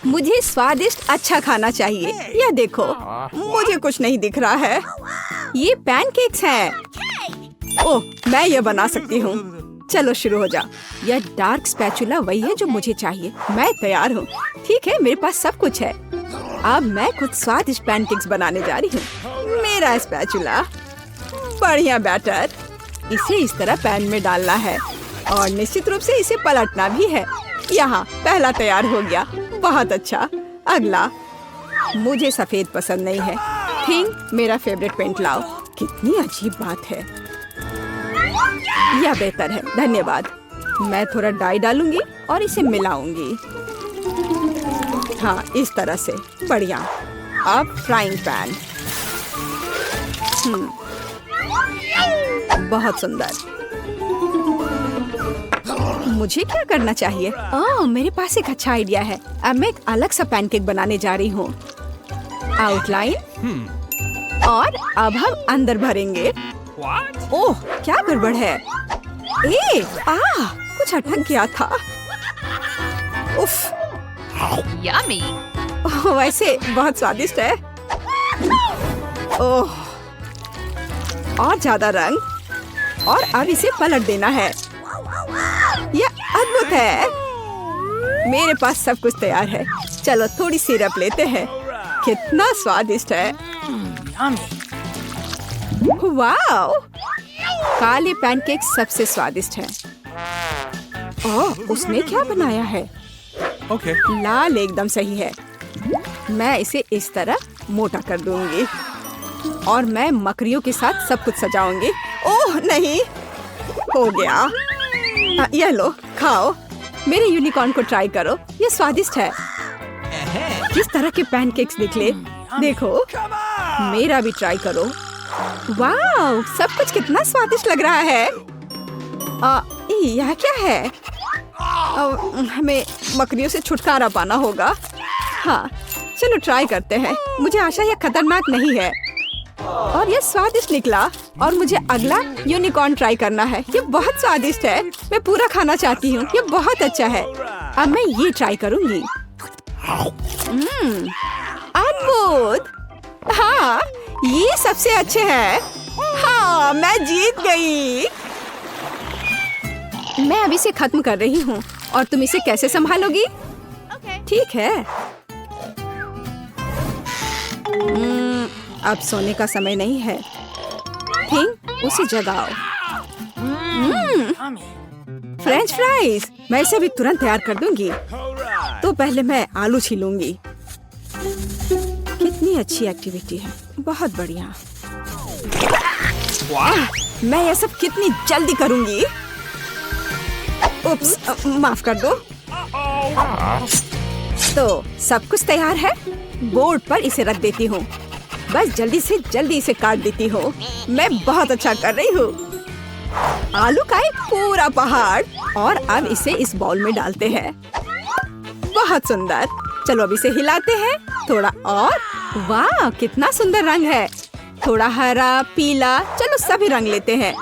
मुझे स्वादिष्ट अच्छा खाना चाहिए। यह देखो, मुझे कुछ नहीं दिख रहा है। ये पैनकेक्स हैं। ओह, मैं ये बना सकती हूँ। चलो शुरू हो जा। यह डार्क स्पैचुला वही है जो मुझे चाहिए। मैं तैयार हूँ। ठीक है, मेरे पास सब कुछ है। अब मैं कुछ स्वादिष्ट पैनकेक्स बनाने जा रही हूँ। मेरा स्पैचुला, बढ़िया बैटर। इसे इस तरह पैन में डालना है और निश्चित रूप से इसे पलटना भी है। यहाँ पहला तैयार हो गया। बहुत अच्छा। अगला, मुझे सफेद पसंद नहीं है। थिंक मेरा फेवरेट पेंट लाओ। कितनी अजीब बात है। यह बेहतर है, धन्यवाद। मैं थोड़ा डाई डालूंगी और इसे मिलाऊंगी। हाँ, इस तरह से। बढ़िया। अब फ्राइंग पैन। बहुत सुंदर। मुझे क्या करना चाहिए? मेरे पास एक अच्छा आइडिया है। अब मैं एक अलग सा पैनकेक बनाने जा रही हूँ। आउटलाइन और अब हम अंदर भरेंगे। ओह, क्या गड़बड़ है? कुछ अटक गया था। उफ। Yummy. वैसे बहुत स्वादिष्ट है। ओह, और ज्यादा रंग। और अब इसे पलट देना है। यह अद्भुत है। मेरे पास सब कुछ तैयार है। चलो थोड़ी सिरप लेते हैं। कितना स्वादिष्ट है। वाओ, काले पैनकेक सबसे स्वादिष्ट है। ओह, उसने क्या बनाया है? Okay. लाल एकदम सही है। मैं इसे इस तरह मोटा कर दूंगी और मैं मकड़ियों के साथ सब कुछ सजाऊंगी। ओह नहीं, हो गया। यह लो, खाओ। मेरे यूनिकॉर्न को ट्राई करो। यह स्वादिष्ट है। किस तरह के पैनकेक्स निकले, देखो। मेरा भी ट्राई करो। वाह, सब कुछ कितना स्वादिष्ट लग रहा है। यह क्या है? हमें मकड़ियों से छुटकारा पाना होगा। हाँ, चलो ट्राई करते हैं। मुझे आशा यह खतरनाक नहीं है। और यह स्वादिष्ट निकला। और मुझे अगला यूनिकॉर्न ट्राई करना है। ये बहुत स्वादिष्ट है। मैं पूरा खाना चाहती हूँ। ये बहुत अच्छा है। अब मैं ये ट्राई करूँगी। अद्भुत। हाँ, ये सबसे अच्छे हैं। हाँ, मैं जीत गई। मैं अभी इसे खत्म कर रही हूँ और तुम इसे कैसे संभालोगी? ठीक है। अब सोने का समय नहीं है। थिंक उसी जगह आओ। French fries. मैं इसे भी तुरंत तैयार कर दूंगी। तो पहले मैं आलू छीलूंगी। कितनी अच्छी एक्टिविटी है। बहुत बढ़िया। मैं यह सब कितनी जल्दी करूंगी। उप्स, माफ कर दो। तो सब कुछ तैयार है। बोर्ड पर इसे रख देती हूँ। बस जल्दी से जल्दी इसे काट देती हूँ। मैं बहुत अच्छा कर रही हूँ। आलू का एक पूरा पहाड़। और अब इसे इस बाउल में डालते हैं। बहुत सुंदर। चलो अब इसे हिलाते हैं थोड़ा और। वाह, कितना सुंदर रंग है। थोड़ा हरा, पीला। चलो सभी रंग लेते हैं।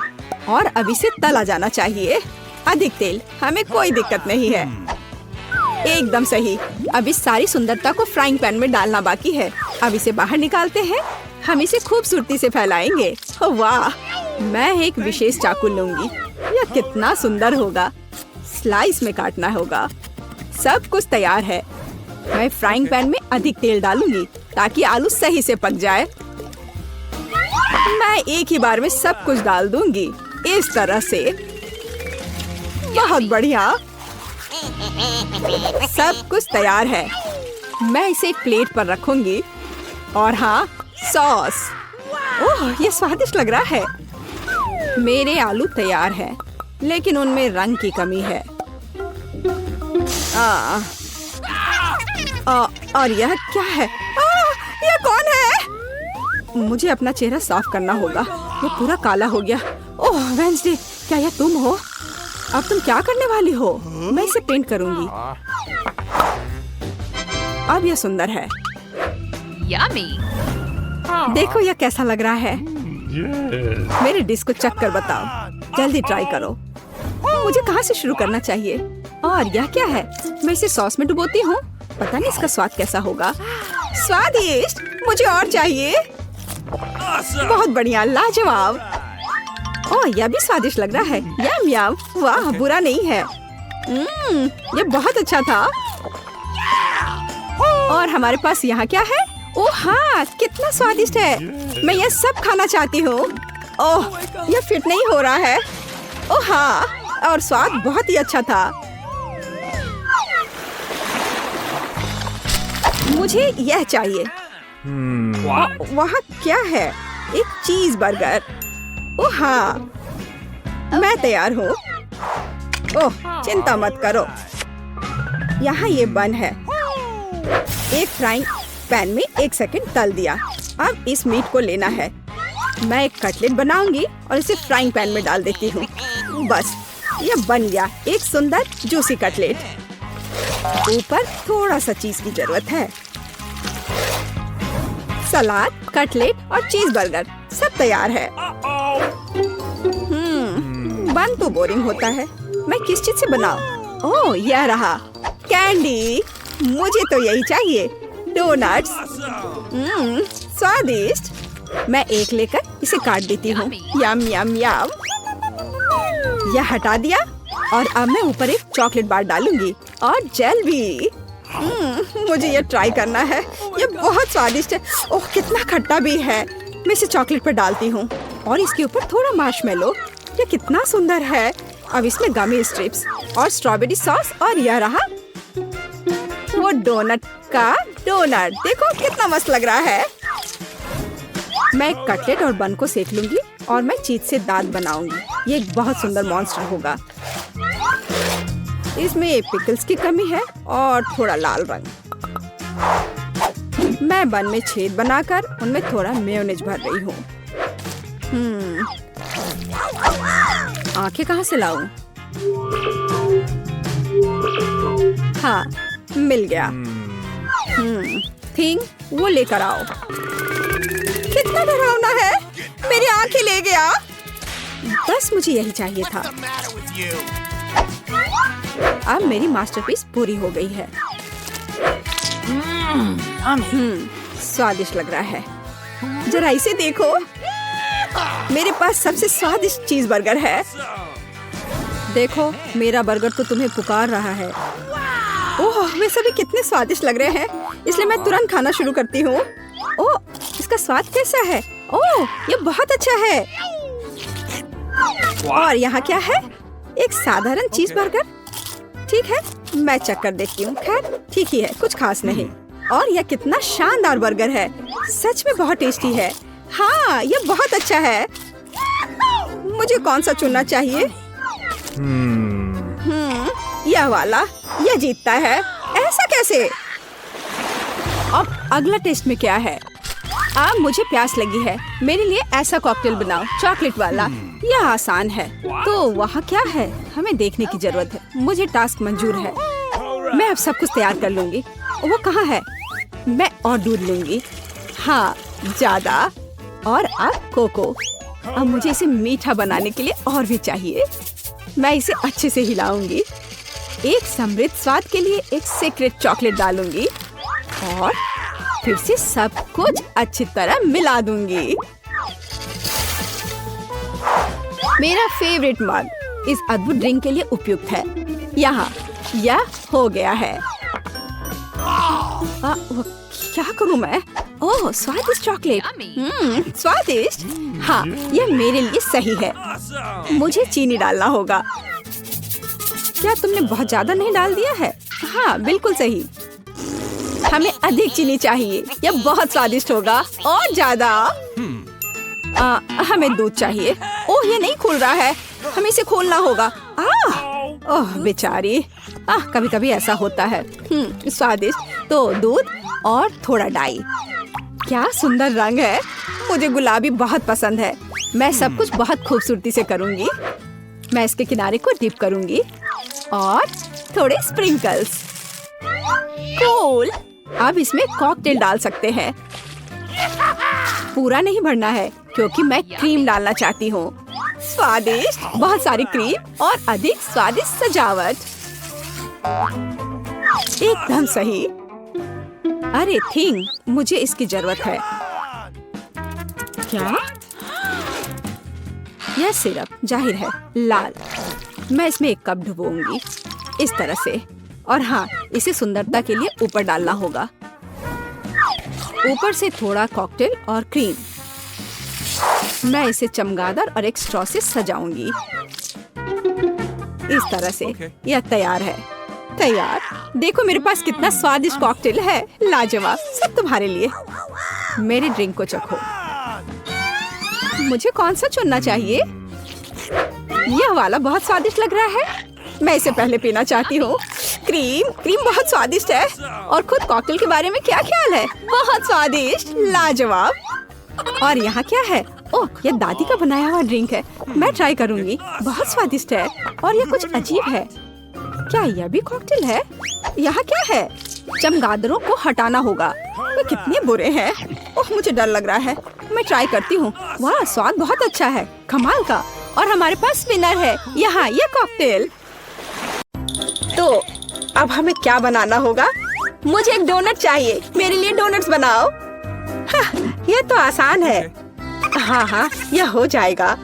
और अब इसे तला जाना चाहिए। अधिक तेल, हमें कोई दिक्कत नहीं है। एकदम सही। अब इस सारी सुंदरता को फ्राइंग पैन में डालना बाकी है। अब इसे बाहर निकालते हैं। हम इसे खूबसूरती से फैलाएंगे। वाह, मैं एक विशेष चाकू लूंगी। यह कितना सुंदर होगा। स्लाइस में काटना होगा। सब कुछ तैयार है। मैं फ्राइंग पैन में अधिक तेल डालूंगी ताकि आलू सही से पक जाए। मैं एक ही बार में सब कुछ डाल दूंगी इस तरह से। बहुत बढ़िया। सब कुछ तैयार है। मैं इसे एक प्लेट पर रखूंगी। और हाँ, सॉस। ओह, ये स्वादिष्ट लग रहा है। मेरे आलू तैयार हैं, लेकिन उनमें रंग की कमी है। और यह क्या है? यह कौन है? मुझे अपना चेहरा साफ करना होगा। यह पूरा काला हो गया। ओह वेंसडे, क्या यह तुम हो? अब तुम क्या करने वाली हो? मैं इसे पेंट करूंगी। अब यह सुंदर है। Yummy. देखो यह कैसा लग रहा है। मेरे डिश को चख कर बताओ। जल्दी ट्राई करो। मुझे कहाँ से शुरू करना चाहिए? और यह क्या है? मैं इसे सॉस में डुबोती हूँ पता नहीं इसका स्वाद कैसा होगा। स्वादिष्ट, मुझे और चाहिए। बहुत बढ़िया, लाजवाब। ओह, यह भी स्वादिष्ट लग रहा है। यम यम, वाह, बुरा नहीं है। ये बहुत अच्छा था। और हमारे पास यहाँ क्या है? ओह हाँ, कितना स्वादिष्ट है। मैं ये सब खाना चाहती हूँ। ओह, यह फिट नहीं हो रहा है। ओह हाँ, और स्वाद बहुत ही अच्छा था। मुझे यह चाहिए। वहाँ क्या है? एक चीज बर्गर। ओह हाँ, मैं तैयार हूँ। ओह, चिंता मत करो। यहाँ ये बन है। एक फ्राइंग पैन में 1 सेकंड तल दिया। अब इस मीट को लेना है। मैं एक कटलेट बनाऊंगी और इसे फ्राइंग पैन में डाल देती हूँ। बस, यह बन गया एक सुंदर जूसी कटलेट। ऊपर थोड़ा सा चीज की जरूरत है। सलाद, कटलेट और चीज बर्गर सब तैयार है। बन तो बोरिंग होता है। मैं किस चीज से बनाऊं? ओह, यह रहा कैंडी। मुझे तो यही चाहिए। डोनट्स। स्वादिष्ट। मैं एक लेकर इसे काट देती हूँ। यम यम यम। यह हटा दिया और अब मैं ऊपर एक चॉकलेट बार डालूंगी और जेल भी। मुझे यह ट्राई करना है। यह बहुत स्वादिष्ट है। ओह, कितना खट्टा भी है। मैं इसे चॉकलेट पर डालती हूँ और इसके ऊपर थोड़ा मार्शमेलो। यह कितना सुंदर है। अब इसमें गमी स्ट्रिप्स और स्ट्रॉबेरी सॉस और यह रहा वो डोनट का डोनट। देखो कितना मस्त लग रहा है। मैं कटलेट और बन को सेक लूंगी और मैं चीज से दांत बनाऊंगी। ये एक बहुत सुंदर मॉन्स्टर होगा। इसमें पिकल्स की कमी है और थोड़ा लाल रंग। मैं बन में छेद बनाकर उनमें थोड़ा मेयोनेज भर रही हूँ। आंखें कहाँ से लाऊं? हाँ, मिल गया। थिंग, वो लेकर आओ। कितना डरावना है। मेरी आंखें ले गया। बस मुझे यही चाहिए था। अब मेरी मास्टरपीस पूरी हो गई है। स्वादिष्ट लग रहा है। जरा इसे देखो। मेरे पास सबसे स्वादिष्ट चीज बर्गर है। देखो, मेरा बर्गर तो तुम्हें पुकार रहा है। ओह, वे सभी कितने स्वादिष्ट लग रहे हैं। इसलिए मैं तुरंत खाना शुरू करती हूँ। ओह, इसका स्वाद कैसा है? ओह, ये बहुत अच्छा है। और यहाँ क्या है? एक साधारण चीज बर्गर। ठीक है, मैं चेक कर देखती हूँ। खैर, ठीक ही है, कुछ खास नहीं। और यह कितना शानदार बर्गर है। सच में बहुत टेस्टी है। हाँ, यह बहुत अच्छा है। मुझे कौन सा चुनना चाहिए? यह वाला। यह जीतता है। ऐसा कैसे? अब अगला टेस्ट में क्या है? अब मुझे प्यास लगी है। मेरे लिए ऐसा कॉकटेल बनाओ, चॉकलेट वाला। यह आसान है। तो वहाँ क्या है? हमें देखने की जरूरत है। मुझे टास्क मंजूर है। मैं अब सब कुछ तैयार कर लूंगी। वो कहाँ है? मैं और दूध लूंगी। हाँ, ज्यादा। और अब कोको। अब मुझे इसे मीठा बनाने के लिए और भी चाहिए। मैं इसे अच्छे से हिलाऊंगी। एक समृद्ध स्वाद के लिए एक सीक्रेट चॉकलेट डालूंगी और फिर से सब कुछ अच्छी तरह मिला दूंगी। मेरा फेवरेट मग इस अद्भुत ड्रिंक के लिए उपयुक्त है। यहाँ यह हो गया है। क्या करूँ मैं? ओह, स्वादिष्ट चॉकलेट। स्वादिष्ट। हाँ, यह मेरे लिए सही है। मुझे चीनी डालना होगा। क्या तुमने बहुत ज्यादा नहीं डाल दिया है? हाँ, बिल्कुल सही। हमें अधिक चीनी चाहिए। यह बहुत स्वादिष्ट होगा। और ज्यादा। हमें दूध चाहिए। ओह, ये नहीं खुल रहा है। हमें इसे खोलना होगा। ओह बेचारी। कभी कभी ऐसा होता है। स्वादिष्ट। तो दूध और थोड़ा डाई। क्या सुंदर रंग है। मुझे गुलाबी बहुत पसंद है। मैं सब कुछ बहुत खूबसूरती से करूंगी। मैं इसके किनारे को डिप करूंगी और थोड़े स्प्रिंकल्स। कूल। अब इसमें कॉकटेल डाल सकते हैं। पूरा नहीं भरना है क्योंकि मैं क्रीम डालना चाहती हूँ। स्वादिष्ट। बहुत सारी क्रीम और अधिक स्वादिष्ट सजावट। एकदम सही। अरे थिंग, मुझे इसकी जरूरत है। क्या? यह सिरप जाहिर है लाल। मैं इसमें 1 कप डुबोऊंगी इस तरह से। और हाँ, इसे सुंदरता के लिए ऊपर डालना होगा। ऊपर से थोड़ा कॉकटेल और क्रीम। मैं इसे चमगादड़ और एक स्ट्रॉ से सजाऊंगी इस तरह से। यह तैयार है। तैयार। देखो मेरे पास कितना स्वादिष्ट कॉकटेल है। लाजवाब। सब तुम्हारे लिए। मेरे ड्रिंक को चखो। मुझे कौन सा चुनना चाहिए? यह वाला बहुत स्वादिष्ट लग रहा है। मैं इसे पहले पीना चाहती हूँ। क्रीम बहुत स्वादिष्ट है। और खुद कॉकटेल के बारे में क्या ख्याल है? बहुत स्वादिष्ट। लाजवाब। और यहाँ क्या है? ओह, यह दादी का बनाया हुआ ड्रिंक है। मैं ट्राई करूंगी। बहुत स्वादिष्ट है। और यह कुछ अजीब है। क्या यह भी कॉकटेल है? यहाँ क्या है? चमगादड़ों को हटाना होगा। वे कितने बुरे हैं। ओह, मुझे डर लग रहा है। मैं ट्राई करती हूँ। वाह, स्वाद बहुत अच्छा है। कमाल का। और हमारे पास विनर है यहाँ, ये कॉकटेल। तो अब हमें क्या बनाना होगा? मुझे एक डोनट चाहिए। मेरे लिए डोनट्स बनाओ। हाँ, ये तो आसान है। हाँ, यह हो जाएगा।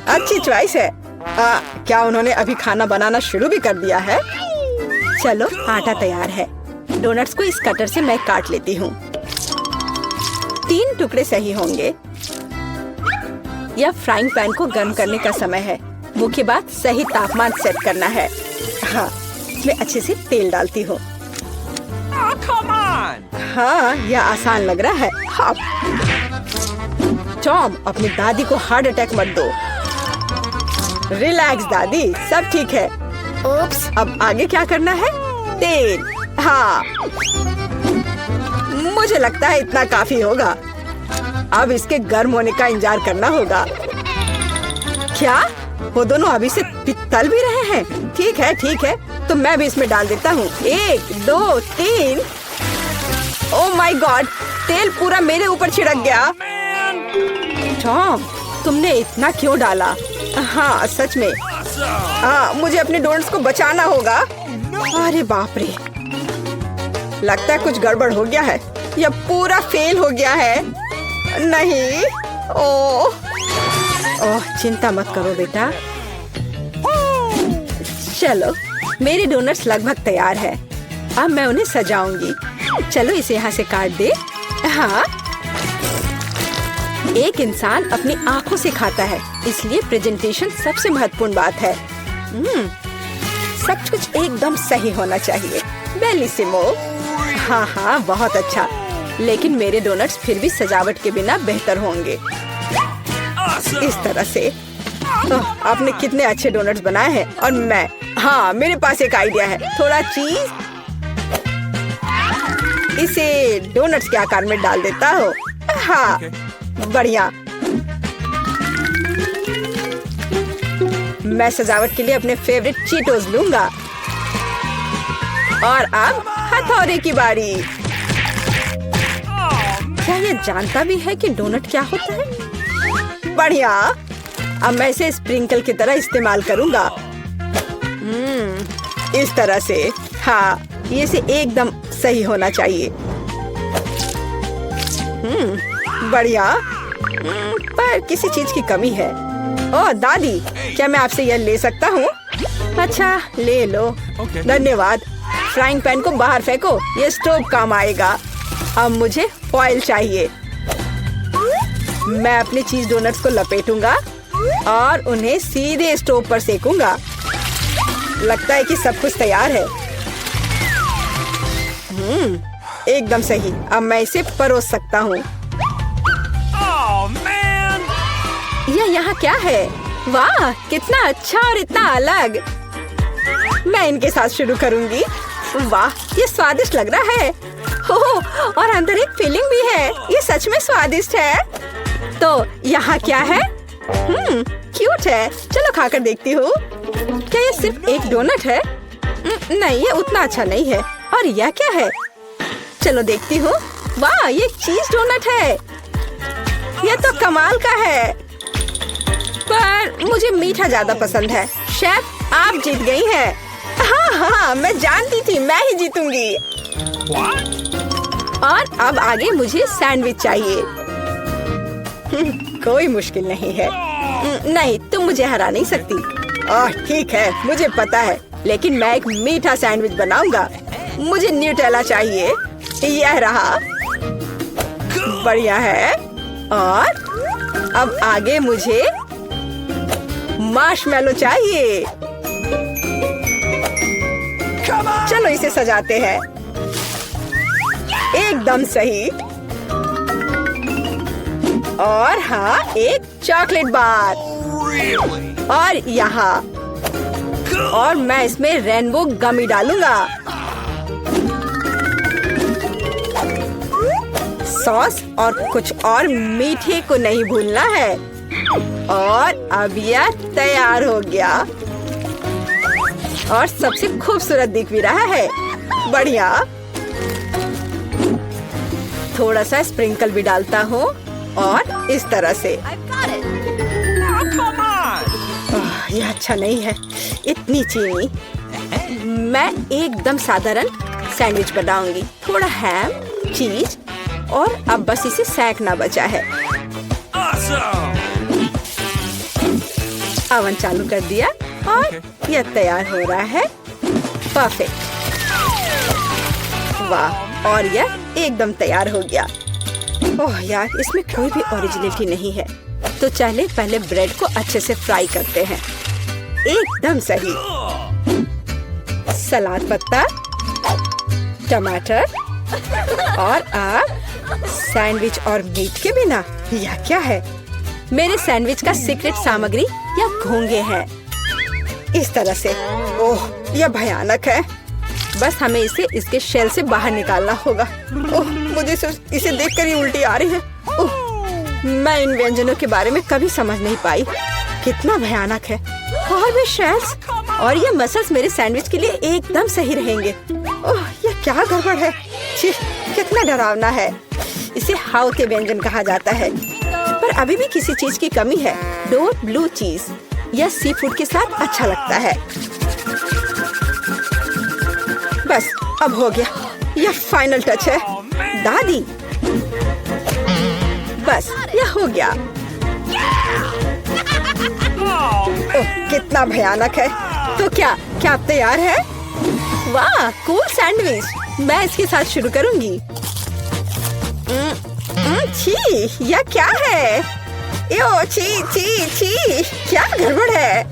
अच्छी चॉइस है। क्या उन्होंने अभी खाना बनाना शुरू भी कर दिया है? चलो, आटा तैयार है। डोनट्स को इस कटर से मैं काट लेती हूँ। 3 टुकड़े सही होंगे। यह फ्राइंग पैन को गर्म करने का समय है। मुख्य बात सही तापमान सेट करना है। हाँ, मैं अच्छे से तेल डालती हूँ। हाँ, यह आसान लग रहा है। हाँ। टॉम, अपनी दादी को हार्ट अटैक मत दो। रिलैक्स दादी, सब ठीक है। ओप्स, अब आगे क्या करना है? तेल। हाँ, मुझे लगता है इतना काफी होगा। अब इसके गर्म होने का इंतजार करना होगा। क्या वो दोनों अभी से तल भी रहे हैं? ठीक है, तो मैं भी इसमें डाल देता हूँ। 1, 2, 3। ओह माय गॉड, तेल पूरा मेरे ऊपर छिड़क गया। टॉम, तुमने इतना क्यों डाला? हाँ, सच में। मुझे अपने डोनट्स को बचाना होगा। अरे बाप रे, लगता है कुछ गड़बड़ हो गया है। यह पूरा फेल हो गया है। नहीं। ओह, चिंता मत करो बेटा। चलो, मेरे डोनट्स लगभग तैयार है। अब मैं उन्हें सजाऊंगी। चलो, इसे यहाँ से काट दे। हाँ, एक इंसान अपनी आंखों से खाता है, इसलिए प्रेजेंटेशन सबसे महत्वपूर्ण बात है। सब कुछ एकदम सही होना चाहिए। बेलिसिमो। हाँ, बहुत अच्छा। लेकिन मेरे डोनट्स फिर भी सजावट के बिना बेहतर होंगे। इस तरह से। आपने कितने अच्छे डोनट्स बनाए हैं। और मैं, हाँ, मेरे पास एक आइडिया है। थोड़ा चीज इसे डोनट्स के आकार में डाल देता हूँ। हाँ, बढ़िया। मैं सजावट के लिए अपने फेवरेट चीटोस लूंगा। और अब हथौड़े की बारी। क्या ये जानता भी है कि डोनट क्या होता है? बढ़िया। अब मैं इसे स्प्रिंकल की तरह इस्तेमाल करूंगा। इस तरह से। हाँ, ये से एकदम सही होना चाहिए। बढ़िया। पर किसी चीज की कमी है। ओह दादी, क्या मैं आपसे यह ले सकता हूँ? अच्छा, ले लो। धन्यवाद। फ्राइंग पैन को बाहर फेंको, ये स्टोव काम आएगा। अब मुझे फॉइल चाहिए। मैं अपने चीज डोनट्स को लपेटूंगा और उन्हें सीधे स्टोव पर सेकूंगा। लगता है कि सब कुछ तैयार है। एकदम सही। अब मैं इसे परोस सकता हूँ। यह यहाँ क्या है? वाह, कितना अच्छा और इतना अलग। मैं इनके साथ शुरू करूंगी। वाह, ये स्वादिष्ट लग रहा है। ओह, और अंदर एक फिलिंग भी है। ये सच में स्वादिष्ट है। तो यहाँ क्या है? क्यूट है। चलो खाकर देखती हूँ। क्या ये सिर्फ एक डोनट है? नहीं, ये उतना अच्छा नहीं है। और यह क्या है? चलो देखती हूँ। वाह, ये चीज डोनट है। यह तो कमाल का है। पर मुझे मीठा ज्यादा पसंद है। शेफ, आप जीत गई हैं। हाँ, मैं जानती थी मैं ही जीतूंगी। और अब आगे मुझे सैंडविच चाहिए। कोई मुश्किल नहीं है। नहीं, तुम मुझे हरा नहीं सकती। ठीक है, मुझे पता है, लेकिन मैं एक मीठा सैंडविच बनाऊंगा। मुझे न्यूटेला चाहिए। यह रहा। बढ़िया है। और अब आगे मुझे मार्शमैलो चाहिए। चलो इसे सजाते हैं। एकदम सही। और हाँ, एक चॉकलेट बार। और यहाँ, और मैं इसमें रेनबो गमी डालूंगा। सॉस और कुछ और मीठे को नहीं भूलना है। और अब यह तैयार हो गया और सबसे खूबसूरत दिख भी रहा है। बढ़िया। थोड़ा सा स्प्रिंकल भी डालता हूँ और इस तरह से। यह अच्छा नहीं है, इतनी चीनी। मैं एकदम साधारण सैंडविच बनाऊंगी। थोड़ा हैम, चीज और अब बस इसे सेंकना बचा है। ओवन चालू कर दिया और यह तैयार हो रहा है। परफेक्ट। वाह, और यह एकदम तैयार हो गया। ओह यार, इसमें कोई भी ओरिजिनलिटी नहीं है। तो चले पहले ब्रेड को अच्छे से फ्राई करते हैं। एकदम सही। सलाद पत्ता, टमाटर और आप सैंडविच और मीट के बिना यह क्या है? मेरे सैंडविच का सीक्रेट सामग्री या घोंगे हैं। इस तरह से। ओह, यह भयानक है। बस हमें इसे इसके शेल से बाहर निकालना होगा। ओह, मुझे इसे देखकर ही उल्टी आ रही है। ओह, मैं इन व्यंजनों के बारे में कभी समझ नहीं पाई। कितना भयानक है। और भी शेल्स और ये मसल्स मेरे सैंडविच के लिए एकदम सही रहेंगे। ओह, यह क्या गड़बड़ है। छी, कितना डरावना है। इसे हाउते व्यंजन कहा जाता है। पर अभी भी किसी चीज की कमी है। डोर ब्लू चीज। यह सी फूड के साथ अच्छा लगता है। बस अब हो गया। यह फाइनल टच है। दादी, बस यह हो गया। ओह, कितना भयानक है। तो क्या आप तैयार है? वाह, कूल सैंडविच। मैं इसके साथ शुरू करूंगी। छी, यह क्या है? यो, छी छी छी, क्या गड़बड़ है?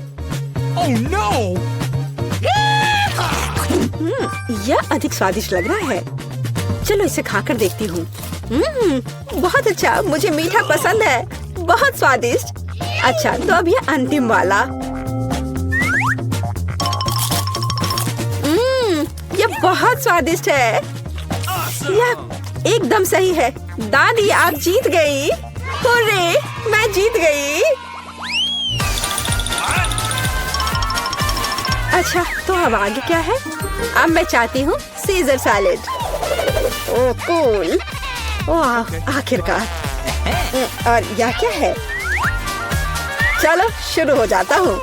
Oh no! यह अधिक स्वादिष्ट लग रहा है। चलो इसे खाकर देखती हूँ। बहुत अच्छा, मुझे मीठा पसंद है। बहुत स्वादिष्ट। अच्छा, तो अब यह अंतिम वाला। यह बहुत स्वादिष्ट है। यह एकदम सही है। दादी, आप जीत गई। हुर्रे, मैं जीत गई। अच्छा, तो अब आगे क्या है? अब मैं चाहती हूँ सीजर सैलेड। ओह कूल। ओह, आखिरकार। और यह क्या है? चलो शुरू हो जाता हूँ।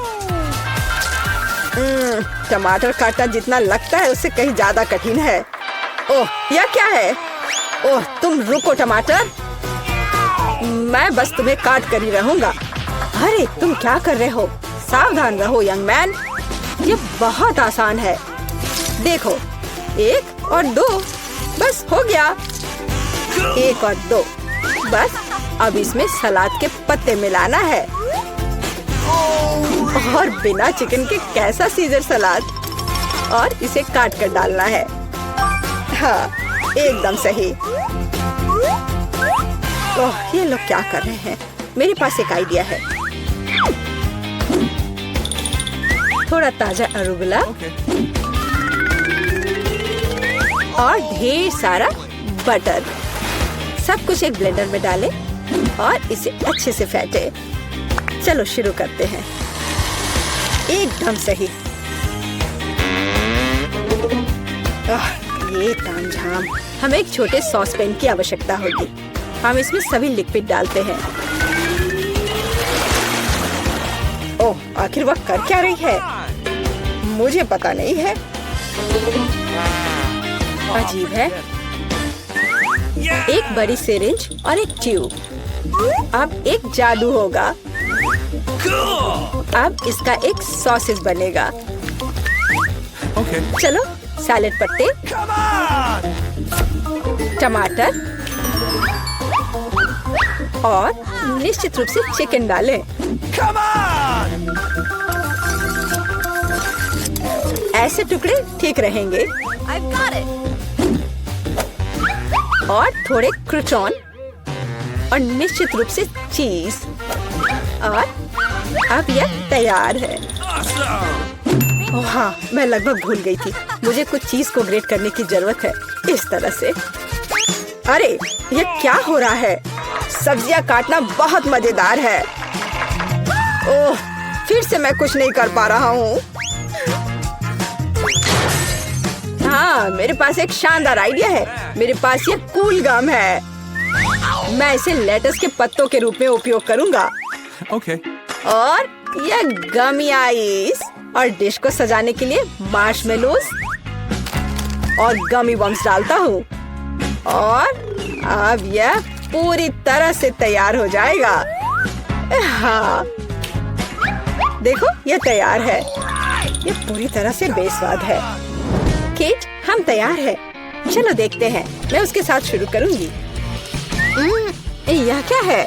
टमाटर काटना जितना लगता है उससे कहीं ज्यादा कठिन है। ओह, यह क्या है? ओह, तुम रुको टमाटर। मैं बस तुम्हें काट कर ही रहूंगा। अरे, तुम क्या कर रहे हो? सावधान रहो यंग मैन। ये बहुत आसान है। देखो, 1 और 2, बस हो गया। 1 और 2, बस अब इसमें सलाद के पत्ते मिलाना है। और बिना चिकन के कैसा सीजर सलाद। और इसे काट कर डालना है। हाँ, एकदम सही। ओह, ये लोग क्या कर रहे हैं? मेरे पास एक आइडिया है। थोड़ा ताजा अरुगुला और ढेर सारा बटर। सब कुछ एक ब्लेंडर में डालें और इसे अच्छे से फेंटे। चलो शुरू करते हैं। एकदम सही। ये तामझाम। हमें एक छोटे सॉस पैन की आवश्यकता होगी। हम इसमें सभी लिक्विड डालते हैं। ओह, आखिर वह कर क्या रही है? मुझे पता नहीं है। अजीब है। एक बड़ी सिरिंज और एक ट्यूब। अब एक जादू होगा। अब इसका एक सॉसेज बनेगा। चलो सैलेड पत्ते, टमाटर और निश्चित रूप से चिकन डालें। ऐसे टुकड़े ठीक रहेंगे। I've got it. और थोड़े क्रूटॉन और निश्चित रूप से चीज। और अब यह तैयार है। ओह हाँ, मैं लगभग भूल गई थी। मुझे कुछ चीज को ग्रेट करने की जरूरत है। इस तरह से। अरे ये क्या हो रहा है? सब्जियां काटना बहुत मजेदार है। ओह, फिर से मैं कुछ नहीं कर पा रहा हूँ। हाँ, मेरे पास एक शानदार आइडिया है। मेरे पास ये कूल गम है। मैं इसे लेटस के पत्तों के रूप में उपयोग करूंगा। Okay. और ये गमी आइस और डिश को सजाने के लिए मार्शमेलोस और गमी बम्स डालता हूँ। और अब यह पूरी तरह से तैयार हो जाएगा। हाँ, देखो ये तैयार है। ये पूरी तरह से बेस्वाद है। केट, हम तैयार हैं। चलो देखते हैं। मैं उसके साथ शुरू करूंगी। यह क्या है?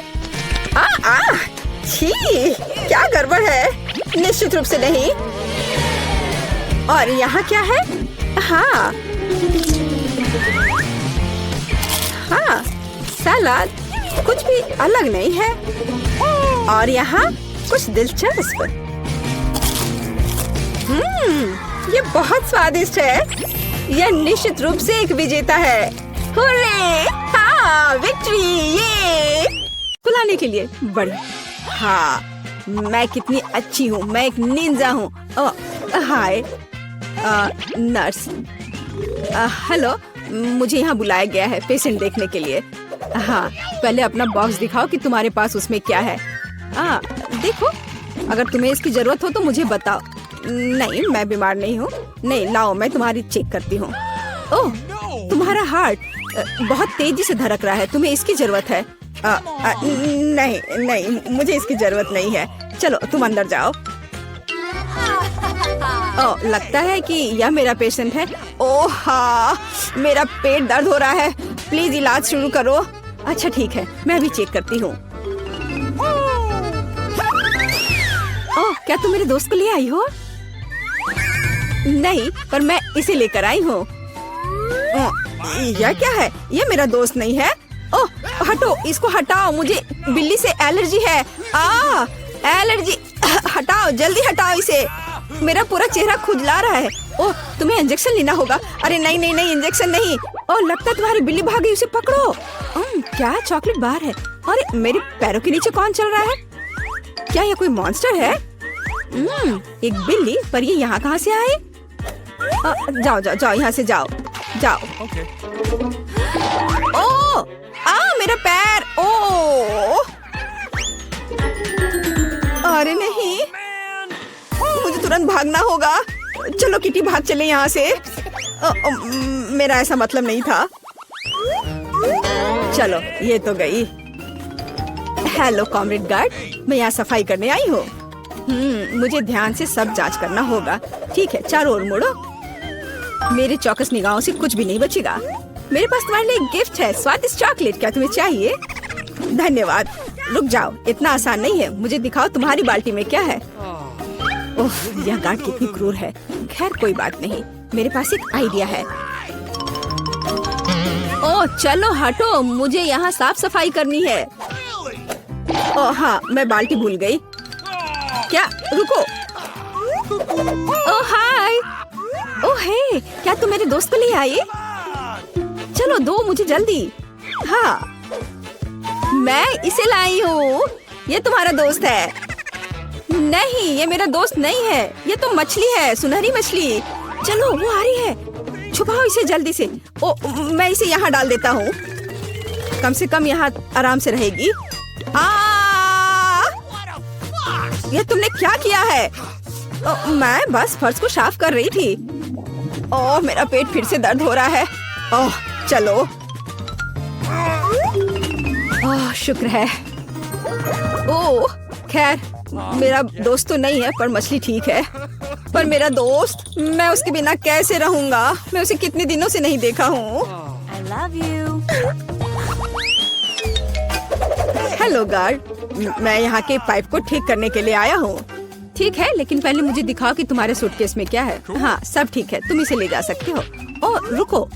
छी, क्या गड़बड़ है? निश्चित रूप से नहीं। और यहाँ क्या है? हाँ, हाँ, सलाद कुछ भी अलग नहीं है। और यहाँ कुछ दिलचस्प। ये बहुत स्वादिष्ट है। यह निश्चित रूप से एक विजेता है। हुर्रे! हाँ, विक्ट्री! ये बुलाने के लिए बड़ी। हाँ, मैं कितनी अच्छी हूँ। मैं एक निंजा हूँ। हाय नर्स। हेलो, मुझे यहाँ बुलाया गया है पेशेंट देखने के लिए। हाँ, पहले अपना बॉक्स दिखाओ कि तुम्हारे पास उसमें क्या है। देखो, अगर तुम्हें इसकी जरूरत हो तो मुझे बताओ। नहीं, मैं बीमार नहीं हूँ। नहीं, लाओ, मैं तुम्हारी चेक करती हूँ। ओह, तुम्हारा हार्ट बहुत तेजी से धड़क रहा है। तुम्हें इसकी जरूरत है? नहीं नहीं, मुझे इसकी जरूरत नहीं है। चलो तुम अंदर जाओ। ओह, लगता है कि यह मेरा पेशेंट है। ओह हाँ, मेरा पेट दर्द हो रहा है। प्लीज इलाज शुरू करो। अच्छा ठीक है, मैं अभी चेक करती हूँ। ओह, क्या तुम मेरे दोस्त को ले आई हो? नहीं, पर मैं इसे लेकर आई हूँ। यह क्या है? यह मेरा दोस्त नहीं है। ओह, हटो, इसको हटाओ। मुझे बिल्ली से एलर्जी है। एलर्जी! हटाओ, जल्दी हटाओ इसे। मेरा पूरा चेहरा खुजला रहा है। ओह, तुम्हें इंजेक्शन लेना होगा। अरे नहीं नहीं नहीं, इंजेक्शन नहीं। ओह, लगता है तुम्हारी बिल्ली भाग गई। उसे पकड़ो। क्या चॉकलेट बार है? अरे मेरे पैरों के नीचे कौन चल रहा है? क्या ये कोई मॉन्स्टर है? एक बिल्ली, पर ये यहाँ कहाँ से आए? जाओ जाओ जाओ, यहाँ से जाओ जाओ। Okay. ओह, मेरा पैर! ओह, अरे नहीं, मुझे तुरंत भागना होगा। चलो किटी, भाग चले यहाँ से। मेरा ऐसा मतलब नहीं था। चलो, ये तो गई। हेलो कॉमरेड गार्ड, मैं यहाँ सफाई करने आई हूँ। मुझे ध्यान से सब जांच करना होगा। ठीक है, चारों ओर मुड़ो। मेरे चौकस निगाहों से कुछ भी नहीं बचेगा। मेरे पास तुम्हारे लिए गिफ्ट है, स्वादिष्ट चॉकलेट। क्या तुम्हें चाहिए? धन्यवाद। रुक जाओ, इतना आसान नहीं है। मुझे दिखाओ तुम्हारी बाल्टी में क्या है। ओह, यह गार्ड कितनी क्रूर है। खैर कोई बात नहीं, मेरे पास एक आइडिया है। ओह चलो हटो, मुझे यहाँ साफ सफाई करनी है। ओह हाँ, मैं बाल्टी भूल गई। क्या? रुको। ओह हाय। ओह हे, क्या तुम मेरे दोस्त को ले आई? चलो दो मुझे जल्दी। हाँ, मैं इसे लाई हूँ। ये तुम्हारा दोस्त है? नहीं, ये मेरा दोस्त नहीं है। ये तो मछली है, सुनहरी मछली। चलो वो आ रही है, छुपाओ इसे जल्दी से। ओ, मैं इसे यहाँ डाल देता हूँ। कम से कम यहाँ आराम से रहेगी। ये तुमने क्या किया है? मैं बस फर्श को साफ कर रही थी। ओह, मेरा पेट फिर से दर्द हो रहा है। ओह, चलो। ओह शुक्र है। ओह खैर मेरा दोस्त तो नहीं है पर मछली ठीक है। पर मेरा दोस्त, मैं उसके बिना कैसे रहूंगा? मैं उसे कितने दिनों से नहीं देखा हूँ। I love you. Hello guard, मैं यहाँ के पाइप को ठीक करने के लिए आया हूँ। ठीक है, लेकिन पहले मुझे दिखाओ कि तुम्हारे सूटकेस में क्या है। हाँ सब ठीक है, तुम इसे ले जा सकते हो। ओह रुको,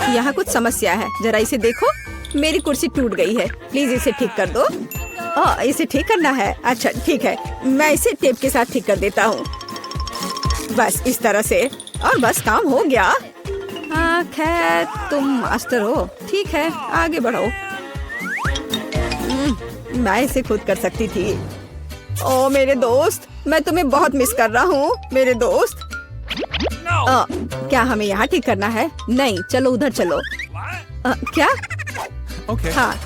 यहाँ कुछ समस्या है, जरा इसे देखो। मेरी कुर्सी टूट गई है, प्लीज इसे ठीक कर दो। ओह इसे ठीक करना है, अच्छा ठीक है, मैं इसे टेप के साथ ठीक कर देता हूँ। बस इस तरह से, और बस काम हो गया। हाँ खैर तुम मास्टर हो, ठीक है आगे बढ़ो। मैं इसे खुद कर सकती थी। ओ मेरे दोस्त, मैं तुम्हें बहुत मिस कर रहा हूँ मेरे दोस्त। क्या हमें यहाँ ठीक करना है? नहीं, चलो उधर चलो। क्या? Okay. हाँ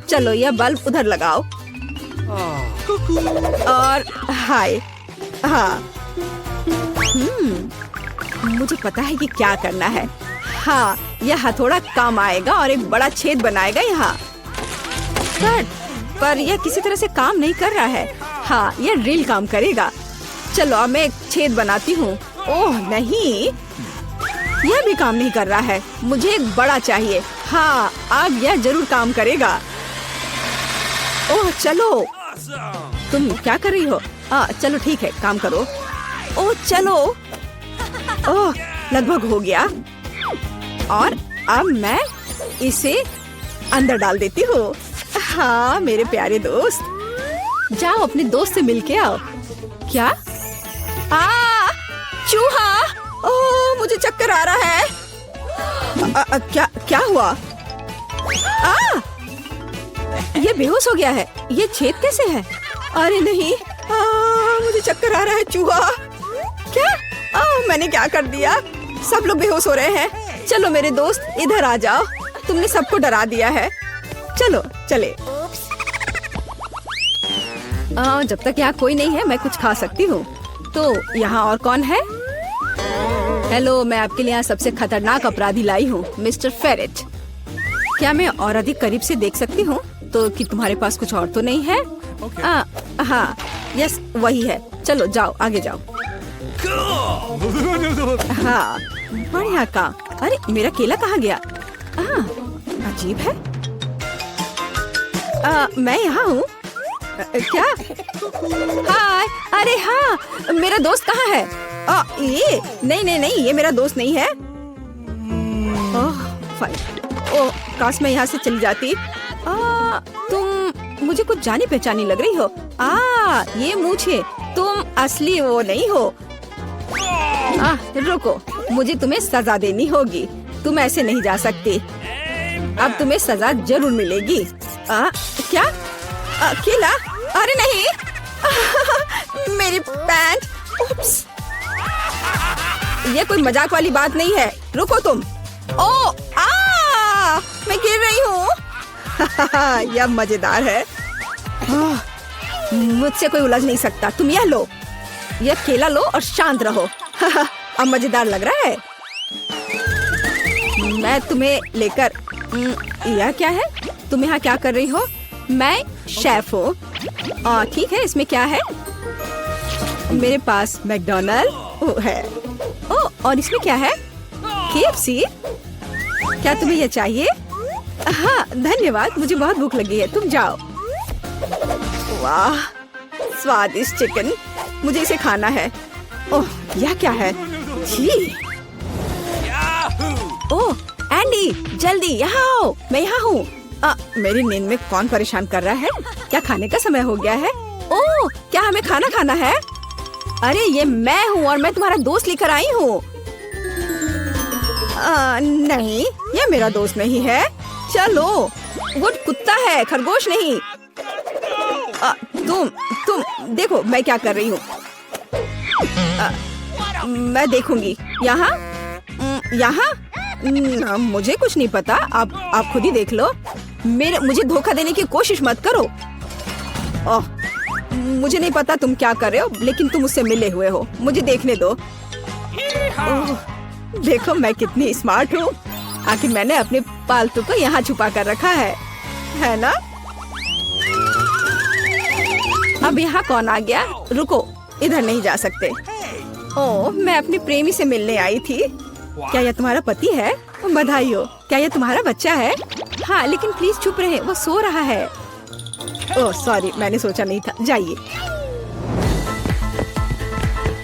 चलो, यह बल्ब उधर लगाओ। और हाय, हाँ मुझे पता है कि क्या करना है। हाँ यह हथौड़ा काम आएगा और एक बड़ा छेद बनाएगा यहाँ। पर यह किसी तरह से काम नहीं कर रहा है। हाँ यह ड्रिल काम करेगा। चलो अब मैं एक छेद बनाती हूँ। ओह नहीं, यह भी काम नहीं कर रहा है। मुझे एक बड़ा चाहिए। हाँ अब यह जरूर काम करेगा। ओह चलो, तुम क्या कर रही हो? चलो ठीक है, काम करो। ओह चलो, ओह लगभग हो गया। और अब मैं इसे अंदर डाल देती हूँ। हाँ मेरे प्यारे दोस्त, जाओ अपने दोस्त से मिलके आओ। क्या? चूहा! ओह मुझे चक्कर आ रहा है। क्या हुआ? ये बेहोश हो गया है। ये छेद कैसे है? अरे नहीं, मुझे चक्कर आ रहा है। चूहा! क्या? मैंने क्या कर दिया? सब लोग बेहोश हो रहे हैं। चलो मेरे दोस्त इधर आ जाओ, तुमने सबको डरा दिया है। चलो चले। जब तक यहाँ कोई नहीं है मैं कुछ खा सकती हूँ। तो यहाँ और कौन है? हेलो, मैं आपके लिए यहाँ सबसे खतरनाक अपराधी लाई हूँ, मिस्टर फेरेट। क्या मैं और अधिक करीब से देख सकती हूँ? तो कि तुम्हारे पास कुछ और तो नहीं है? हाँ यस वही है। चलो जाओ, आगे जाओ। हाँ बढ़िया काम। अरे मेरा केला कहाँ गया? अजीब है। मैं यहाँ हूँ। क्या? हाय, अरे हाँ मेरा दोस्त कहाँ है? ये नहीं, ये मेरा दोस्त नहीं है। ओह काश मैं यहाँ से चली जाती। तुम मुझे कुछ जानी पहचानी लग रही हो। ये मूछे, तुम असली वो नहीं हो। रुको, मुझे तुम्हें सजा देनी होगी। तुम ऐसे नहीं जा सकती। अब तुम्हें सजा जरूर मिलेगी। क्या? केला? अरे नहीं। मेरी पैंट। उप्स। ये कोई मजाक वाली बात नहीं है। रुको तुम। मैं गिर रही हूँ। यह मजेदार है। मुझसे कोई उलझ नहीं सकता। तुम यह लो, यह केला लो और शांत रहो। अब मजेदार लग रहा है। मैं तुम्हें लेकर। यह क्या है? तुम यहाँ क्या कर रही हो? मैं शेफ हूँ। ठीक है, इसमें क्या है? मेरे पास मैकडॉनल्ड है। और इसमें क्या है? KFC। क्या तुम्हें यह चाहिए? हाँ धन्यवाद, मुझे बहुत भूख लगी है। तुम जाओ। वाह स्वादिष्ट चिकन, मुझे इसे खाना है। ओह यह क्या है? छी। ओह एंडी जल्दी यहाँ आओ, मैं यहाँ हूँ। मेरी नींद में कौन परेशान कर रहा है? क्या खाने का समय हो गया है? ओह क्या हमें खाना खाना है? अरे ये मैं हूँ और मैं तुम्हारा दोस्त लेकर आई हूँ। नहीं, ये मेरा दोस्त नहीं है। चलो, वो कुत्ता है, खरगोश नहीं। तुम देखो मैं क्या कर रही हूँ। मैं देखूंगी। यहाँ मुझे कुछ नहीं पता। आप खुद ही देख लो। मुझे धोखा देने की कोशिश मत करो। मुझे नहीं पता तुम क्या कर रहे हो, लेकिन तुम मुझसे मिले हुए हो। मुझे देखने दो। देखो मैं कितनी स्मार्ट हूँ। आखिर मैंने अपने पालतू को यहाँ छुपा कर रखा है। है ना? अब यहाँ कौन आ गया? रुको, इधर नहीं जा सकते। ओह, मैं अपनी प्रेमी से मिलने आई थी। क्या यह तुम्हारा पति है? बधाई हो। क्या यह तुम्हारा बच्चा है? हाँ, लेकिन प्लीज चुप रहे, वो सो रहा है। ओह सॉरी, मैंने सोचा नहीं था। जाइए।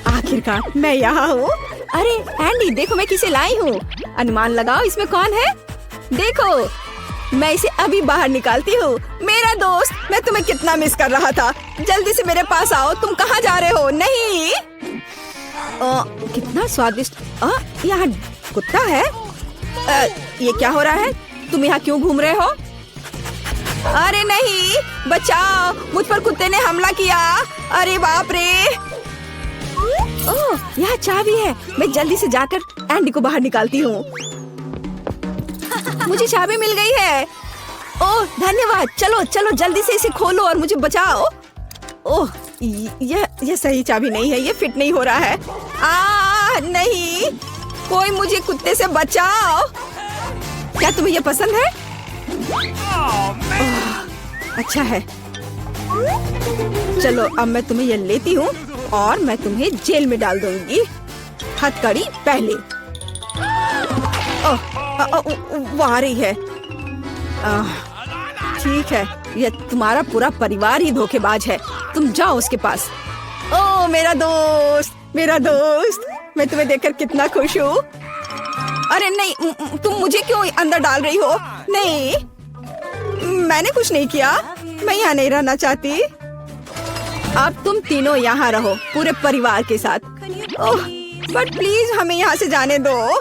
आखिरकार मैं यहाँ हूँ। अरे एंडी, देखो मैं किसे लाई हूँ। अनुमान लगाओ इसमें कौन है। देखो, मैं इसे अभी बाहर निकालती हूँ। मेरा दोस्त, मैं तुम्हें कितना मिस कर रहा था। जल्दी से मेरे पास आओ। तुम कहाँ जा रहे हो? नहीं। कितना स्वादिष्ट। यहाँ कुत्ता है। ये क्या हो रहा है? तुम यहाँ क्यों घूम रहे हो? अरे नहीं, बचाओ, मुझ पर कुत्ते ने हमला किया। अरे बाप रे। ओह, यहाँ चाबी है। मैं जल्दी से जाकर एंडी को बाहर निकालती हूँ। मुझे चाबी मिल गई है। ओह धन्यवाद। चलो चलो जल्दी से इसे खोलो और मुझे बचाओ। ओह, यह सही चाबी नहीं है। ये फिट नहीं हो रहा है। नहीं, कोई मुझे कुत्ते से बचाओ। क्या तुम्हें यह पसंद है? अच्छा है। चलो अब मैं तुम्हें यह लेती हूँ और मैं तुम्हें जेल में डाल दूंगी। हथकड़ी पहले। वो आ रही है। ठीक है, ये तुम्हारा पूरा परिवार ही धोखेबाज है। तुम जाओ उसके पास। ओह मेरा दोस्त, मेरा दोस्त, मैं तुम्हें देखकर कितना खुश हूँ। अरे नहीं, तुम मुझे क्यों अंदर डाल रही हो? नहीं, मैंने कुछ नहीं किया। मैं यहाँ नहीं रहना चाहती। अब तुम तीनों यहाँ रहो पूरे परिवार के साथ। ओह, बट प्लीज हमें यहाँ से जाने दो।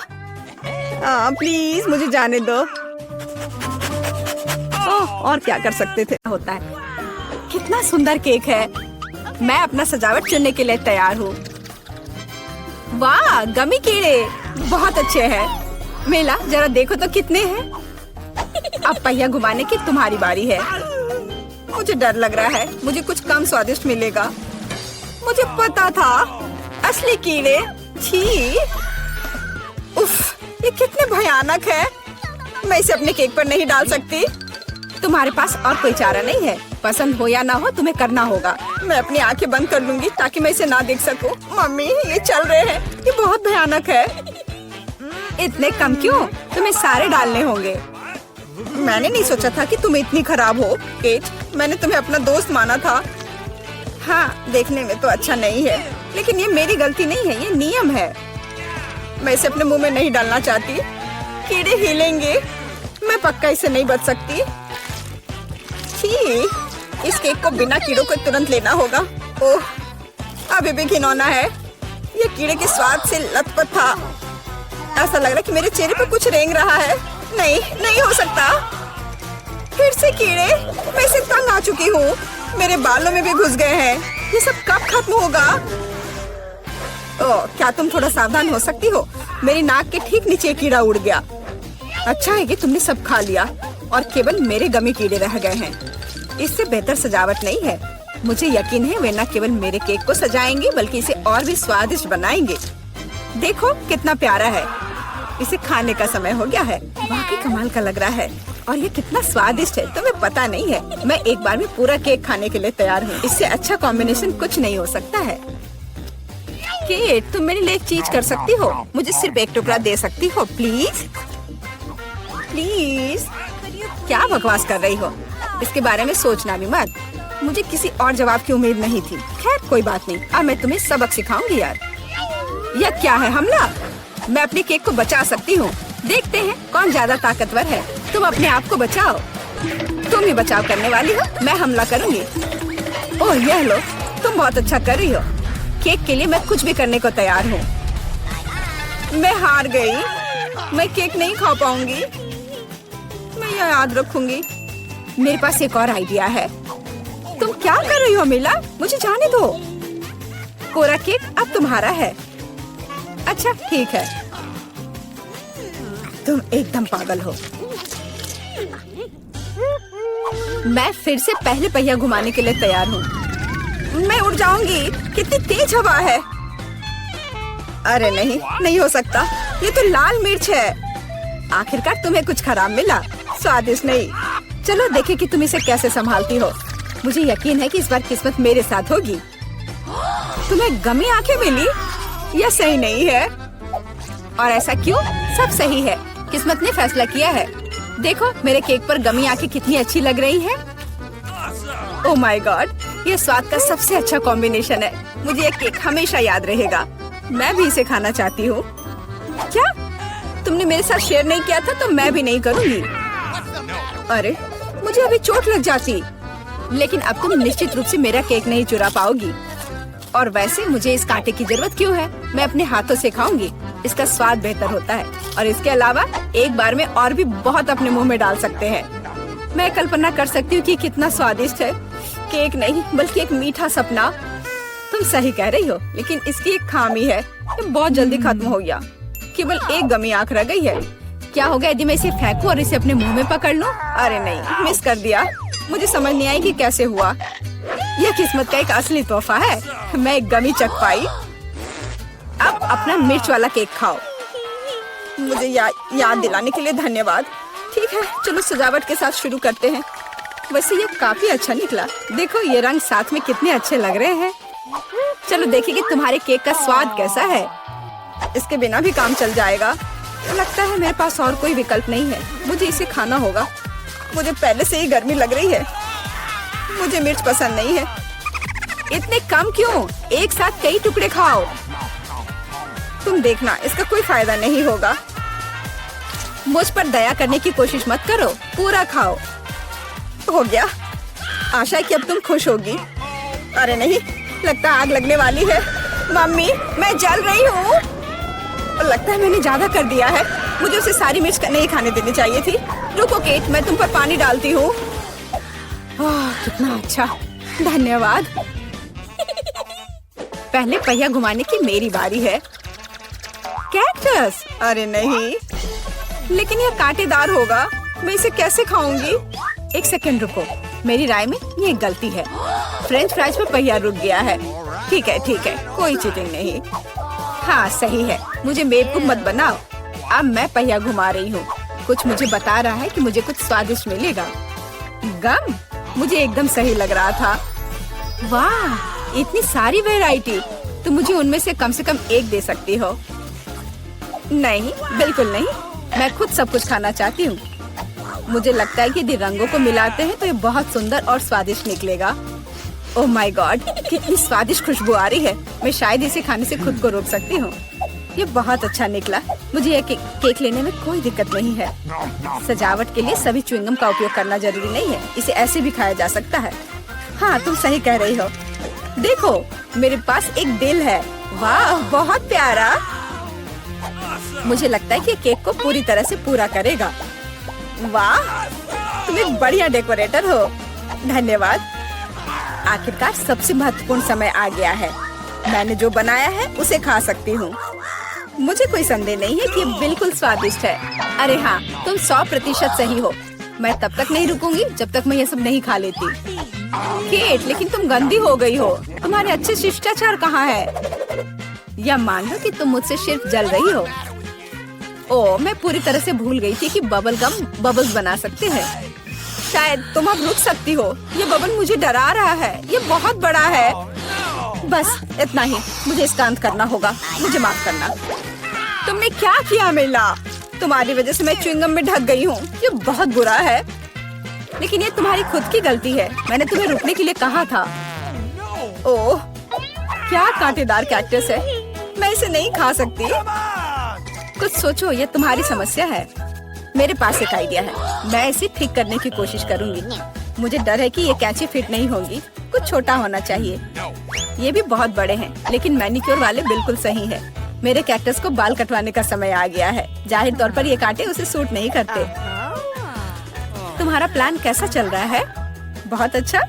प्लीज मुझे जाने दो। ओह, और क्या कर सकते थे। होता है। कितना सुंदर केक है। मैं अपना सजावट चुनने के लिए तैयार हूँ। वाह, गमी कीड़े बहुत अच्छे हैं। मेला, जरा देखो तो कितने हैं। अब पहिया घुमाने की तुम्हारी बारी है। मुझे डर लग रहा है, मुझे कुछ कम स्वादिष्ट मिलेगा। मुझे पता था। असली कीड़े। छी, उफ, ये कितने भयानक है। मैं इसे अपने केक पर नहीं डाल सकती। तुम्हारे पास और कोई चारा नहीं है। पसंद हो या ना हो, तुम्हें करना होगा। मैं अपनी आंखें बंद कर लूंगी ताकि मैं इसे ना देख सकूं। मम्मी, ये चल रहे हैं। ये बहुत भयानक है। इतने कम क्यों? तुम्हें सारे डालने होंगे। मैंने नहीं सोचा था कि तुम इतनी खराब हो। केट, मैंने तुम्हें अपना दोस्त माना था। हाँ, देखने में तो अच्छा नहीं है, लेकिन ये मेरी गलती नहीं है, ये नियम है। मैं इसे अपने मुंह में नहीं डालना चाहती। कीड़े हिलेंगे। मैं पक्का इसे नहीं बच सकती। इस केक को बिना कीड़ों को तुरंत लेना होगा। ओह, अभी भी घिनौना है। ये कीड़े के स्वाद से लथपथ था। ऐसा लग रहा है कि मेरे चेहरे पर कुछ रेंग रहा है। नहीं, नहीं हो सकता। फिर से कीड़े। मैं इसे तंग आ चुकी हूँ। मेरे बालों में भी घुस गए हैं। ये सब कब खत्म होगा? ओह, क्या तुम थोड़ा सावधान हो सकती हो? मेरी नाक के ठीक नीचे कीड़ा उड़ गया। अच्छा है कि तुमने सब खा लिया और केवल मेरे गमी कीड़े रह गए हैं। इससे बेहतर सजावट नहीं है। मुझे यकीन है वे न केवल मेरे केक को सजाएंगे बल्कि इसे और भी स्वादिष्ट बनाएंगे। देखो कितना प्यारा है। इसे खाने का समय हो गया है। वाकई कमाल का लग रहा है और ये कितना स्वादिष्ट है तुम्हें पता नहीं है। मैं एक बार में पूरा केक खाने के लिए तैयार हूँ। इससे अच्छा कॉम्बिनेशन कुछ नहीं हो सकता है। केट, तुम मेरे लिए एक चीज कर सकती हो। मुझे सिर्फ एक टुकड़ा दे सकती हो प्लीज? प्लीज। क्या बकवास कर रही हो? इसके बारे में सोचना भी मत। मुझे किसी और जवाब की उम्मीद नहीं थी। खैर कोई बात नहीं, अब मैं तुम्हें सबक सिखाऊंगी यार। यह क्या है, हमला? मैं अपने केक को बचा सकती हूँ। देखते हैं कौन ज्यादा ताकतवर है। तुम अपने आप को बचाओ। तुम ही बचाव करने वाली हो। मैं हमला करूंगी। ओह यह लो, तुम बहुत अच्छा कर रही हो। केक के लिए मैं कुछ भी करने को तैयार हूँ। मैं हार गई। मैं केक नहीं खा पाऊंगी। मैं यह याद रखूंगी। मेरे पास एक और आइडिया है। तुम क्या कर रही हो मिला? मुझे जाने दो। पूरा केक अब तुम्हारा है। अच्छा ठीक है। तुम एकदम पागल हो। मैं फिर से पहले पहिया घुमाने के लिए तैयार हूँ। मैं उड़ जाऊंगी। कितनी तेज हवा है। अरे नहीं, नहीं हो सकता। ये तो लाल मिर्च है। आखिरकार तुम्हें कुछ खराब मिला। स्वादिष्ट नहीं। चलो देखें कि तुम इसे कैसे संभालती हो। मुझे यकीन है कि इस बार किस्मत मेरे साथ होगी। तुम्हें गमी आंखें मिली? यह सही नहीं है। और ऐसा क्यों? सब सही है। किस्मत ने फैसला किया है। देखो मेरे केक पर गमी आंखें कितनी अच्छी लग रही है। ओह माय गॉड, ये स्वाद का सबसे अच्छा कॉम्बिनेशन है। मुझे ये केक हमेशा याद रहेगा। मैं भी इसे खाना चाहती हूँ। क्या तुमने मेरे साथ शेयर नहीं किया था तो मैं भी नहीं करूँगी। अरे मुझे अभी चोट लग जाती। लेकिन अब तुम निश्चित रूप से मेरा केक नहीं चुरा पाओगी। और वैसे मुझे इस कांटे की जरूरत क्यों है? मैं अपने हाथों से खाऊंगी। इसका स्वाद बेहतर होता है और इसके अलावा एक बार में और भी बहुत अपने मुंह में डाल सकते हैं। मैं कल्पना कर सकती हूँ कि कितना स्वादिष्ट है। केक नहीं बल्कि एक मीठा सपना। तुम सही कह रही हो, लेकिन इसकी एक खामी है। ये बहुत जल्दी खत्म हो गया। केवल एक गमी आंख रह गई है। क्या होगा यदि मैं इसे फेंकूं और इसे अपने मुंह में पकड़ लूं? अरे नहीं, मिस कर दिया। मुझे समझ नहीं आई कि कैसे हुआ। यह किस्मत का एक असली तोहफा है। मैं एक गमी चख पाई। अब अपना मिर्च वाला केक खाओ। मुझे याद दिलाने के लिए धन्यवाद। ठीक है, चलो सजावट के साथ शुरू करते हैं। वैसे ये काफी अच्छा निकला। देखो ये रंग साथ में कितने अच्छे लग रहे हैं। चलो देखिए कि तुम्हारे केक का स्वाद कैसा है। इसके बिना भी काम चल जाएगा। लगता है मेरे पास और कोई विकल्प नहीं है। मुझे इसे खाना होगा। मुझे पहले से ही गर्मी लग रही है। मुझे मिर्च पसंद नहीं है। इतने कम क्यों? एक साथ कई टुकड़े खाओ। तुम देखना, इसका कोई फायदा नहीं होगा। मुझ पर दया करने की कोशिश मत करो। पूरा खाओ। हो गया। आशा है कि अब तुम खुश होगी। अरे नहीं, लगता आग लगने वाली है। मम्मी, मैं जल रही हूँ। लगता है मैंने ज्यादा कर दिया है। मुझे उसे सारी मिर्च नहीं खाने देनी चाहिए थी। रुको केट, मैं तुम पर पानी डालती हूँ। कितना अच्छा, धन्यवाद। पहले पहिया घुमाने की मेरी बारी है। कैक्टस? अरे नहीं, लेकिन यह कांटेदार होगा। मैं इसे कैसे खाऊंगी? एक सेकंड रुको, मेरी राय में ये गलती है। फ्रेंच फ्राइज पे पहिया रुक गया है। ठीक है, कोई चीटिंग नहीं। हाँ सही है। मुझे बेवकूफ मत बनाओ। अब मैं पहिया घुमा रही हूँ। कुछ मुझे बता रहा है कि मुझे कुछ स्वादिष्ट मिलेगा। गम? मुझे एकदम सही लग रहा था। वाह, इतनी सारी वैरायटी। तो मुझे उनमें से कम एक दे सकती हो? नहीं, बिल्कुल नहीं। मैं खुद सब कुछ खाना चाहती हूँ। मुझे लगता है कि यदि रंगों को मिलाते हैं तो ये बहुत सुंदर और स्वादिष्ट निकलेगा। ओह माय गॉड, कितनी स्वादिष्ट खुशबू आ रही है। मैं शायद इसे खाने से खुद को रोक सकती हूँ। ये बहुत अच्छा निकला। मुझे यह केक लेने में कोई दिक्कत नहीं है। सजावट के लिए सभी च्युइंगम का उपयोग करना जरूरी नहीं है। इसे ऐसे भी खाया जा सकता है। हाँ, तुम सही कह रही हो। देखो, मेरे पास एक दिल है। वाह, बहुत प्यारा। मुझे लगता है कि केक को पूरी तरह से पूरा करेगा। वाह, तुम एक बढ़िया डेकोरेटर हो। धन्यवाद। आखिरकार सबसे महत्वपूर्ण समय आ गया है। मैंने जो बनाया है उसे खा सकती हूँ। मुझे कोई संदेह नहीं है कि ये बिल्कुल स्वादिष्ट है। अरे हाँ, तुम 100% सही हो। मैं तब तक नहीं रुकूंगी जब तक मैं ये सब नहीं खा लेती। केट, लेकिन तुम गंदी हो गई हो। तुम्हारे अच्छे शिष्टाचार कहाँ है? या मान लो कि तुम मुझसे सिर्फ जल रही हो। ओह, मैं पूरी तरह से भूल गई थी कि बबल गम बबल्स बना सकते हैं। शायद तुम अब रुक सकती हो। ये बबल मुझे डरा रहा है। ये बहुत बड़ा है। बस इतना ही। मुझे इसका अंत करना होगा। मुझे माफ करना। तुमने क्या किया मिला? तुम्हारी वजह से मैं च्युइंगम में ढक गई हूँ। ये बहुत बुरा है। लेकिन ये तुम्हारी खुद की गलती है। मैंने तुम्हें रुकने के लिए कहा था। ओह, क्या कांटेदार कैक्टस है। मैं इसे नहीं खा सकती। कुछ सोचो, ये तुम्हारी समस्या है। मेरे पास एक आइडिया है। मैं इसे ठीक करने की कोशिश करूंगी। मुझे डर है कि ये कैंची फिट नहीं होगी। कुछ छोटा होना चाहिए। ये भी बहुत बड़े हैं, लेकिन मैनिक्योर वाले बिल्कुल सही है। मेरे कैक्टस को बाल कटवाने का समय आ गया है। जाहिर तौर पर ये कांटे उसे सूट नहीं करते। तुम्हारा प्लान कैसा चल रहा है? बहुत अच्छा,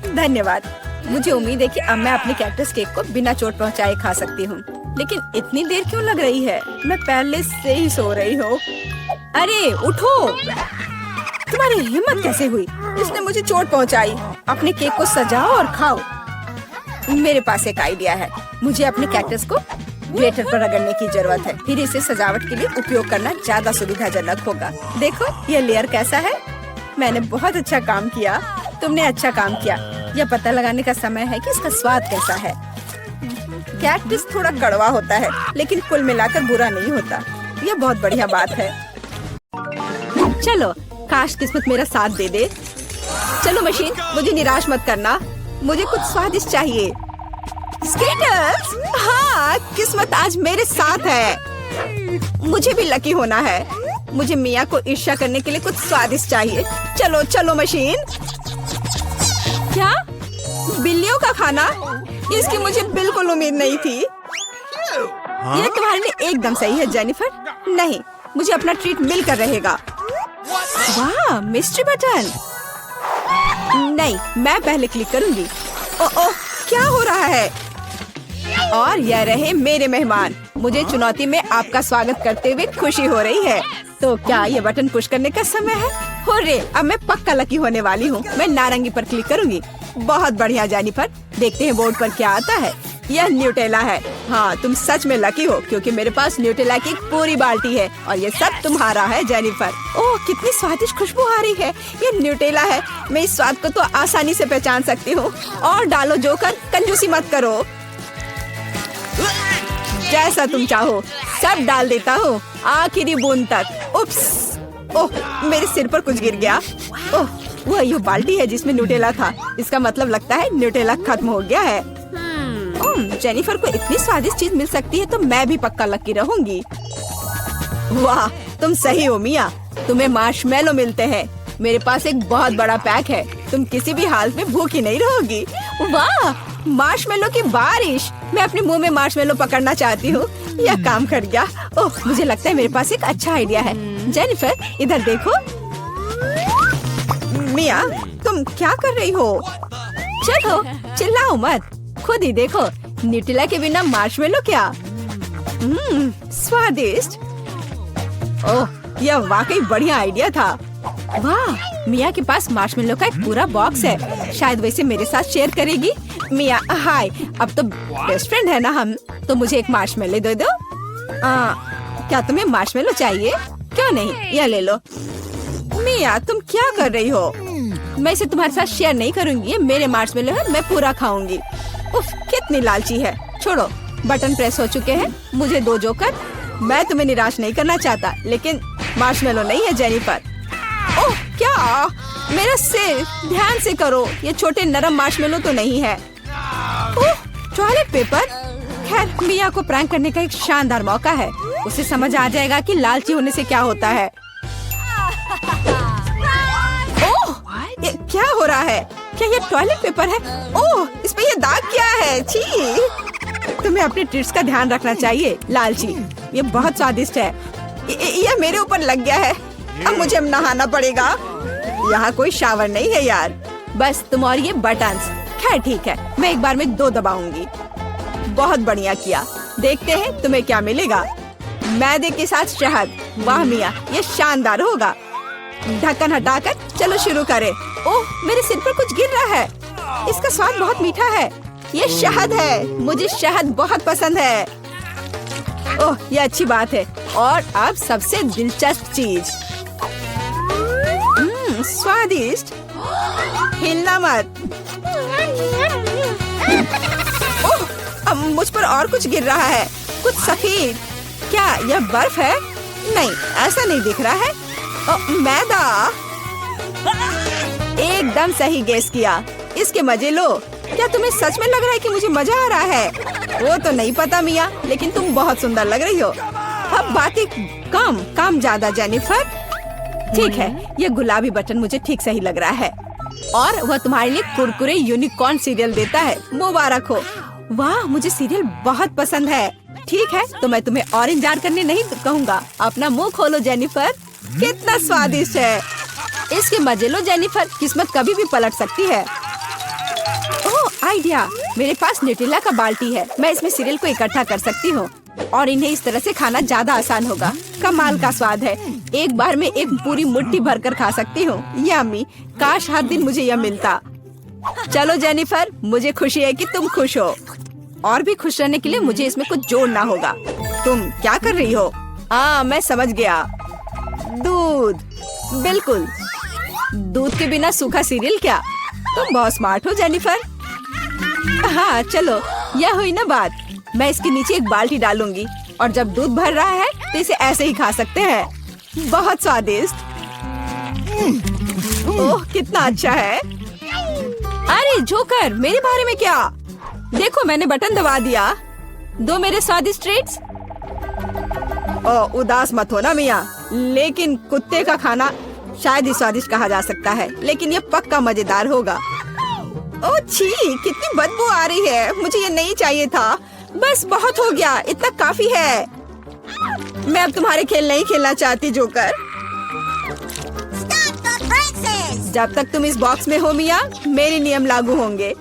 धन्यवाद। मुझे उम्मीद है कि अब मैं अपने कैक्टस केक को बिना चोट पहुंचाए खा सकती हूँ। लेकिन इतनी देर क्यों लग रही है? मैं पहले से ही सो रही हूँ। अरे उठो, तुम्हारी हिम्मत कैसे हुई? इसने मुझे चोट पहुंचाई। अपने केक को सजाओ और खाओ। मेरे पास एक आइडिया है। मुझे अपने कैक्टस को ग्रेटर पर रगड़ने की जरूरत है। फिर इसे सजावट के लिए उपयोग करना ज्यादा सुविधाजनक होगा। देखो ये लेयर कैसा है। मैंने बहुत अच्छा काम किया। तुमने अच्छा काम किया। यह पता लगाने का समय है कि इसका स्वाद कैसा है। कैक्टस थोड़ा कड़वा होता है, लेकिन कुल मिलाकर बुरा नहीं होता। यह बहुत बढ़िया बात है। चलो, काश किस्मत मेरा साथ दे दे। चलो मशीन, मुझे निराश मत करना। मुझे कुछ स्वादिष्ट चाहिए। स्केटर्स, हाँ, किस्मत आज मेरे साथ है। मुझे भी लकी होना है। मुझे मिया को ईर्ष्या करने के लिए कुछ स्वादिष्ट चाहिए। चलो चलो मशीन। क्या? बिल्लियों का खाना? इसकी मुझे बिल्कुल उम्मीद नहीं थी। यह तुम्हारे लिए एकदम सही है जेनिफर। नहीं, मुझे अपना ट्रीट मिलकर रहेगा। वाह, मिस्ट्री बटन। नहीं, मैं पहले क्लिक करूंगी। ओह, क्या हो रहा है? और यह रहे मेरे मेहमान। मुझे चुनौती में आपका स्वागत करते हुए खुशी हो रही है। तो क्या ये बटन पुश करने का समय है? होरे, अब मैं पक्का लकी होने वाली हूँ। मैं नारंगी पर क्लिक करूंगी। बहुत बढ़िया जेनिफर। देखते हैं बोर्ड पर क्या आता है। यह न्यूटेला है। हाँ, तुम सच में लकी हो, क्योंकि मेरे पास न्यूटेला की एक पूरी बाल्टी है और ये सब तुम्हारा है जेनिफर। ओह, कितनी स्वादिष्ट खुशबू आ रही है। ये न्यूटेला है। मैं इस स्वाद को तो आसानी से पहचान सकती हूँ। और डालो जोकर, कंजूसी मत करो। जैसा तुम चाहो सब डाल देता हूँ, आखिरी बूंद तक। उप्स, ओह, मेरे सिर पर कुछ गिर गया। ओह, वह ये बाल्टी है जिसमें न्यूटेला था। इसका मतलब लगता है न्यूटेला खत्म हो गया है। जेनिफर को इतनी स्वादिष्ट चीज मिल सकती है तो मैं भी पक्का लकी रहूंगी। वाह, तुम सही हो मिया। तुम्हें मार्शमेलो मिलते हैं। मेरे पास एक बहुत बड़ा पैक है। तुम किसी भी हालत में भूखी नहीं रहोगी। वाह, मार्शमेलो की बारिश। मैं अपने मुंह में मार्शमेलो पकड़ना चाहती हूँ। यह काम कर गया। ओह, मुझे लगता है मेरे पास एक अच्छा आइडिया है। जेनिफर, इधर देखो। मिया, तुम क्या कर रही हो? चलो, चिल्लाओ मत, खुद ही देखो। न्यूटेला के बिना मार्शमेलो क्या? स्वादिष्ट। ओह, यह वाकई बढ़िया आइडिया था। वाह, मिया के पास मार्शमेलो का एक पूरा बॉक्स है। शायद वैसे मेरे साथ शेयर करेगी। मिया, हाय, अब तो बेस्ट फ्रेंड है ना हम। तो मुझे एक मार्शमेलो दे दो। क्या तुम्हें मार्शमेलो चाहिए? क्यों नहीं, यह ले लो। मिया, तुम क्या कर रही हो? मैं इसे तुम्हारे साथ शेयर नहीं करूंगी। ये मेरे मार्शमेलो है, मैं पूरा खाऊंगी। उफ, कितनी लालची है। छोड़ो, बटन प्रेस हो चुके हैं। मुझे दो जोकर। मैं तुम्हें निराश नहीं करना चाहता, लेकिन मार्शमेलो नहीं है जेनिफर। ओह, क्या? मेरा सिर, ध्यान से करो। ये छोटे नरम मार्शमेलो तो नहीं है। ओह, टॉयलेट पेपर। खैर, मिया को प्रैंक करने का एक शानदार मौका है। उसे समझ आ जाएगा कि लालची होने से क्या होता है। ओह, ये क्या हो रहा है? क्या ये टॉयलेट पेपर है? ओह, इस पे ये दाग क्या है? छी! तुम्हें अपने ट्रीट्स का ध्यान रखना चाहिए, लालची। ये बहुत स्वादिष्ट है। ये मेरे ऊपर लग गया है। अब मुझे नहाना पड़ेगा। यहाँ कोई शावर नहीं है यार। बस तुम और ये बटन्स। खैर ठीक है, मैं एक बार में 2 दबाऊंगी। बहुत बढ़िया किया। देखते हैं तुम्हें क्या मिलेगा। मैदे के साथ शहद। वाह मिया, ये शानदार होगा। ढक्कन हटाकर चलो शुरू करें। ओह, मेरे सिर पर कुछ गिर रहा है। इसका स्वाद बहुत मीठा है। ये शहद है। मुझे शहद बहुत पसंद है। ओह, ये अच्छी बात है। और अब सबसे दिलचस्प चीज। स्वादिष्ट। हिलना मत। ओह, अब मुझ पर और कुछ गिर रहा है। कुछ सफेद। क्या यह बर्फ है? नहीं, ऐसा नहीं दिख रहा है। मैदा। एकदम सही गेस किया। इसके मजे लो। क्या तुम्हें सच में लग रहा है कि मुझे मजा आ रहा है? वो तो नहीं पता मिया, लेकिन तुम बहुत सुंदर लग रही हो। अब बातें कम, काम ज्यादा जेनिफर। ठीक है, ये गुलाबी बटन मुझे ठीक सही लग रहा है। और वह तुम्हारे लिए कुरकुरे यूनिकॉर्न सीरियल देता है। मुबारक हो। वाह, मुझे सीरियल बहुत पसंद है। ठीक है, तो मैं तुम्हें और इंतजार करने नहीं कहूँगा। अपना मुंह खोलो जेनिफर। कितना स्वादिष्ट है। इसके मजे लो जेनिफर। किस्मत कभी भी पलट सकती है। ओह, आइडिया। मेरे पास न्यूटेला का बाल्टी है। मैं इसमें सीरियल को इकट्ठा कर सकती हूँ और इन्हें इस तरह से खाना ज्यादा आसान होगा। कमाल का स्वाद है। एक बार में एक पूरी मुट्ठी भरकर खा सकती हूँ। यम्मी। काश हर दिन मुझे यह मिलता। चलो जेनिफर, मुझे खुशी है कि तुम खुश हो। और भी खुश रहने के लिए मुझे इसमें कुछ जोड़ना होगा। तुम क्या कर रही हो? मैं समझ गया। दूध। बिल्कुल। दूध के बिना सूखा सीरियल क्या? तुम बहुत स्मार्ट हो जेनिफर। हाँ चलो, यह हुई ना बात। मैं इसके नीचे एक बाल्टी डालूंगी और जब दूध भर रहा है तो इसे ऐसे ही खा सकते हैं। बहुत स्वादिष्ट। ओह कितना अच्छा है। अरे जोकर, मेरे बारे में क्या? देखो मैंने बटन दबा दिया। दो मेरे स्वादिष्ट ट्रीट्स। ओह उदास मत हो ना मिया, लेकिन कुत्ते का खाना शायद ही स्वादिष्ट कहा जा सकता है, लेकिन ये पक्का मजेदार होगा। ओह छी, कितनी बदबू आ रही है। मुझे ये नहीं चाहिए था। बस बहुत हो गया, इतना काफी है। मैं अब तुम्हारे खेल नहीं खेलना चाहती जोकर। जब तक तुम इस बॉक्स में हो मिया, मेरे नियम लागू होंगे।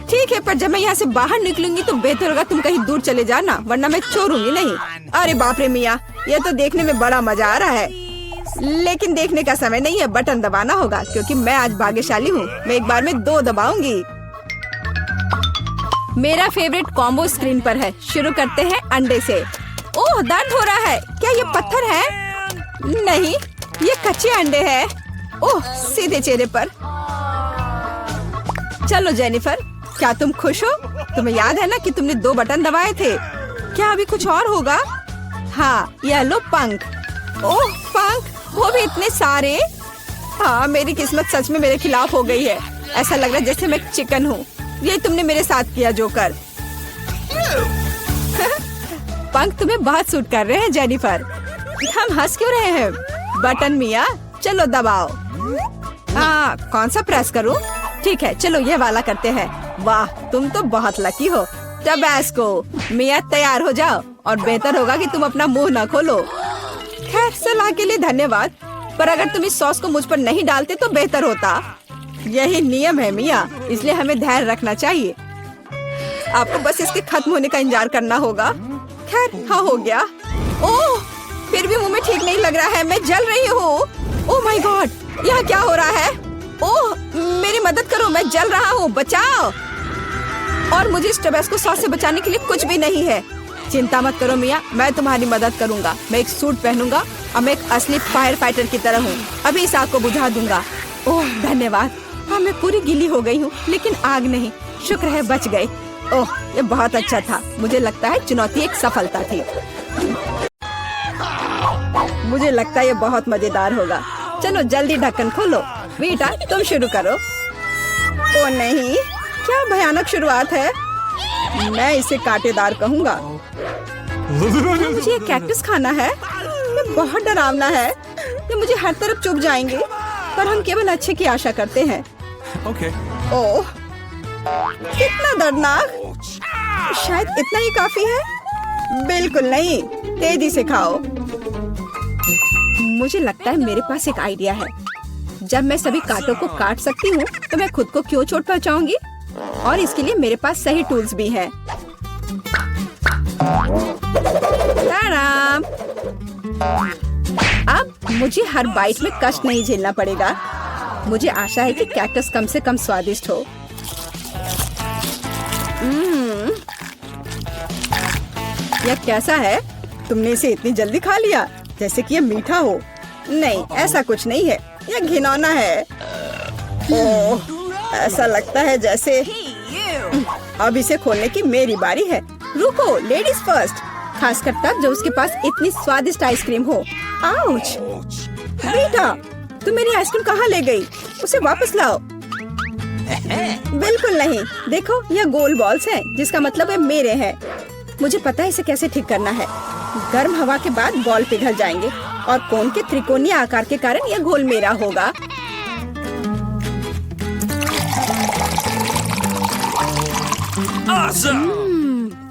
ठीक है, पर जब मैं यहाँ से बाहर निकलूंगी तो बेहतर होगा तुम कहीं दूर चले जाना, वरना मैं छोड़ूंगी नहीं। अरे बाप रे मिया, ये तो देखने में बड़ा मजा आ रहा है, लेकिन देखने का समय नहीं है। बटन दबाना होगा क्योंकि मैं आज भाग्यशाली हूँ। मैं एक बार में 2 दबाऊंगी। मेरा फेवरेट कॉम्बो स्क्रीन पर है। शुरू करते हैं अंडे से। ओह दर्द हो रहा है। क्या ये पत्थर है? नहीं, ये कच्चे अंडे हैं। ओह सीधे चेहरे पर। चलो जेनिफर, क्या तुम खुश हो? तुम्हें याद है ना कि तुमने 2 बटन दबाए थे? क्या अभी कुछ और होगा? हाँ, ये लो पंख। ओह पंख, वो भी इतने सारे। हाँ, मेरी किस्मत सच में मेरे खिलाफ हो गई है। ऐसा लग रहा है जैसे मैं चिकन हूँ। ये तुमने मेरे साथ किया जोकर। पंख तुम्हें बहुत सूट कर रहे हैं जेनिफर। हम हंस क्यों रहे हैं? बटन मिया, चलो दबाओ। कौन सा प्रेस करूं? ठीक है, चलो ये वाला करते हैं। वाह, तुम तो बहुत लकी हो। टबैस्को। मिया तैयार हो जाओ, और बेहतर होगा कि तुम अपना मुंह न खोलो। खैर, सलाह के लिए धन्यवाद, पर अगर तुम इस सॉस को मुझ पर नहीं डालते तो बेहतर होता। यही नियम है मिया, इसलिए हमें धैर्य रखना चाहिए। आपको बस इसके खत्म होने का इंतजार करना होगा। खैर, हाँ हो गया। ओह, फिर भी मुंह में ठीक नहीं लग रहा है। मैं जल रही हूँ। ओह माय गॉड, यहाँ क्या हो रहा है? ओह मेरी मदद करो, मैं जल रहा हूँ, बचाओ। और मुझे इस टबैस्को सॉस से बचाने के लिए कुछ भी नहीं है। चिंता मत करो मिया, मैं तुम्हारी मदद करूँगा। मैं एक सूट पहनूंगा और मैं एक असली फायर फाइटर की तरह हूँ। अभी इस आग को बुझा दूंगा। ओह धन्यवाद। हाँ, मैं पूरी गीली हो गई हूँ, लेकिन आग नहीं। शुक्र है बच गए। ओह ये बहुत अच्छा था। मुझे लगता है चुनौती एक सफलता थी। मुझे लगता है ये बहुत मजेदार होगा। चलो जल्दी ढक्कन खोलो। बेटा तुम शुरू करो। ओ नहीं, क्या भयानक शुरुआत है। मैं इसे कांटेदार कहूँगा। मुझे ये कैक्टस खाना है। ये बहुत डरावना है। ये मुझे हर तरफ चुभ जाएंगे, पर हम केवल अच्छे की आशा करते हैं। ओह कितना दर्दनाक। शायद इतना ही काफी है। बिल्कुल नहीं, तेजी से खाओ। मुझे लगता है मेरे पास एक आइडिया है। जब मैं सभी कांटों को काट सकती हूँ तो मैं खुद को क्यों चोट पहुँचाऊंगी? और इसके लिए मेरे पास सही टूल्स भी हैं। ताराम। अब मुझे हर बाइट में कष्ट नहीं झेलना पड़ेगा। मुझे आशा है कि कैक्टस कम से कम स्वादिष्ट हो। यह कैसा है? तुमने इसे इतनी जल्दी खा लिया, जैसे कि यह मीठा हो। नहीं, ऐसा कुछ नहीं है। यह घिनौना है। ओह, ऐसा लगता है जैसे। अब इसे खोलने की मेरी बारी है। रुको, लेडीज फर्स्ट। खासकर तब जब उसके पास इतनी स्वादिष्ट आइसक्रीम हो। आउच! बेटा, तुम मेरी आइसक्रीम कहाँ ले गई? उसे वापस लाओ। बिल्कुल नहीं। देखो, यह गोल बॉल्स हैं, जिसका मतलब है मेरे हैं। मुझे पता है इसे कैसे ठीक करना है। गर्म हवा के बाद बॉल पिघल जाएंगे और कोन के त्रिकोणीय आकार के कारण यह घोल मेरा होगा।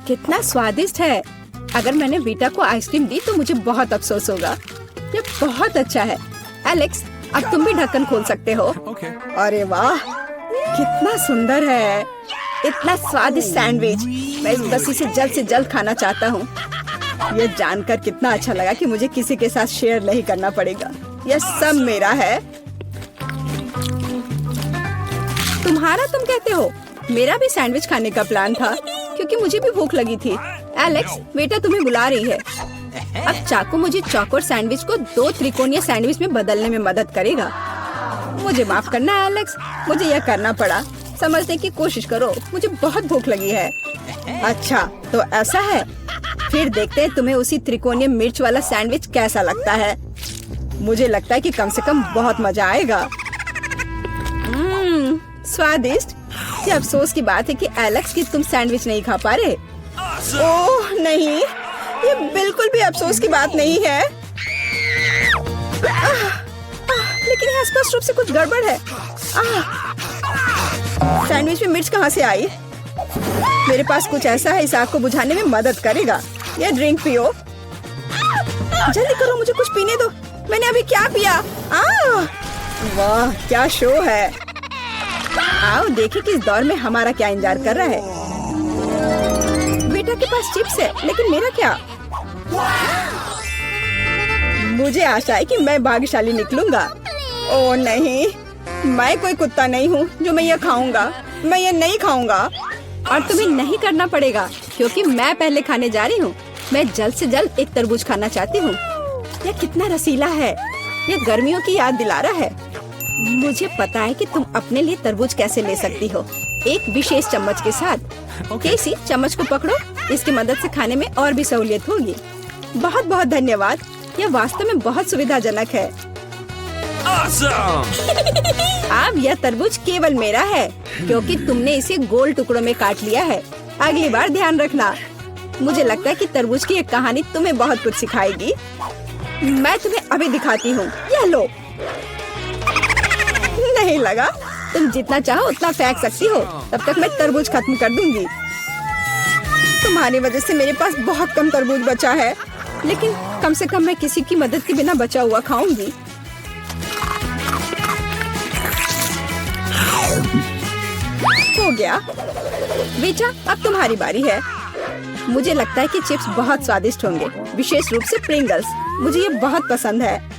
कितना स्वादिष्ट है। अगर मैंने बेटा को आइसक्रीम दी तो मुझे बहुत अफसोस होगा। ये बहुत अच्छा है। एलेक्स, अब तुम भी ढक्कन खोल सकते हो। अरे वाह, कितना सुंदर है। इतना स्वादिष्ट सैंडविच। मैं बस इसे जल्द से जल्द खाना चाहता हूँ। यह जानकर कितना अच्छा लगा कि मुझे किसी के साथ शेयर नहीं करना पड़ेगा। यह सब मेरा है। तुम्हारा तुम कहते हो? मेरा भी सैंडविच खाने का प्लान था, क्योंकि मुझे भी भूख लगी थी। एलेक्स, बेटा तुम्हें बुला रही है। अब चाकू मुझे चौकोर सैंडविच को 2 त्रिकोणीय सैंडविच में बदलने में मदद करेगा। मुझे माफ करना एलेक्स, मुझे यह करना पड़ा। समझने की कोशिश करो, मुझे बहुत भूख लगी है। अच्छा तो ऐसा है, फिर देखते हैं तुम्हें उसी त्रिकोणीय मिर्च वाला सैंडविच कैसा लगता है। मुझे लगता है कि कम से कम बहुत मजा आएगा। स्वादिष्ट। ये अफसोस की बात है कि एलेक्स कि तुम सैंडविच नहीं खा पा रहे। ओह नहीं, ये बिल्कुल भी अफसोस की बात नहीं है। लेकिन यहाँ स्पष्ट रूप से कुछ गड़बड़ है। सैंडविच में मिर्च कहाँ से आई? मेरे पास कुछ ऐसा है, इस आग को बुझाने में मदद करेगा। ये ड्रिंक पियो, जल्दी करो, मुझे कुछ पीने दो। मैंने अभी क्या पिया? वाह क्या शो है। आओ देखें कि इस दौर में हमारा क्या इंतजार कर रहा है। बेटा के पास चिप्स है, लेकिन मेरा क्या? मुझे आशा है कि मैं भाग्यशाली निकलूंगा। ओह नहीं, मैं कोई कुत्ता नहीं हूँ जो मैं ये खाऊंगा। मैं ये नहीं खाऊंगा। और तुम्हें नहीं करना पड़ेगा क्योंकि मैं पहले खाने जा रही हूँ। मैं जल्द से जल्द एक तरबूज खाना चाहती हूँ। यह कितना रसीला है, यह गर्मियों की याद दिला रहा है। मुझे पता है कि तुम अपने लिए तरबूज कैसे ले सकती हो, एक विशेष चम्मच के साथ। केसी, चम्मच को पकड़ो, इसकी मदद से खाने में और भी सहूलियत होगी। बहुत बहुत धन्यवाद, यह वास्तव में बहुत सुविधाजनक है। अब यह तरबूज केवल मेरा है क्योंकि तुमने इसे गोल टुकड़ों में काट लिया है। अगली बार ध्यान रखना। मुझे लगता है कि तरबूज की एक कहानी तुम्हें बहुत कुछ सिखाएगी। मैं तुम्हें अभी दिखाती हूँ। यह लो। नहीं लगा? तुम जितना चाहो उतना फेंक सकती हो, तब तक मैं तरबूज खत्म कर दूंगी। तुम्हारी वजह से मेरे पास बहुत कम तरबूज बचा है, लेकिन कम से कम मैं किसी की मदद के बिना बचा हुआ खाऊंगी। हो गया। बेटा अब तुम्हारी बारी है। मुझे लगता है कि चिप्स बहुत स्वादिष्ट होंगे, विशेष रूप से प्रिंगल्स। मुझे ये बहुत पसंद है।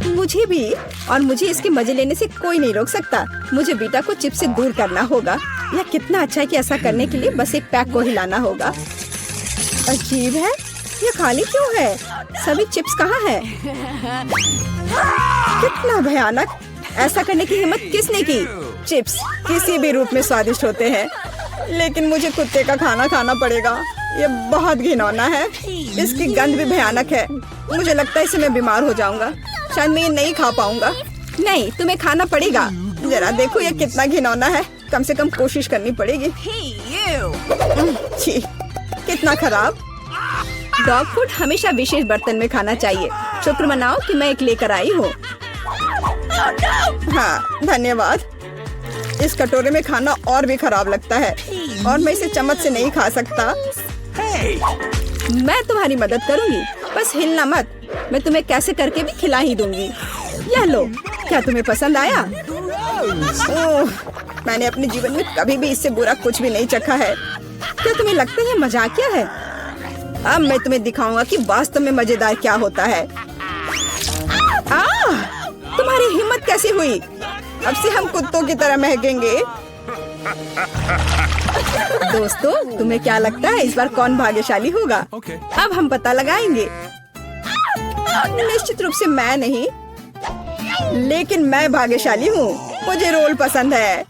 मुझे भी, और मुझे इसके मजे लेने से कोई नहीं रोक सकता। मुझे बेटा को चिप्स से दूर करना होगा। यह कितना अच्छा है कि ऐसा करने के लिए बस एक पैक को हिलाना होगा। अजीब है, ये खाली क्यों है? सभी चिप्स कहाँ हैं? कितना भयानक! ऐसा करने की हिम्मत किसने की? चिप्स किसी भी रूप में स्वादिष्ट होते हैं, लेकिन मुझे कुत्ते का खाना खाना पड़ेगा। ये बहुत घिनौना है, इसकी गंध भी भयानक है। मुझे लगता है इससे मैं बीमार हो जाऊंगा। शायद मैं ये नहीं खा पाऊंगा। नहीं, तुम्हें खाना पड़ेगा। जरा देखो ये कितना घिनौना है। कम से कम कोशिश करनी पड़ेगी। छी, कितना खराब। डॉग फूड हमेशा विशेष बर्तन में खाना चाहिए। शुक्र मनाओ कि मैं एक लेकर आई हूँ। हाँ धन्यवाद। इस कटोरे में खाना और भी खराब लगता है, और मैं इसे चम्मच से नहीं खा सकता। मैं तुम्हारी मदद करूंगी, बस हिलना मत। मैं तुम्हें कैसे करके भी खिला ही दूंगी। यह लो, क्या तुम्हें पसंद आया? ओह, मैंने अपने जीवन में कभी भी इससे बुरा कुछ भी नहीं चखा है। क्या तुम्हें लगता है मजाकिया है? अब मैं तुम्हें दिखाऊंगा कि वास्तव में मजेदार क्या होता है। तुम्हारी हिम्मत कैसी हुई? अब से हम कुत्तों की तरह महकेंगे। दोस्तों, तुम्हें क्या लगता है इस बार कौन भाग्यशाली होगा? अब हम पता लगाएंगे। निश्चित रूप से मैं नहीं, लेकिन मैं भाग्यशाली हूँ। मुझे रोल पसंद है।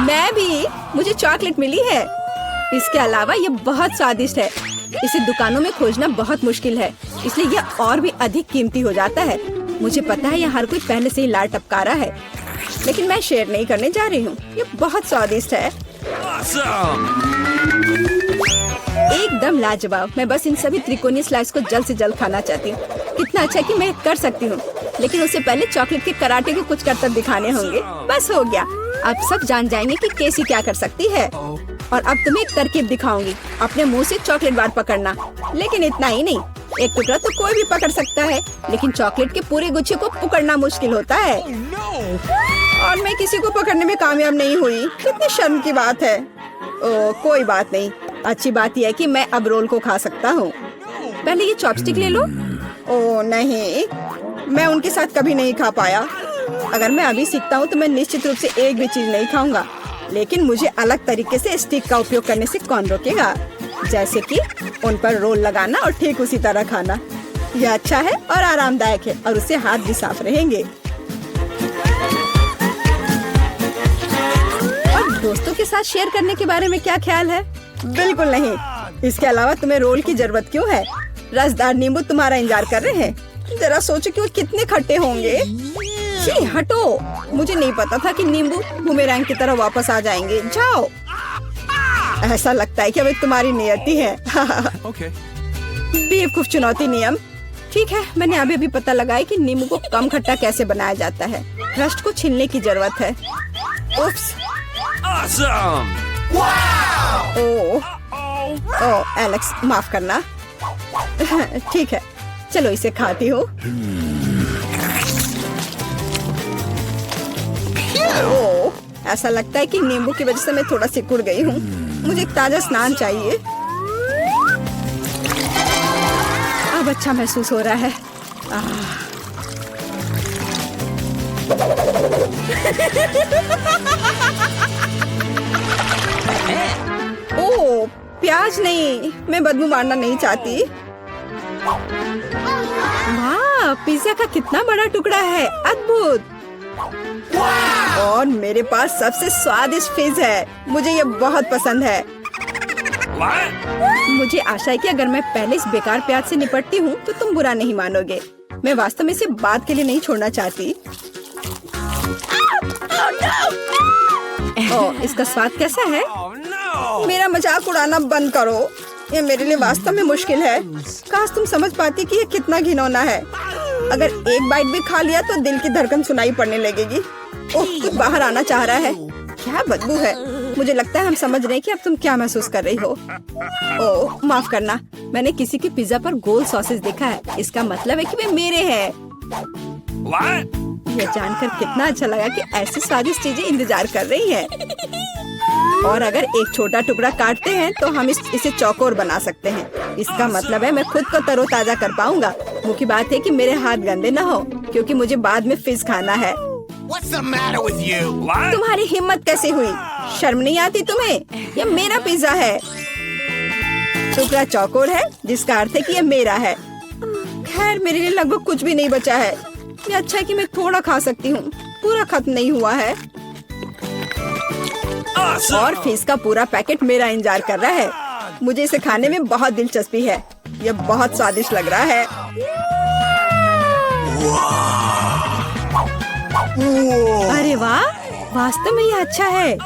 मैं भी। मुझे चॉकलेट मिली है। इसके अलावा ये बहुत स्वादिष्ट है। इसे दुकानों में खोजना बहुत मुश्किल है, इसलिए यह और भी अधिक कीमती हो जाता है। मुझे पता है यह हर कोई पहले से ही लाड़ टपका रहा है, लेकिन मैं शेयर नहीं करने जा रही हूँ। ये बहुत स्वादिष्ट है। एकदम लाजवाब। मैं बस इन सभी त्रिकोणीय स्लाइस को जल्द से जल्द खाना चाहती हूँ। कितना अच्छा कि मैं कर सकती हूँ, लेकिन उससे पहले चॉकलेट के कराटे के कुछ करतब दिखाने होंगे। बस हो गया। अब सब जान जाएंगे कि केसी क्या कर सकती है। और अब तुम्हें एक तरकीब दिखाऊंगी। अपने मुंह से चॉकलेट बार पकड़ना, लेकिन इतना ही नहीं। एक टुकड़ा तो कोई भी पकड़ सकता है, लेकिन चॉकलेट के पूरे गुच्छे को पकड़ना मुश्किल होता है। और मैं किसी को पकड़ने में कामयाब नहीं हुई। कितनी शर्म की बात है। ओह कोई बात नहीं। अच्छी बात यह है कि मैं अब रोल को खा सकता हूँ। पहले ये चॉपस्टिक ले लो। ओह नहीं, मैं उनके साथ कभी नहीं खा पाया। अगर मैं अभी सीखता हूँ तो मैं निश्चित रूप से एक भी चीज नहीं खाऊंगा, लेकिन मुझे अलग तरीके से स्टिक का उपयोग करने से कौन रोकेगा? जैसे कि उन पर रोल लगाना और ठीक उसी तरह खाना। यह अच्छा है और आरामदायक है और उससे हाथ भी साफ रहेंगे। और दोस्तों के साथ शेयर करने के बारे में क्या ख्याल है? बिल्कुल नहीं। इसके अलावा तुम्हें रोल की जरूरत क्यों है? रसदार नींबू तुम्हारा इंतजार कर रहे हैं। जरा सोचो कि वो कितने खट्टे होंगे। छी, हटो। मुझे नहीं पता था कि नींबू बूमेरैंग की तरह वापस आ जाएंगे। जाओ। ऐसा लगता है कि अब तुम्हारी नियति है। बेवकूफ चुनौती नियम। ठीक है, मैंने अभी भी पता लगाया कि नींबू को कम खट्टा कैसे बनाया जाता है। क्रस्ट को छीलने की जरूरत है। उफ्स। Awesome! ओह एलेक्स, माफ करना। ठीक है, चलो इसे खाती हूँ। ओह, ऐसा लगता है कि नींबू की वजह से मैं थोड़ा सिकुड़ गई हूँ। मुझे एक ताजा स्नान चाहिए। अब अच्छा महसूस हो रहा है। ओह, प्याज नहीं, मैं बदबू मारना नहीं चाहती। वाह, पिज्जा का कितना बड़ा टुकड़ा है, अद्भुत। और मेरे पास सबसे स्वादिष्ट फिश है। मुझे ये बहुत पसंद है। मुझे आशा है कि अगर मैं पहले इस बेकार प्याज से निपटती हूँ तो तुम बुरा नहीं मानोगे। मैं वास्तव में इसे बात के लिए नहीं छोड़ना चाहती। ओह, इसका स्वाद कैसा है? मेरा मजाक उड़ाना बंद करो। ये मेरे लिए वास्तव में मुश्किल है। काश तुम समझ पाती कि ये कितना घिनौना है। अगर एक बाइट भी खा लिया तो दिल की धड़कन सुनाई पड़ने लगेगी। ओह, कुछ बाहर आना चाह रहा है। क्या बदबू है। मुझे लगता है हम समझ रहे हैं कि अब तुम क्या महसूस कर रही हो। ओह, माफ करना। मैंने किसी के पिज्जा पर गोल सॉसेज देखा है। इसका मतलब है कि वे मेरे हैं। यह जानकर कितना अच्छा लगा कि ऐसी स्वादिष्ट चीजें इंतजार कर रही हैं। और अगर एक छोटा टुकड़ा काटते हैं तो हम इसे चौकोर बना सकते हैं। इसका मतलब है मैं खुद को तरोताजा कर पाऊंगा। मुख्य बात है कि मेरे हाथ गंदे न हो, क्योंकि मुझे बाद में फिश खाना है। What's the matter with you? तुम्हारी हिम्मत कैसे हुई? शर्म नहीं आती तुम्हें? यह मेरा पिज्जा है। टुकड़ा चौकोर है, जिसका अर्थ है कि यह मेरा है। खैर, मेरे लिए लगभग कुछ भी नहीं बचा है। ये अच्छा है कि मैं थोड़ा खा सकती हूँ। पूरा खत्म नहीं हुआ है। और फिश का पूरा पैकेट मेरा इंतजार कर रहा है। मुझे इसे खाने में बहुत दिलचस्पी है। यह बहुत स्वादिष्ट लग रहा है। अरे वाह, वास्तव में यह अच्छा है।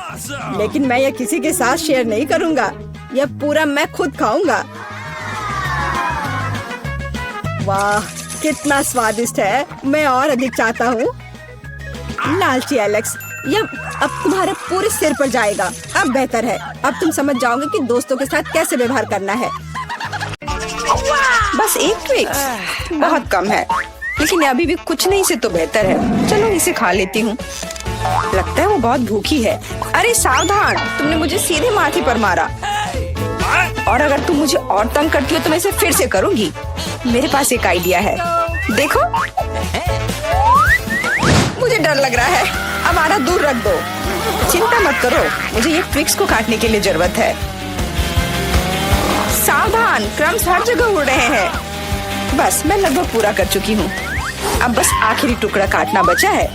लेकिन मैं यह किसी के साथ शेयर नहीं करूंगा। यह पूरा मैं खुद खाऊंगा। वाह, कितना स्वादिष्ट है। मैं और अधिक चाहता हूँ। लालची एलेक्स, यह अब तुम्हारे पूरे सिर पर जाएगा। अब बेहतर है। अब तुम समझ जाओगे कि दोस्तों के साथ कैसे व्यवहार करना है। बस एक ट्रिक बहुत कम है, लेकिन अभी भी कुछ नहीं से तो बेहतर है। चलो इसे खा लेती हूँ। लगता है वो बहुत भूखी है। अरे सावधान, तुमने मुझे सीधे माथे पर मारा। और अगर तुम मुझे और तंग करती हो तो मैं इसे फिर से करूँगी। मेरे पास एक आइडिया है। देखो, मुझे डर लग रहा है। अब आरा दूर रख दो। चिंता मत करो, मुझे ये ट्विक्स को काटने के लिए जरूरत है। सावधान, क्रम्स हर जगह उड़ रहे हैं। बस मैं लगभग पूरा कर चुकी हूँ। अब बस आखिरी टुकड़ा काटना बचा है।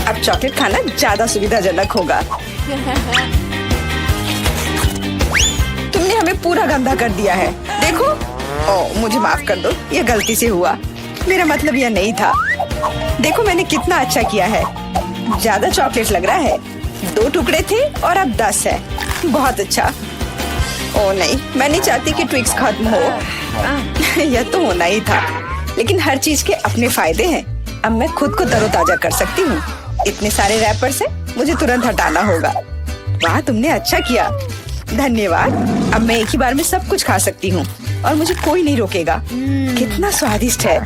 अब चॉकलेट खाना ज्यादा सुविधाजनक होगा। तुमने हमें पूरा गंदा कर दिया है। देखो। ओह, मुझे माफ कर दो, यह गलती से हुआ। मेरा मतलब यह नहीं था। देखो मैंने कितना अच्छा किया है। ज्यादा चॉकलेट लग रहा है। 2 टुकड़े थे और अब 10 है। बहुत अच्छा। ओह नहीं, मैं नहीं चाहती कि ट्विक्स खत्म हो। यह तो होना ही था। लेकिन हर चीज के अपने फायदे हैं। अब मैं खुद को तरोताजा कर सकती हूँ। इतने सारे रैपर से मुझे तुरंत हटाना होगा। वाह, तुमने अच्छा किया। धन्यवाद। अब मैं एक ही बार में सब कुछ खा सकती हूँ और मुझे कोई नहीं रोकेगा। कितना स्वादिष्ट है।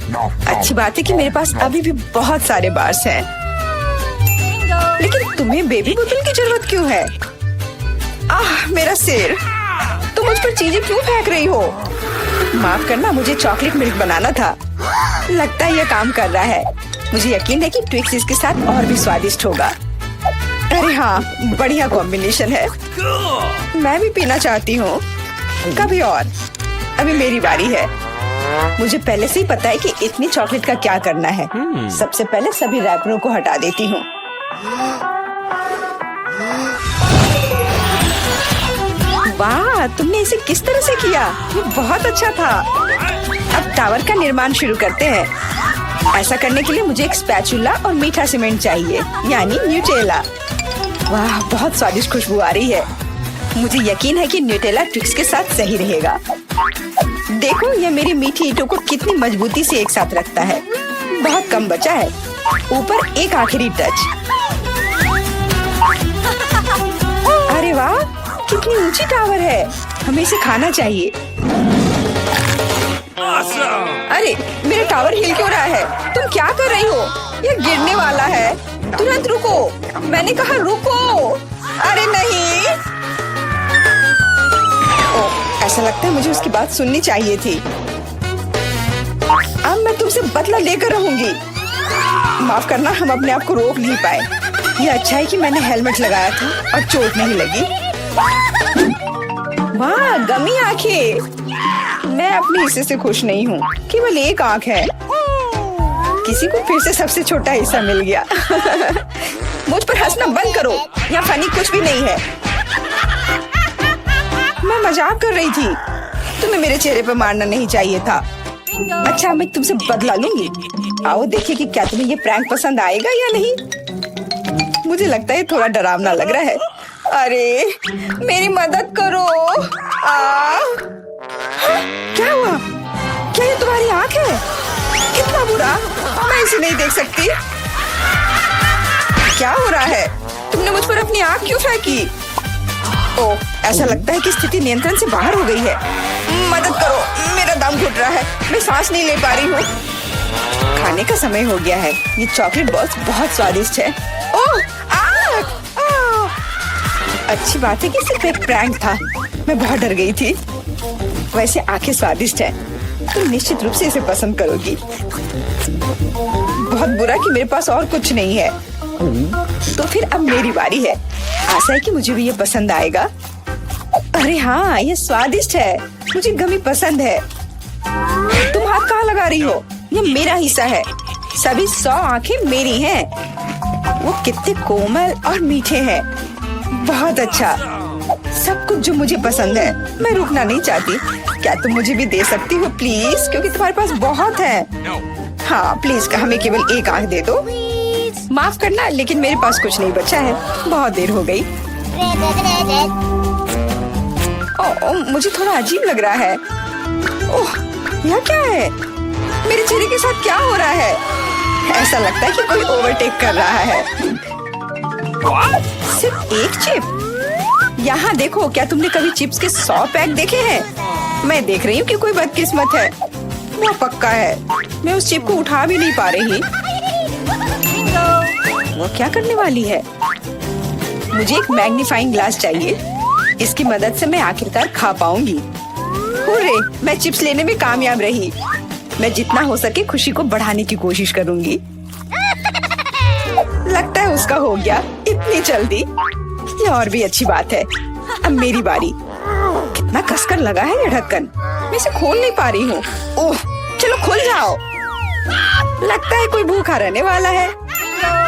अच्छी बात है कि मेरे पास अभी भी बहुत सारे बार्स हैं। लेकिन तुम्हें बेबी बोतल की जरूरत क्यों है? आह, मेरा सिर। तुम मुझ पर चीजें क्यों फेंक रही हो? माफ करना, मुझे चॉकलेट मिल्क बनाना था। लगता है यह काम कर रहा है। मुझे यकीन है कि ट्विक्स इसके साथ और भी स्वादिष्ट होगा। अरे हाँ, बढ़िया कॉम्बिनेशन है। मैं भी पीना चाहती हूँ। कभी और। अभी मेरी बारी है। मुझे पहले से ही पता है कि इतनी चॉकलेट का क्या करना है। सबसे पहले सभी रैपरों को हटा देती हूँ। वाह, तुमने इसे किस तरह से किया? ये बहुत अच्छा था। अब टावर का निर्माण शुरू करते हैं। ऐसा करने के लिए मुझे एक स्पैचुला और मीठा सीमेंट चाहिए, यानी न्यूटेला। वाह, बहुत स्वादिष्ट खुशबू आ रही है। मुझे यकीन है कि न्यूटेला ट्विक्स के साथ सही रहेगा। देखो, यह मेरी मीठी ईंटों को कितनी मजबूती से एक साथ रखता है। बहुत कम बचा है। ऊपर एक आखिरी टच। अरे वाह, कितनी ऊंची टावर है। हमें इसे खाना चाहिए। अरे, मेरा टावर हिल क्यों रहा है? तुम क्या कर रही हो? यह गिरने वाला है। तुरंत रुको। मैंने कहा रुको। अरे नहीं। ओह, ऐसा लगता है मुझे उसकी बात सुननी चाहिए थी। अब मैं तुमसे बदला लेकर रहूंगी। माफ करना, हम अपने आप को रोक नहीं पाए। यह अच्छा है कि मैंने हेलमेट लगाया था और चोट नहीं लगी। वाह, गमी आंखें। मैं अपने हिस्से से खुश नहीं हूँ। केवल एक आंख है। किसी को फिर से सबसे छोटा हिस्सा मिल गया। मुझ पर हंसना बंद करो। यहाँ फनी कुछ भी नहीं है। मैं मजाक कर रही थी। तुम्हें मेरे चेहरे पर मारना नहीं चाहिए था। अच्छा, मैं तुमसे बदला लूंगी। आओ देखिए कि क्या तुम्हें ये प्रैंक पसंद आएगा या नहीं। मुझे लगता है थोड़ा डरावना लग रहा है। अरे, मेरी मदद करो। क्या हुआ? क्या ये तुम्हारी आंख है? कितना बुरा। मैं इसे नहीं देख सकती। क्या हो रहा है? तुमने मुझ पर अपनी आंख क्यों फेंकी? ओह, ऐसा लगता है कि स्थिति नियंत्रण से बाहर हो गई है। मदद करो, मेरा दम घुट रहा है। मैं सांस नहीं ले पा रही हूँ। खाने का समय हो गया है। ये चॉकलेट बॉल्स बहुत स्वादिष्ट है। ओह, अच्छी बात है कि सिर्फ एक प्रैंक था। मैं बहुत डर गई थी। वैसे आंखें स्वादिष्ट है। तुम निश्चित रूप से इसे पसंद करोगी। बहुत बुरा कि मेरे पास और कुछ नहीं है। तो फिर अब मेरी बारी है। आशा है कि मुझे भी ये पसंद आएगा। अरे हाँ, ये स्वादिष्ट है। मुझे गमी पसंद है। तुम हाथ कहाँ लगा रही हो? ये मेरा हिस्सा है। सभी 100 आंखें मेरी हैं। वो कितने कोमल और मीठे हैं। बहुत अच्छा, सब कुछ जो मुझे पसंद है। मैं रुकना नहीं चाहती। क्या तुम मुझे भी दे सकती हो प्लीज? क्योंकि तुम्हारे पास बहुत है। हाँ प्लीज, हमें केवल एक आंख दे दो। माफ करना, लेकिन मेरे पास कुछ नहीं बचा है। बहुत देर हो गई। मुझे थोड़ा अजीब लग रहा है। ओह, यह क्या है? मेरे चेहरे के साथ क्या हो रहा है? ऐसा लगता है कि कोई ओवरटेक कर रहा है। सिर्फ एक चिप? यहाँ देखो, क्या तुमने कभी चिप्स के 100 पैक देखे हैं? मैं देख रही हूँ कि कोई बदकिस्मत है। वो पक्का है। मैं उस चिप को उठा भी नहीं पा रही। वो क्या करने वाली है? मुझे एक मैग्नीफाइंग ग्लास चाहिए। इसकी मदद से मैं आखिरकार खा पाऊंगी। हुर्रे, मैं चिप्स लेने में कामयाब रही। मैं जितना हो सके खुशी को बढ़ाने की कोशिश करूंगी। लगता है उसका हो गया इतनी जल्दी। ये और भी अच्छी बात है। अब मेरी बारी। कितना कसकर लगा है ये ढक्कन। मैं इसे खोल नहीं पा रही हूँ। ओह, चलो खुल जाओ। लगता है कोई भूखा रहने वाला है।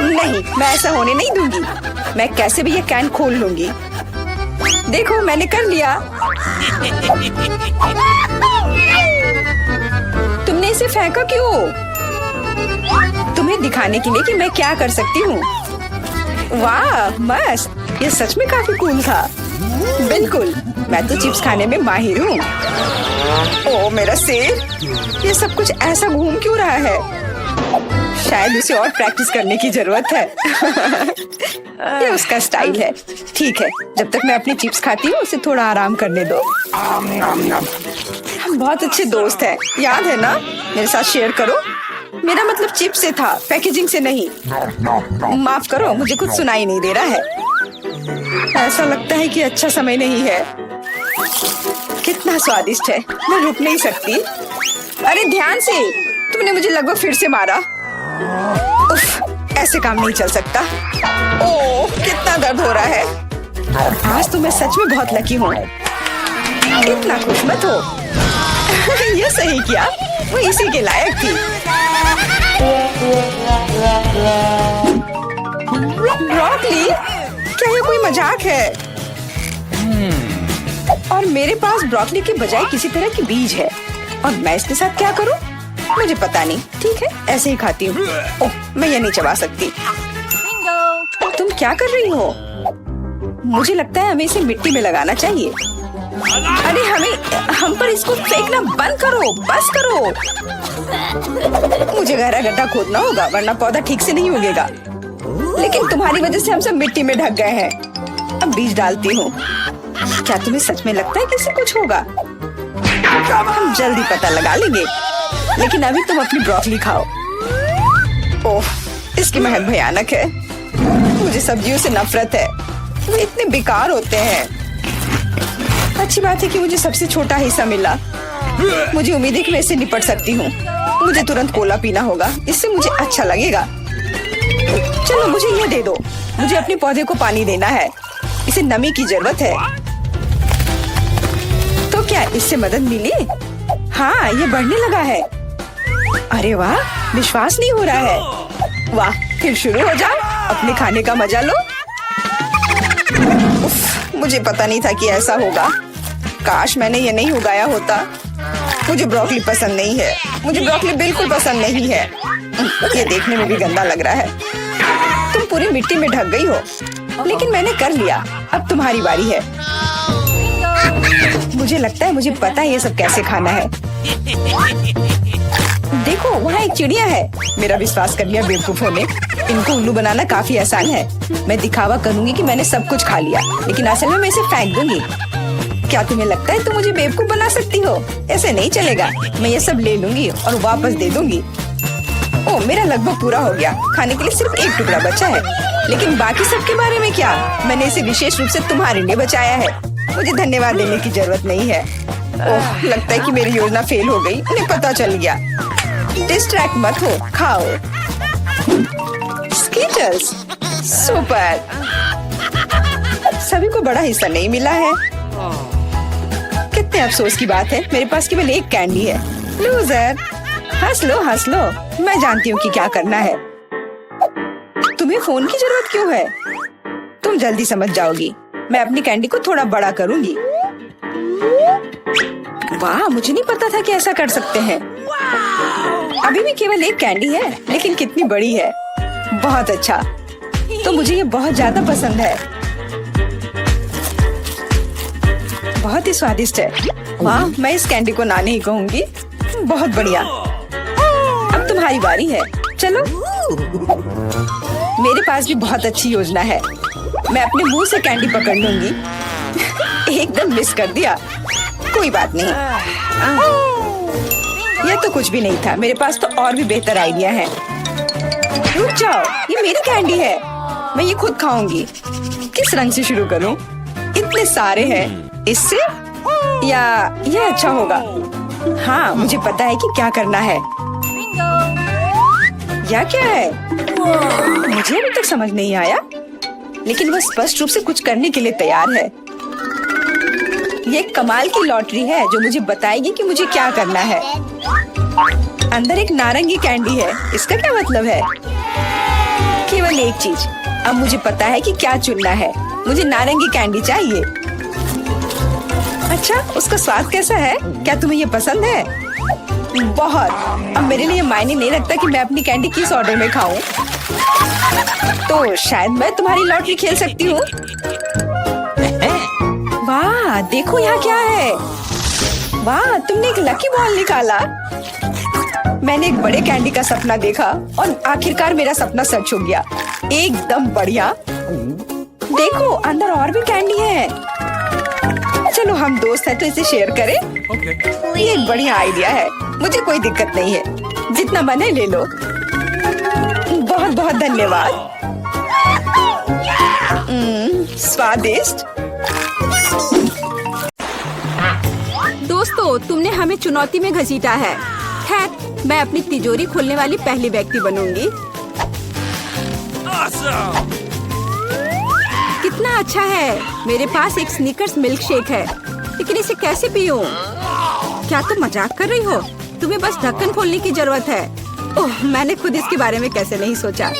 नहीं, मैं ऐसा होने नहीं दूंगी। मैं कैसे भी ये कैन खोल लूंगी। देखो, मैंने कर लिया। तुमने इसे फेंका क्यों? तुम्हें दिखाने के लिए कि मैं क्या कर सकती हूँ। वाह, मस्त। ये सच में काफी कूल था। बिल्कुल, मैं तो चिप्स खाने में माहिर हूँ। ओह मेरा सिर, ये सब कुछ ऐसा घूम क्यों रहा है? शायद उसे और प्रैक्टिस करने की जरूरत है। ये उसका स्टाइल है। ठीक है, जब तक मैं अपनी चिप्स खाती हूँ उसे थोड़ा आराम करने दो। हम बहुत अच्छे दोस्त हैं, याद है ना? मेरे साथ शेयर करो। मेरा मतलब चिप्स से था, पैकेजिंग से नहीं। माफ करो, मुझे कुछ सुनाई नहीं दे रहा है। ऐसा लगता है कि अच्छा समय नहीं है। कितना स्वादिष्ट है, मैं रुक नहीं सकती। अरे ध्यान से, तुमने मुझे लगभग फिर से मारा। उफ, ऐसे काम नहीं चल सकता। ओह, कितना दर्द हो रहा है। आज तो मैं सच में बहुत लकी हूँ। इतना खुश मत हो। ये सही किया। वो इसी के लायक थी। ब्रोकली, क्या ये कोई मजाक है? और मेरे पास ब्रोकली के बजाय किसी तरह की बीज है और मैं इसके साथ क्या करूं? मुझे पता नहीं। ठीक है, ऐसे ही खाती हूँ। ओह, मैं ये नहीं चबा सकती। Bingo. तुम क्या कर रही हो? मुझे लगता है हमें इसे मिट्टी में लगाना चाहिए। अरे हम पर इसको फेंकना बंद करो, बस करो। मुझे गहरा गड्ढा खोदना होगा वरना पौधा ठीक से नहीं उगेगा। लेकिन तुम्हारी वजह से हम सब मिट्टी में ढक गए हैं। अब बीज डालती हूँ। क्या तुम्हें सच में लगता है कि इससे कुछ होगा? हम जल्दी पता लगा लेंगे। लेकिन अभी तुम अपनी ब्रोकली खाओ। ओह, इसकी महक भयानक है। मुझे सब्जियों से नफरत है, वे इतने बेकार होते हैं। अच्छी बात है कि मुझे सबसे छोटा हिस्सा मिला। मुझे उम्मीद है कि मैं इससे निपट सकती हूँ। मुझे तुरंत कोला पीना होगा, इससे मुझे अच्छा लगेगा। चलो मुझे ये दे दो। मुझे अपने पौधे को पानी देना है, इसे नमी की जरूरत है। तो क्या इससे मदद मिली? हाँ, ये बढ़ने लगा है। अरे वाह, विश्वास नहीं हो रहा है। वाह, फिर शुरू हो जाओ, अपने खाने का मजा लो। उफ, मुझे पता नहीं था कि ऐसा होगा। काश मैंने ये नहीं उगाया होता। मुझे ब्रोकली पसंद नहीं है। मुझे ब्रोकली बिल्कुल पसंद नहीं है। ये देखने में भी गंदा लग रहा है। तुम पूरी मिट्टी में ढक गई हो, लेकिन मैंने कर लिया। अब तुम्हारी बारी है। मुझे लगता है मुझे पता है ये सब कैसे खाना है। देखो, वहाँ एक चिड़िया है। मेरा विश्वास कर लिया बेवकूफों ने। इनको उल्लू बनाना काफी आसान है। मैं दिखावा करूंगी कि मैंने सब कुछ खा लिया, लेकिन असल में मैं इसे फेंक दूंगी। क्या तुम्हें लगता है तुम मुझे बेवकूफ बना सकती हो? ऐसे नहीं चलेगा। मैं ये सब ले लूंगी और वापस दे दूंगी। ओह, मेरा लगभग पूरा हो गया। खाने के लिए सिर्फ एक टुकड़ा बचा है। लेकिन बाकी सब के बारे में क्या? मैंने इसे विशेष रूप से तुम्हारे लिए बचाया है। मुझे धन्यवाद देने की जरूरत नहीं है। ओह, लगता है कि मेरी योजना फेल हो गई। उन्हें पता चल गया। डिस्ट्रैक्ट मत हो, खाओ। Skittles, super. सभी को बड़ा हिस्सा नहीं मिला है। कितने अफसोस की बात है, मेरे पास केवल एक कैंडी है। लूजर, हंस लो हंस लो। मैं जानती हूँ कि क्या करना है। तुम्हें फोन की जरूरत क्यों है? तुम जल्दी समझ जाओगी। मैं अपनी कैंडी को थोड़ा बड़ा करूंगी। वाह, मुझे नहीं पता था कि ऐसा कर सकते हैं। अभी भी केवल एक कैंडी है, लेकिन कितनी बड़ी है। बहुत अच्छा। तो मुझे ये बहुत ज्यादा पसंद है। बहुत ही स्वादिष्ट है। वाह, मैं इस कैंडी को ना नहीं कहूंगी। बहुत बढ़िया। अब तुम्हारी बारी है। चलो। मेरे पास भी बहुत अच्छी योजना है। मैं अपने मुंह से कैंडी पकड़ लूंगी। एकदम मिस कर दिया। कोई बात नहीं। यह तो कुछ भी नहीं था। मेरे पास तो और भी बेहतर आइडिया है। रुक जाओ, ये मेरी कैंडी है। मैं ये खुद खाऊंगी। किस रंग से शुरू करूं? इतने सारे हैं। इससे या ये अच्छा होगा? हाँ, मुझे पता है कि क्या करना है। यह क्या है? मुझे अभी तक समझ नहीं आया, लेकिन वह स्पष्ट रूप से कुछ करने के लिए तैयार है। ये एक कमाल की लॉटरी है जो मुझे बताएगी कि मुझे क्या करना है। अंदर एक नारंगी कैंडी है। इसका क्या मतलब है? केवल एक चीज। अब मुझे पता है कि क्या चुनना है। मुझे नारंगी कैंडी चाहिए। अच्छा, उसका स्वाद कैसा है? क्या तुम्हें ये पसंद है? बहुत। अब मेरे लिए मायने नहीं रखता कि मैं अपनी कैंडी किस ऑर्डर में खाऊं। तो शायद मैं तुम्हारी लॉटरी खेल सकती हूँ। वाह, देखो यहाँ क्या है। वाह, तुमने एक लकी बॉल निकाला। मैंने एक बड़े कैंडी का सपना देखा और आखिरकार मेरा सपना सच हो गया। एकदम बढ़िया। देखो, अंदर और भी कैंडी है। चलो, हम दोस्त हैं तो इसे शेयर करें। ये एक बढ़िया आइडिया है। मुझे कोई दिक्कत नहीं है। जितना बने ले लो। बहुत बहुत धन्यवाद। स्वादिष्ट। दोस्तों, तुमने हमें चुनौती में घसीटा है। खैर, मैं अपनी तिजोरी खोलने वाली पहली व्यक्ति बनूंगी। Awesome! कितना अच्छा है। मेरे पास एक स्नीकर्स मिल्क शेक है, लेकिन इसे कैसे पीऊं? क्या तुम मजाक कर रही हो? तुम्हें बस ढक्कन खोलने की जरूरत है। ओह, मैंने खुद इसके बारे में कैसे नहीं सोचा।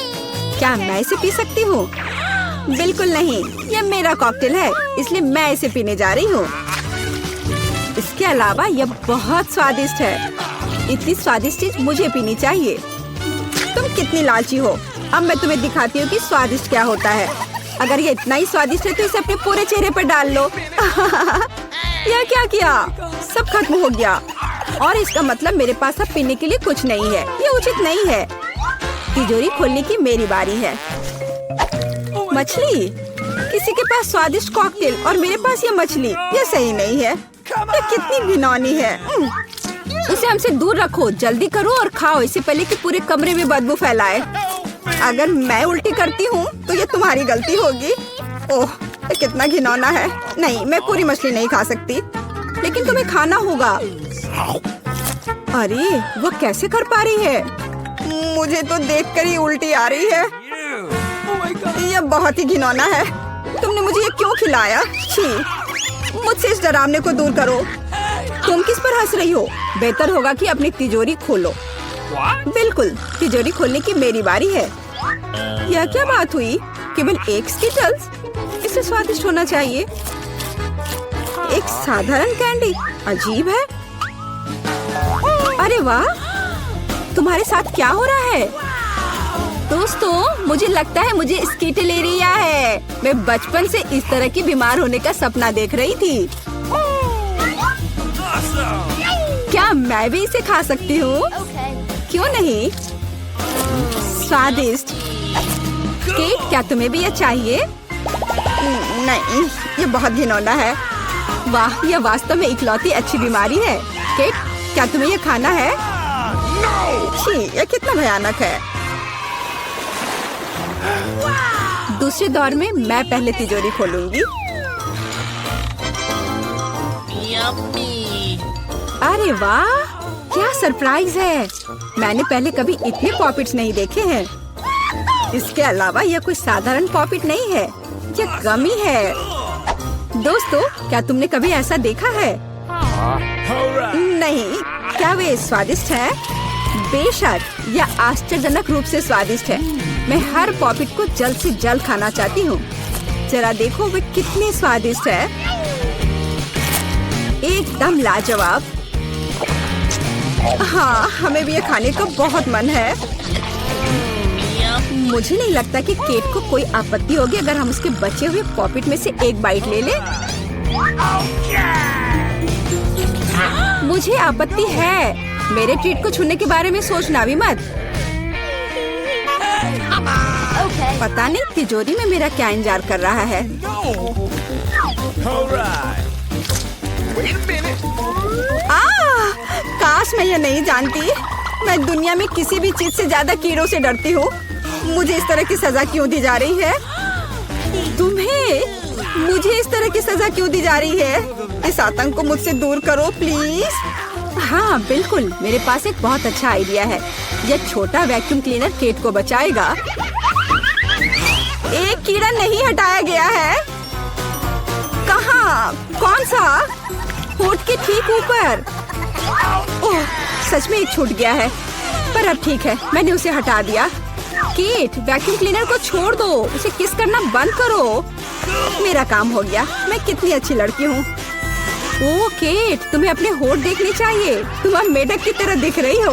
क्या मैं इसे पी सकती हूँ? बिल्कुल नहीं, यह मेरा कॉकटेल है, इसलिए मैं इसे पीने जा रही हूँ। इसके अलावा यह बहुत स्वादिष्ट है। इतनी स्वादिष्ट चीज मुझे पीनी चाहिए। तुम कितनी लालची हो। अब मैं तुम्हें दिखाती हूँ कि स्वादिष्ट क्या होता है। अगर ये इतना ही स्वादिष्ट है तो इसे अपने पूरे चेहरे पर डाल लो। यह क्या किया? सब खत्म हो गया और इसका मतलब मेरे पास अब पीने के लिए कुछ नहीं है। ये उचित नहीं है। तिजोरी खोलने की मेरी बारी है। मछली? किसी के पास स्वादिष्ट कॉकटेल और मेरे पास ये मछली? ये सही नहीं है। ये कितनी घिनौनी है। उसे हमसे दूर रखो। जल्दी करो और खाओ, इससे पहले कि पूरे कमरे में बदबू फैलाए। अगर मैं उल्टी करती हूँ तो ये तुम्हारी गलती होगी। ओह, ये कितना घिनौना है। नहीं, मैं पूरी मछली नहीं खा सकती, लेकिन तुम्हें खाना होगा। अरे, वो कैसे कर पा रही है? मुझे तो देखकर ही उल्टी आ रही है। यह बहुत ही घिनौना है। तुमने मुझे ये क्यों खिलाया? छी, मुझसे इस डरावने को दूर करो। तुम किस पर हंस रही हो? बेहतर होगा कि अपनी तिजोरी खोलो। बिल्कुल, तिजोरी खोलने की मेरी बारी है। यह क्या बात हुई? केवल एक स्किटल्स? इसे स्वादिष्ट होना चाहिए। एक साधारण कैंडी? अजीब है। अरे वाह, तुम्हारे साथ क्या हो रहा है? दोस्तों, मुझे लगता है मुझे स्किटलेरिया है। मैं बचपन से इस तरह की बीमार होने का सपना देख रही थी। क्या मैं भी इसे खा सकती हूँ? क्यों नहीं? स्वादिष्ट। केट, क्या तुम्हें भी यह चाहिए? नहीं, ये बहुत घिनौना है। वाह, यह वास्तव में इकलौती अच्छी बीमारी है। केट, क्या तुम्हें यह खाना है? छी, यह कितना भयानक है। दूसरे दौर में मैं पहले तिजोरी खोलूंगी। अरे वाह, क्या सरप्राइज है। मैंने पहले कभी इतने पॉपिट्स नहीं देखे हैं। इसके अलावा यह कोई साधारण पॉपिट नहीं है, यह गमी है। दोस्तों, क्या तुमने कभी ऐसा देखा है? नहीं। क्या वे स्वादिष्ट है? बेशक, यह आश्चर्यजनक रूप से स्वादिष्ट है। मैं हर पॉपिट को जल्द से जल्द खाना चाहती हूँ। जरा देखो वे कितने स्वादिष्ट है। एकदम लाजवाब। हाँ, हमें भी ये खाने का बहुत मन है। मुझे नहीं लगता कि केट को कोई आपत्ति होगी अगर हम उसके बचे हुए पॉपिट में से एक बाइट ले लें। मुझे आपत्ति है। मेरे ट्रीट को छूने के बारे में सोचना भी मत। पता नहीं तिजोरी में मेरा क्या इंतजार कर रहा है। काश मैं ये नहीं जानती। मैं दुनिया में किसी भी चीज से ज्यादा कीड़ों से डरती हूँ। मुझे इस तरह की सजा क्यों दी जा रही है? तुम्हें मुझे इस तरह की सजा क्यों दी जा रही है? इस आतंक को मुझसे दूर करो प्लीज। हाँ बिल्कुल, मेरे पास एक बहुत अच्छा आइडिया है। यह छोटा वैक्यूम क्लीनर केट को बचाएगा। एक कीड़ा नहीं हटाया गया है। कहाँ? कौन सा? होठ के ठीक ऊपर। ओह, सच में एक छूट गया है, पर अब ठीक है, मैंने उसे हटा दिया। केट, वैक्यूम क्लीनर को छोड़ दो, उसे किस करना बंद करो। मेरा काम हो गया। मैं कितनी अच्छी लड़की हूँ। ओह केट, तुम्हें अपने होठ देखने चाहिए। तुम अब मेढक की तरह दिख रही हो।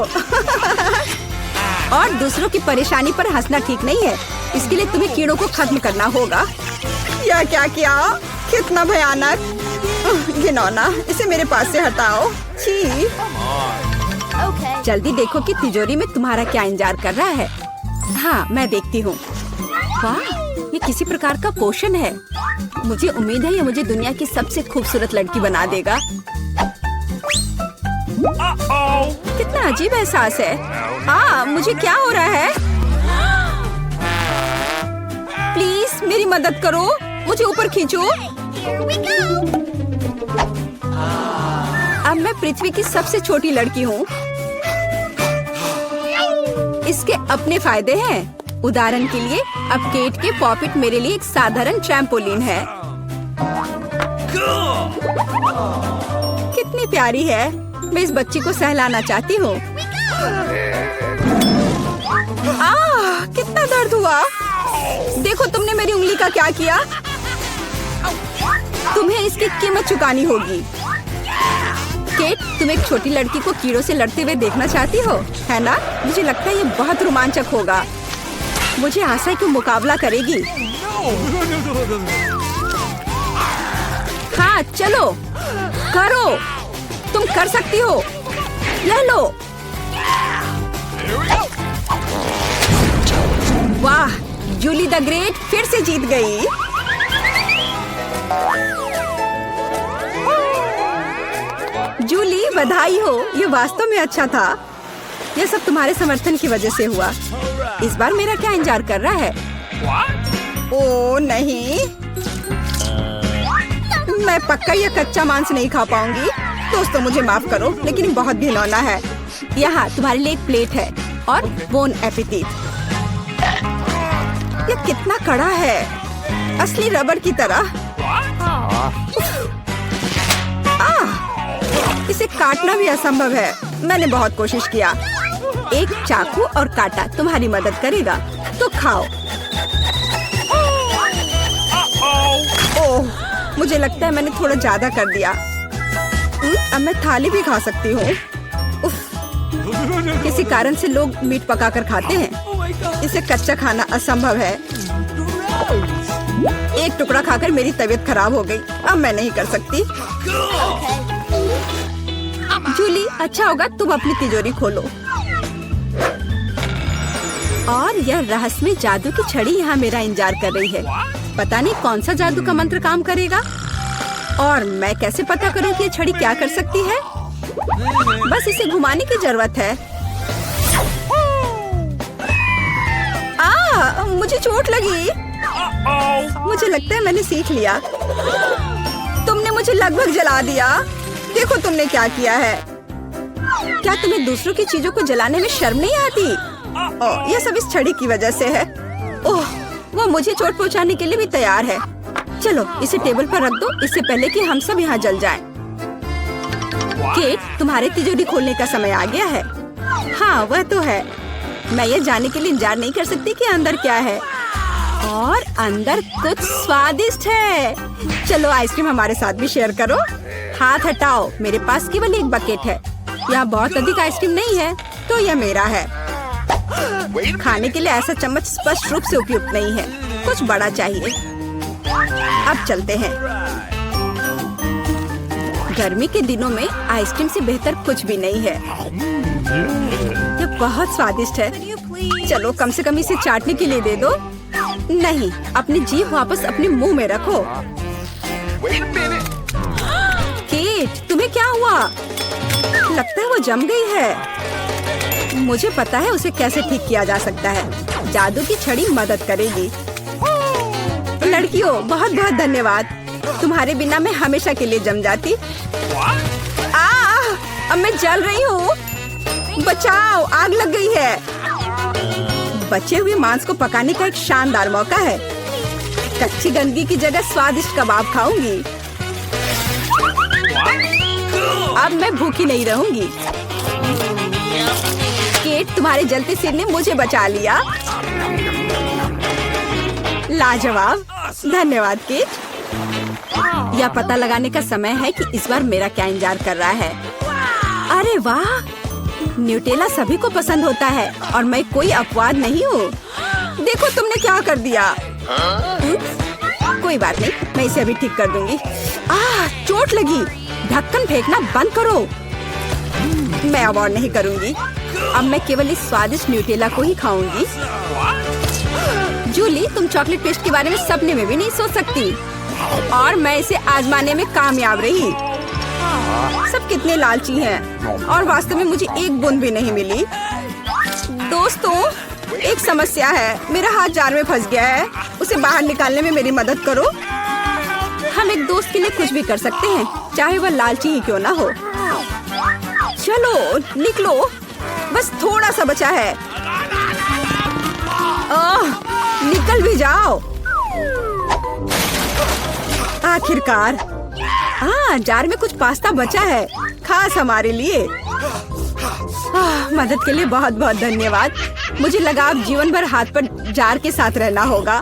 और दूसरों की परेशानी पर हंसना ठीक नहीं है। इसके लिए तुम्हें कीड़ों को खत्म करना होगा। यह क्या किया? कितना भयानक, घिनौना। इसे मेरे पास से हटाओ। छी। जल्दी देखो कि तिजोरी में तुम्हारा क्या इंतजार कर रहा है। हाँ, मैं देखती हूँ। वाह, ये किसी प्रकार का पोषण है। मुझे उम्मीद है ये मुझे दुनिया की सबसे खूबसूरत लड़की बना देगा। कितना अजीब एहसास है। हाँ, मुझे क्या हो रहा है? प्लीज मेरी मदद करो, मुझे ऊपर खींचो। अब मैं पृथ्वी की सबसे छोटी लड़की हूँ। इसके अपने फायदे हैं। उदाहरण के लिए, अब केट के पॉपिट मेरे लिए एक साधारण ट्रैम्पोलिन है। कितनी प्यारी है। मैं इस बच्ची को सहलाना चाहती हूँ। कितना दर्द हुआ। देखो तुमने मेरी उंगली का क्या किया। तुम्हें इसकी कीमत चुकानी होगी। केट, तुम एक छोटी लड़की को कीड़ों से लड़ते हुए देखना चाहती हो, है ना? मुझे लगता है ये बहुत रोमांचक होगा। मुझे आशा है कि मुकाबला करेगी। हाँ चलो करो, तुम कर सकती हो। ले लो। वाह, जूली द ग्रेट फिर से जीत गई। जूली बधाई हो, ये वास्तव में अच्छा था। यह सब तुम्हारे समर्थन की वजह से हुआ। इस बार मेरा क्या इंतजार कर रहा है? ओ नहीं, मैं पक्का ये कच्चा मांस नहीं खा पाऊंगी। दोस्तों मुझे माफ करो, लेकिन ये बहुत घिनौना है। यहाँ तुम्हारे लिए एक प्लेट है और बोन एपेटिट। ये कितना कड़ा है, असली रबड़ की तरह। इसे काटना भी असंभव है। मैंने बहुत कोशिश किया। एक चाकू और कांटा तुम्हारी मदद करेगा, तो खाओ। ओह, मुझे लगता है मैंने थोड़ा ज्यादा कर दिया। अब मैं थाली भी खा सकती हूँ। किसी कारण से लोग मीट पकाकर खाते हैं। इसे कच्चा खाना असंभव है। एक टुकड़ा खाकर मेरी तबीयत खराब हो गई। अब मैं नहीं कर सकती। जूली, अच्छा होगा तुम अपनी तिजोरी खोलो। और यह रहस्यमय जादू की छड़ी यहाँ मेरा इंतजार कर रही है। पता नहीं कौन सा जादू का मंत्र काम करेगा। और मैं कैसे पता करूँ कि ये छड़ी क्या कर सकती है? बस इसे घुमाने की जरूरत है। मुझे चोट लगी। मुझे लगता है मैंने सीख लिया। तुमने मुझे लगभग जला दिया। देखो तुमने क्या किया है। क्या तुम्हें दूसरों की चीजों को जलाने में शर्म नहीं आती? यह सब इस छड़ी की वजह से है। ओह, वो मुझे चोट पहुंचाने के लिए भी तैयार है। चलो इसे टेबल पर रख दो, इससे पहले कि हम सब यहाँ जल जाएं। केट, तुम्हारे तिजोरी खोलने का समय आ गया है। हाँ वह तो है। मैं ये जानने के लिए इंतजार नहीं कर सकती कि अंदर क्या है। और अंदर कुछ स्वादिष्ट है। चलो आइसक्रीम हमारे साथ भी शेयर करो। हाथ हटाओ, मेरे पास केवल एक बकेट है। यहाँ बहुत अधिक आइसक्रीम नहीं है, तो यह मेरा है। खाने के लिए ऐसा चम्मच स्पष्ट रूप से उपयुक्त नहीं है। कुछ बड़ा चाहिए। अब चलते हैं। गर्मी के दिनों में आइसक्रीम से बेहतर कुछ भी नहीं है। यह बहुत स्वादिष्ट है। चलो कम से कम इसे चाटने के लिए दे दो। नहीं, अपनी जीभ वापस अपने मुंह में रखो। केट, तुम्हें क्या हुआ? लगता है वो जम गई है। मुझे पता है उसे कैसे ठीक किया जा सकता है। जादू की छड़ी मदद करेगी। लड़कियों, बहुत बहुत धन्यवाद। तुम्हारे बिना मैं हमेशा के लिए जम जाती। अब मैं जल रही हूँ। बचाओ, आग लग गई है। बचे हुए मांस को पकाने का एक शानदार मौका है। कच्ची गंदगी की जगह स्वादिष्ट कबाब खाऊंगी। अब मैं भूखी नहीं रहूंगी। केट, तुम्हारे जलते सिर ने मुझे बचा लिया। लाजवाब, धन्यवाद केट। यह पता लगाने का समय है कि इस बार मेरा क्या इंतजार कर रहा है। अरे वाह, न्यूटेला सभी को पसंद होता है और मैं कोई अपवाद नहीं हूँ। देखो तुमने क्या कर दिया। कोई बात नहीं, मैं इसे अभी ठीक कर दूंगी। चोट लगी। ढक्कन फेंकना बंद करो। मैं अब और नहीं करूंगी। अब मैं केवल इस स्वादिष्ट न्यूटेला को ही खाऊंगी। जूली, तुम चॉकलेट पेस्ट के बारे में सपने में भी नहीं सोच सकती। और मैं इसे आजमाने में कामयाब रही। सब कितने लालची हैं और वास्तव में मुझे एक बूंद भी नहीं मिली। दोस्तों, एक समस्या है। मेरा हाथ जार में फंस गया है। उसे बाहर निकालने में मेरी मदद करो। हम एक दोस्त के लिए कुछ भी कर सकते हैं, चाहे वह लालची ही क्यों ना हो। चलो निकलो, बस थोड़ा सा बचा है। निकल भी जाओ। आखिरकार। जार में कुछ पास्ता बचा है। खास हमारे लिए। मदद के लिए बहुत बहुत धन्यवाद। मुझे लगा अब जीवन भर हाथ पर जार के साथ रहना होगा।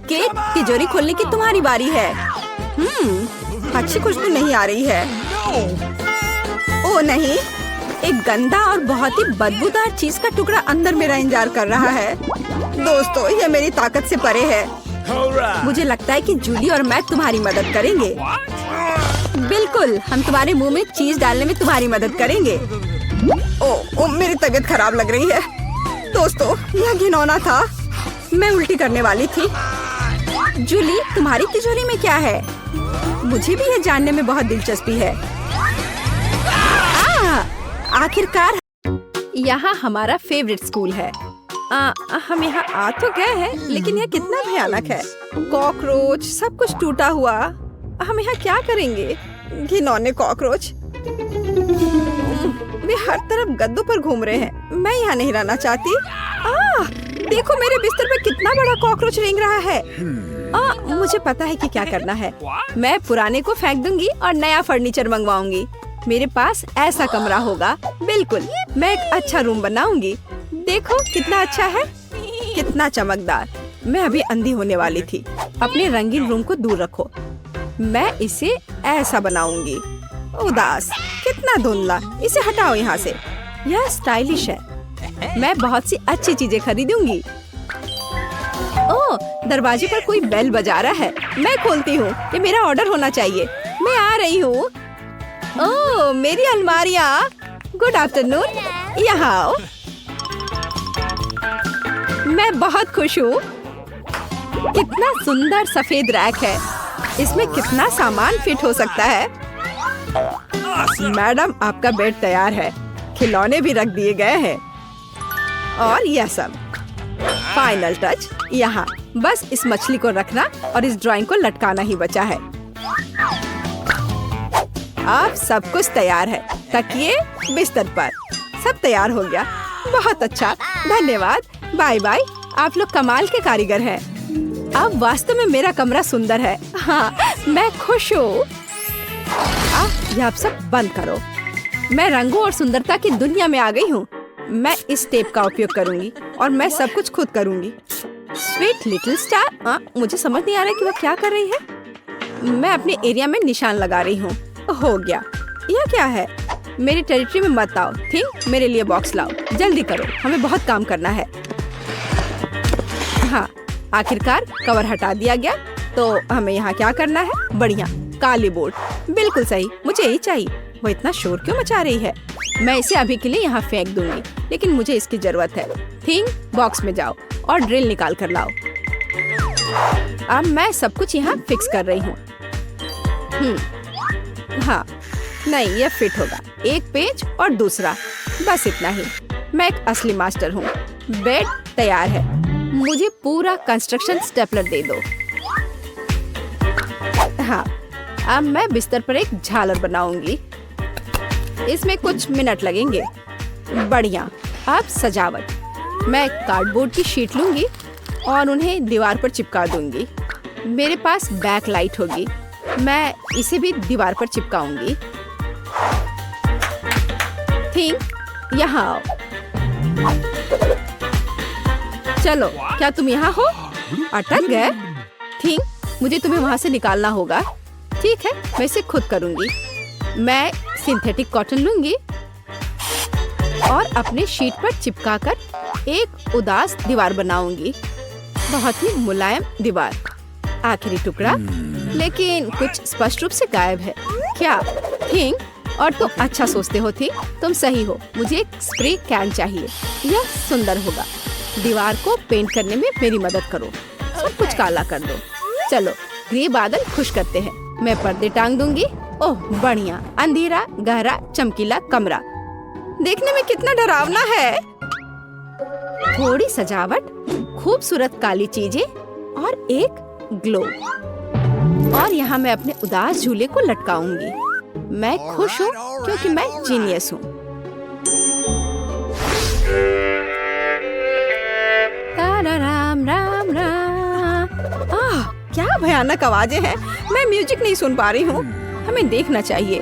केट, तिजोरी खोलने की तुम्हारी बारी है। अच्छी खुशबू नहीं आ रही है। ओ नहीं, एक गंदा और बहुत ही बदबूदार चीज का टुकड़ा अंदर मेरा इंतजार कर रहा है। दोस्तों, ये मेरी ताकत से परे है। मुझे लगता है कि जूली और मैं तुम्हारी मदद करेंगे। बिल्कुल, हम तुम्हारे मुंह में चीज डालने में तुम्हारी मदद करेंगे। ओ, मेरी तबीयत खराब लग रही है। दोस्तों, यह घिनौना था। मैं उल्टी करने वाली थी। जूली, तुम्हारी तिजोरी में क्या है? मुझे भी यह जानने में बहुत दिलचस्पी है। आखिरकार यहाँ हमारा फेवरेट स्कूल है। हम यहाँ आ तो गए हैं, लेकिन यह कितना भयानक है। कॉकरोच, सब कुछ टूटा हुआ। हम यहाँ क्या करेंगे? घिनौने कॉकरोच। वे हर तरफ गद्दों पर घूम रहे हैं। मैं यहाँ नहीं रहना चाहती। देखो, मेरे बिस्तर पे कितना बड़ा कॉकरोच रेंग रहा है। मुझे पता है कि क्या करना है। मैं पुराने को फेंक दूंगी और नया फर्नीचर मंगवाऊंगी। मेरे पास ऐसा कमरा होगा। बिल्कुल, मैं एक अच्छा रूम बनाऊंगी। देखो कितना अच्छा है, कितना चमकदार। मैं अभी अंधी होने वाली थी। अपने रंगीन रूम को दूर रखो। मैं इसे ऐसा बनाऊंगी। उदास, कितना धुंधला। इसे हटाओ यहाँ से। यह स्टाइलिश है। मैं बहुत सी अच्छी चीजें खरीदूंगी। ओह, दरवाजे पर कोई बेल बजा रहा है। मैं खोलती हूँ। ये मेरा ऑर्डर होना चाहिए। मैं आ रही हूँ। ओह, मेरी अलमारियाँ। गुड आफ्टरनून, यहाँ आओ। मैं बहुत खुश हूँ। कितना सुंदर सफेद रैक है। इसमें कितना सामान फिट हो सकता है। मैडम, आपका बेड तैयार है। खिलौने भी रख दिए गए हैं। और यह सब। फाइनल टच यहाँ। बस इस मछली को रखना और इस ड्राइंग को लटकाना ही बचा है। अब सब कुछ तैयार है। तकिए, बिस्तर पर, सब तैयार हो गया। बहुत अच्छा, धन्यवाद। Bye bye. आप लोग कमाल के कारीगर हैं। अब वास्तव में मेरा कमरा सुंदर है। हाँ, मैं खुश हूँ। यह आप सब बंद करो। मैं रंगों और सुंदरता की दुनिया में आ गई हूँ। मैं इस टेप का उपयोग करूंगी और मैं सब कुछ खुद करूंगी। Sweet little star. मुझे समझ नहीं आ रहा कि वो क्या कर रही है। मैं अपने एरिया में निशान लगा रही हूँ। हो गया। यह क्या है? मेरी टेरिटरी में मत आओ। थिंक, मेरे लिए बॉक्स लाओ। जल्दी करो, हमें बहुत काम करना है। हाँ, आखिरकार कवर हटा दिया गया। तो हमें यहाँ क्या करना है? बढ़िया, काली बोर्ड। बिल्कुल सही, मुझे यही चाहिए। वो इतना शोर क्यों मचा रही है? मैं इसे अभी के लिए यहाँ फेंक दूंगी, लेकिन मुझे इसकी जरूरत है। थिंक, बॉक्स में जाओ और ड्रिल निकाल कर लाओ। अब मैं सब कुछ यहाँ फिक्स कर रही हूँ। हाँ, नहीं, यह फिट होगा। एक पेज और दूसरा, बस इतना ही। मैं एक असली मास्टर हूँ। बेड तैयार है। मुझे पूरा कंस्ट्रक्शन स्टेपलर दे दो। हाँ, अब मैं बिस्तर पर एक झालर बनाऊंगी। इसमें कुछ मिनट लगेंगे। बढ़िया। अब सजावट। मैं कार्डबोर्ड की शीट लूंगी और उन्हें दीवार पर चिपका दूंगी। मेरे पास बैक लाइट होगी। मैं इसे भी दीवार पर चिपकाऊंगी। थिंक, यहाँ आओ। चलो, क्या तुम यहाँ हो? अटक गए? थिंक, मुझे तुम्हें वहाँ से निकालना होगा। ठीक है, मैं इसे खुद करूंगी। मैं सिंथेटिक कॉटन लूंगी और अपने शीट पर चिपकाकर एक उदास दीवार बनाऊंगी। बहुत ही मुलायम दीवार। आखिरी टुकड़ा, लेकिन कुछ स्पष्ट रूप से गायब है। क्या? थिंक, और तुम अच्छा सोचते हो। थी, तुम सही हो। मुझे एक स्प्रे कैन चाहिए। यह सुंदर होगा। दीवार को पेंट करने में मेरी मदद करो। सब कुछ काला कर दो। चलो, ग्रे बादल खुश करते हैं। मैं पर्दे टांग दूंगी। ओह, बढ़िया। अंधेरा, गहरा, चमकीला कमरा। देखने में कितना डरावना है। थोड़ी सजावट, खूबसूरत काली चीजें और एक ग्लो। और यहाँ मैं अपने उदास झूले को लटकाऊंगी। मैं खुश हूँ क्योंकि मैं जीनियस हूँ। राम राम राम। क्या भयानक आवाजें हैं। मैं म्यूजिक नहीं सुन पा रही हूँ। हमें देखना चाहिए।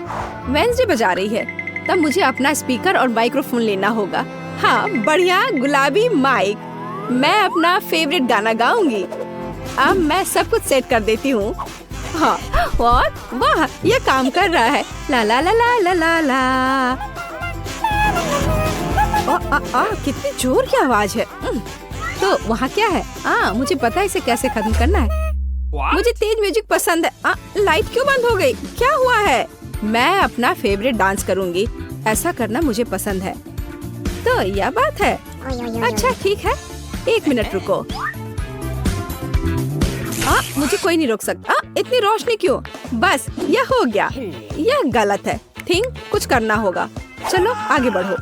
वेंसडे बजा रही है, तब मुझे अपना स्पीकर और माइक्रोफोन लेना होगा। हाँ, बढ़िया गुलाबी माइक। मैं अपना फेवरेट गाना गाऊंगी। अब मैं सब कुछ सेट कर देती हूँ। हाँ, और वाह, ये काम कर रहा है। ला ला ला ला ला ला ला। कितनी जोर की आवाज है। तो वहाँ क्या है? मुझे पता है इसे कैसे खत्म करना है। मुझे तेज म्यूजिक पसंद है। लाइट क्यों बंद हो गई? क्या हुआ है? मैं अपना फेवरेट डांस करूंगी। ऐसा करना मुझे पसंद है। तो यह बात है। अच्छा ठीक है, 1 मिनट रुको। मुझे कोई नहीं रोक सकता। इतनी रोशनी क्यों? बस यह हो गया। यह गलत है। थिंग, कुछ करना होगा। चलो आगे बढ़ो।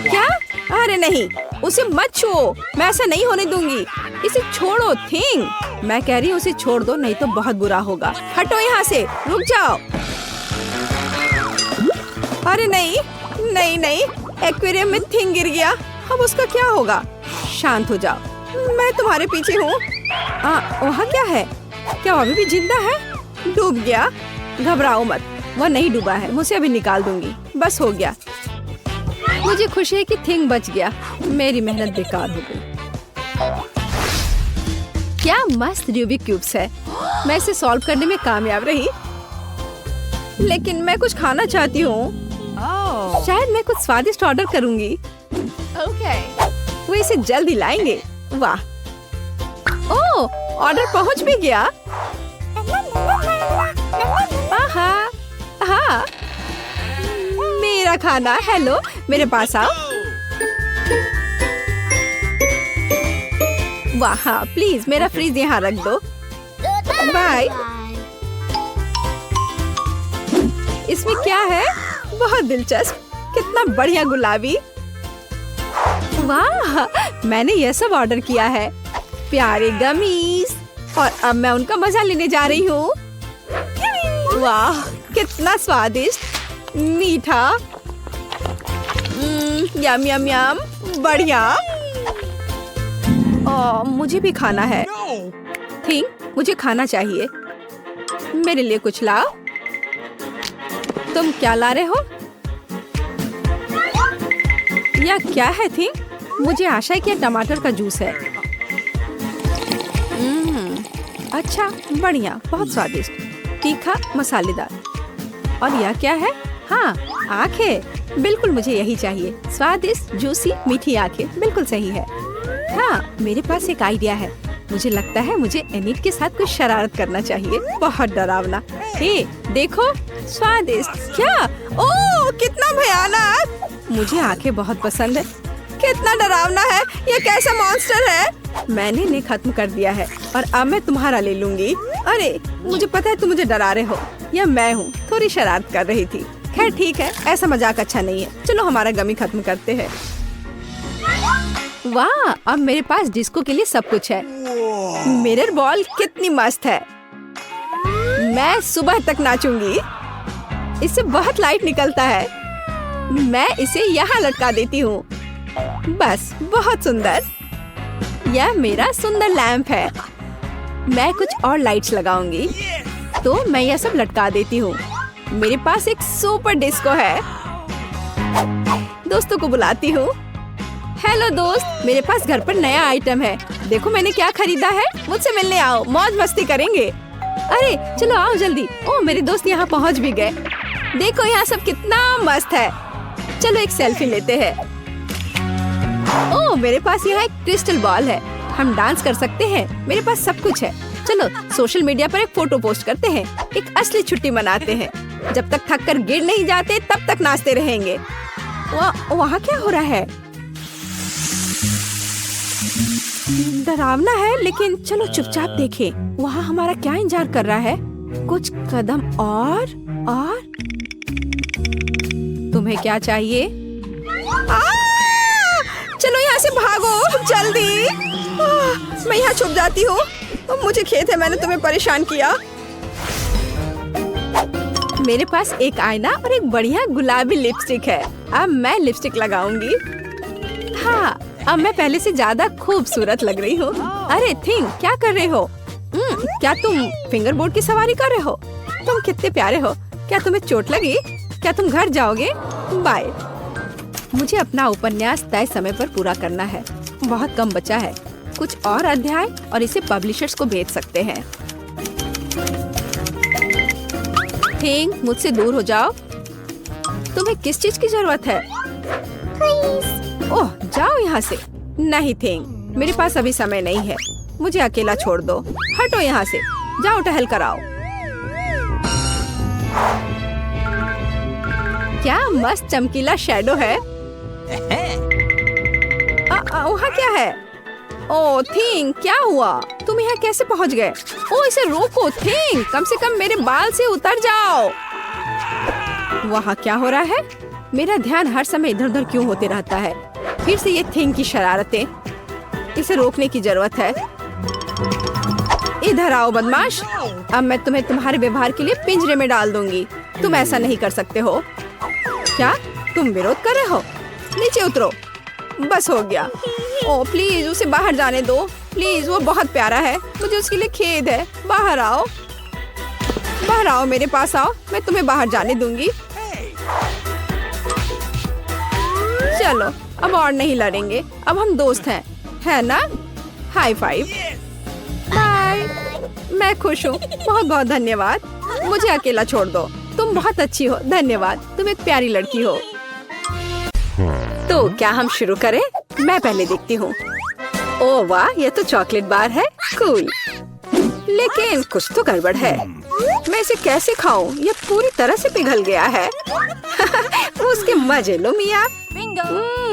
क्या? अरे नहीं, उसे मत छुओ। मैं ऐसा नहीं होने दूंगी। इसे छोड़ो थिंग। मैं कह रही हूँ उसे छोड़ दो, नहीं तो बहुत बुरा होगा। हटो यहाँ से, रुक जाओ। अरे नहीं नहीं नहीं, एक्वेरियम में थिंग गिर गया। अब उसका क्या होगा? शांत हो जाओ, मैं तुम्हारे पीछे हूँ। वहाँ क्या है? क्या वो अभी भी जिंदा है? डूब गया? घबराओ मत, वो नहीं डूबा है। मुझे अभी निकाल दूंगी। बस हो गया। मुझे खुशी है कि थिंग बच गया। मेरी मेहनत बेकार हो गई। क्या मस्त रूबिक क्यूब्स है। मैं इसे सॉल्व करने में कामयाब रही। लेकिन मैं कुछ खाना चाहती हूँ। शायद मैं कुछ स्वादिष्ट ऑर्डर करूंगी। वो इसे जल्दी लाएंगे। वाह, ओह, ऑर्डर पहुंच भी गया। हाँ, मेरा खाना। हेलो, मेरे पास आओ। वाह, हाँ, प्लीज मेरा फ्रीज यहाँ रख दो। बाय। इसमें क्या है? बहुत दिलचस्प। कितना बढ़िया गुलाबी। वाह, मैंने यह सब ऑर्डर किया है। प्यारे गमीज। और अब मैं उनका मजा लेने जा रही हूँ। वाह, कितना स्वादिष्ट, मीठा। यम यम यम, बढ़िया। मुझे भी खाना है। थिंग, मुझे खाना चाहिए। मेरे लिए कुछ लाओ। तुम क्या ला रहे हो? यह क्या है थिंग? मुझे आशा है कि यह टमाटर का जूस है। अच्छा, बढ़िया, बहुत स्वादिष्ट, तीखा, मसालेदार। और यह क्या है? हाँ, आंखें। बिल्कुल मुझे यही चाहिए। स्वादिष्ट, जूसी, मीठी आंखें। बिल्कुल सही है। हाँ, मेरे पास एक आइडिया है। मुझे लगता है मुझे एनिट के साथ कुछ शरारत करना चाहिए। बहुत डरावना। हे, देखो, स्वादिष्ट। क्या? ओह, कितना भयानक। मुझे आंखें बहुत पसंद है। कितना डरावना है। ये कैसा मॉन्स्टर है? मैंने इन्हें खत्म कर दिया है और अब मैं तुम्हारा ले लूंगी। अरे, मुझे पता है तुम मुझे डरा रहे हो। यह मैं हूँ, थोड़ी शरारत कर रही थी। खैर ठीक है, ऐसा मजाक अच्छा नहीं है। चलो हमारा गमी खत्म करते हैं। वाह, अब मेरे पास डिस्को के लिए सब कुछ है। मिरर बॉल कितनी मस्त है। मैं सुबह तक नाचूंगी। इससे बहुत लाइट निकलता है। मैं इसे यहाँ लटका देती हूँ। बस, बहुत सुंदर। यह मेरा सुंदर लैंप है। मैं कुछ और लाइट्स लगाऊंगी। तो मैं यह सब लटका देती हूँ। मेरे पास एक सुपर डिस्को है। दोस्तों को बुलाती हूँ। हेलो दोस्त, मेरे पास घर पर नया आइटम है। देखो मैंने क्या खरीदा है। मुझसे मिलने आओ, मौज मस्ती करेंगे। अरे चलो आओ जल्दी। ओह, मेरे दोस्त यहाँ पहुँच भी गए। देखो यहाँ सब कितना मस्त है। चलो एक सेल्फी लेते हैं। ओह, मेरे पास यहाँ एक क्रिस्टल बॉल है। हम डांस कर सकते हैं। मेरे पास सब कुछ है। चलो सोशल मीडिया पर एक फोटो पोस्ट करते हैं। एक असली छुट्टी मनाते हैं। जब तक थक कर गिर नहीं जाते तब तक नाचते रहेंगे। वहाँ क्या हो रहा है? डरावना है, लेकिन चलो चुपचाप देखें। वहाँ हमारा क्या इंतजार कर रहा है? कुछ कदम और तुम्हें क्या चाहिए? चलो यहाँ से भागो जल्दी। मैं यहाँ छुप जाती हूँ। मुझे खेद है मैंने तुम्हें परेशान किया। मेरे पास एक आईना और एक बढ़िया गुलाबी लिपस्टिक है। अब मैं लिपस्टिक लगाऊंगी। हाँ, अब मैं पहले से ज्यादा खूबसूरत लग रही हूँ। अरे थिंग, क्या कर रहे हो? क्या तुम फिंगर बोर्ड की सवारी कर रहे हो? तुम कितने प्यारे हो। क्या तुम्हें चोट लगी? क्या तुम घर जाओगे? बाय। मुझे अपना उपन्यास तय समय पर पूरा करना है। बहुत कम बचा है। कुछ और अध्याय और इसे पब्लिशर्स को भेज सकते हैं। थिंग, मुझसे दूर हो जाओ। तुम्हें किस चीज की जरूरत है? ओह, जाओ यहाँ से। नहीं थिंग, मेरे पास अभी समय नहीं है। मुझे अकेला छोड़ दो। हटो यहाँ से। जाओ टहल कर आओ। क्या मस्त चमकीला शैडो है। वहाँ क्या है? ओह थिंग, क्या हुआ? तुम यहाँ कैसे पहुँच गए? ओह, इसे रोको थिंग, कम से कम मेरे बाल से उतर जाओ। वहाँ क्या हो रहा है? मेरा ध्यान हर समय इधर उधर क्यों होते रहता है? फिर से ये थिंग की शरारतें। इसे रोकने की जरूरत है। इधर आओ बदमाश। अब मैं तुम्हें तुम्हारे व्यवहार के लिए पिंजरे में डाल दूंगी। तुम ऐसा नहीं कर सकते हो। क्या तुम विरोध कर रहे हो? नीचे उतरो। बस हो गया। ओह प्लीज, उसे बाहर जाने दो प्लीज। वो बहुत प्यारा है। मुझे उसके लिए खेद है। बाहर आओ, बाहर आओ, मेरे पास आओ। मैं तुम्हें बाहर जाने दूंगी। चलो, अब और नहीं लड़ेंगे। अब हम दोस्त हैं, है ना? High five. बाय। मैं खुश हूँ। बहुत बहुत धन्यवाद। मुझे अकेला छोड़ दो। तुम बहुत अच्छी हो। धन्यवाद। तुम एक प्यारी लड़की हो। तो क्या हम शुरू करें? मैं पहले देखती हूँ। ओह वाह, ये तो चॉकलेट बार है। कूल। लेकिन कुछ तो गड़बड़ है। मैं इसे कैसे खाऊं? ये पूरी तरह से पिघल गया है। उसके मजे लो मिया।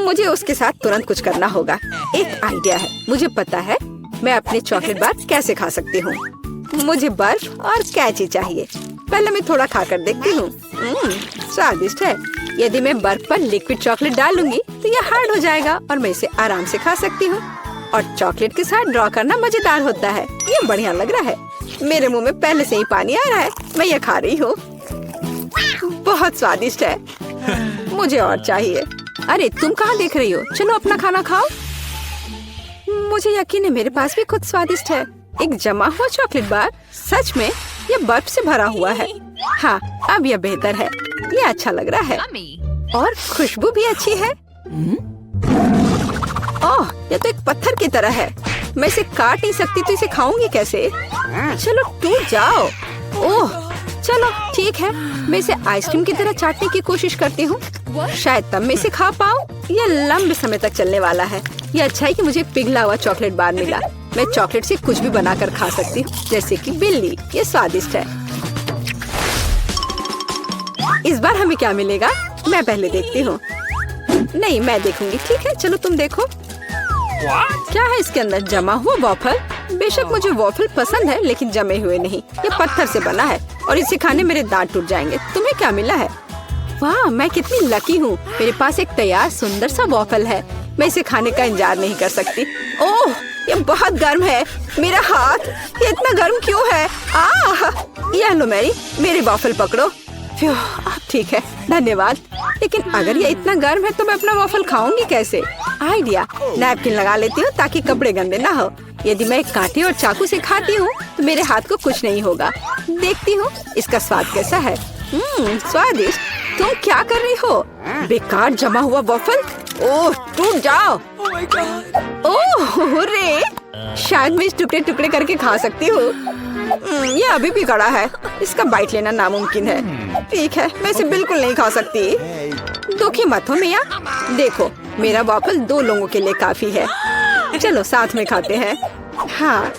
मुझे उसके साथ तुरंत कुछ करना होगा। एक आइडिया है। मुझे पता है मैं अपने चॉकलेट बार कैसे खा सकती हूँ। मुझे बर्फ और कैची चाहिए। पहले मैं थोड़ा खाकर देखती हूँ। स्वादिष्ट है। यदि मैं बर्फ पर लिक्विड चॉकलेट डालूंगी तो यह हार्ड हो जाएगा और मैं इसे आराम से खा सकती हूँ। और चॉकलेट के साथ ड्रॉ करना मजेदार होता है। ये बढ़िया लग रहा है। मेरे मुंह में पहले से ही पानी आ रहा है। मैं ये खा रही हूँ। बहुत स्वादिष्ट है। मुझे और चाहिए। अरे तुम कहाँ देख रही हो? चलो अपना खाना खाओ। मुझे यकीन है मेरे पास भी कुछ स्वादिष्ट है। एक जमा हुआ चॉकलेट बार। सच में ये बर्फ से भरा हुआ है। हाँ, अब यह बेहतर है। ये अच्छा लग रहा है और खुशबू भी अच्छी है। ओह, ये तो एक पत्थर की तरह है। मैं इसे काट नहीं सकती तो इसे खाऊंगी कैसे? चलो टूट जाओ। ओह चलो ठीक है, मैं इसे आइसक्रीम की तरह चाटने की कोशिश करती हूँ। शायद तब मैं इसे खा पाऊँ। यह लंबे समय तक चलने वाला है। यह अच्छा है कि मुझे पिघला हुआ चॉकलेट बार मिला। मैं चॉकलेट से कुछ भी बनाकर खा सकती हूँ, जैसे कि बिल्ली। ये स्वादिष्ट है। इस बार हमें क्या मिलेगा? मैं पहले देखती हूँ। नहीं, मैं देखूंगी। ठीक है, चलो तुम देखो। क्या है इसके अंदर? जमा हुआ वॉफल। बेशक मुझे वॉफल पसंद है, लेकिन जमे हुए नहीं। ये पत्थर से बना है और इसे खाने मेरे दांत टूट जाएंगे। तुम्हें क्या मिला है? वाह, मैं कितनी लकी हूँ। मेरे पास एक तैयार सुंदर सा वॉफल है। मैं इसे खाने का इंतजार नहीं कर सकती। ओह, ये बहुत गर्म है। मेरा हाथ ये इतना गर्म क्यों है? यह लो मेरे वॉफल पकड़ो। ठीक है, धन्यवाद। लेकिन अगर ये इतना गर्म है तो मैं अपना वॉफल खाऊंगी कैसे? आइडिया, नैपकिन लगा लेती हूँ ताकि कपड़े गंदे ना हो। यदि मैं कांटे और चाकू से खाती हूँ तो मेरे हाथ को कुछ नहीं होगा। देखती हूँ इसका स्वाद कैसा है। स्वादिष्ट। तुम क्या कर रही हो? बेकार जमा हुआ वॉफल। ओह, टूट जाओ। ओह रे, शायद मैं इस टुकड़े टुकड़े करके खा सकती हूँ। ये अभी भी कड़ा है। इसका बाइट लेना नामुमकिन है। ठीक है, मैं इसे बिल्कुल नहीं खा सकती। दुखी मत हो मिया। देखो, मेरा वॉफल 2 लोगों के लिए काफी है। चलो साथ में खाते हैं। हाँ,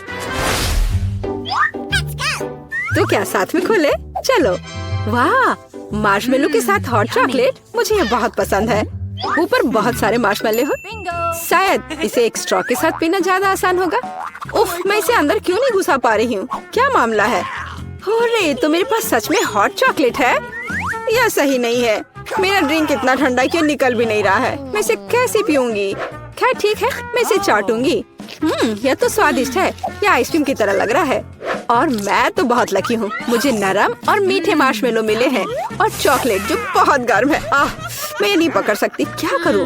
तो क्या साथ में खोले? चलो। वाह, मार्शमेलो के साथ हॉट चॉकलेट। मुझे ये बहुत पसंद है। ऊपर बहुत सारे मार्शमेलो हो। शायद इसे एक स्ट्रॉ के साथ पीना ज्यादा आसान होगा। उफ, मैं इसे अंदर क्यों नहीं घुसा पा रही हूँ? क्या मामला है? अरे, तो मेरे पास सच में हॉट चॉकलेट है। यह सही नहीं है। मेरा ड्रिंक इतना ठंडा क्यों निकल भी नहीं रहा है? मैं इसे कैसे पीऊंगी? खैर ठीक है, मैं इसे चाटूंगी। यह तो स्वादिष्ट है। यह आइसक्रीम की तरह लग रहा है। और मैं तो बहुत लकी हूँ। मुझे नरम और मीठे मार्शमेलो मिले हैं और चॉकलेट जो बहुत गर्म है। मैं नहीं पकड़ सकती। क्या करूँ?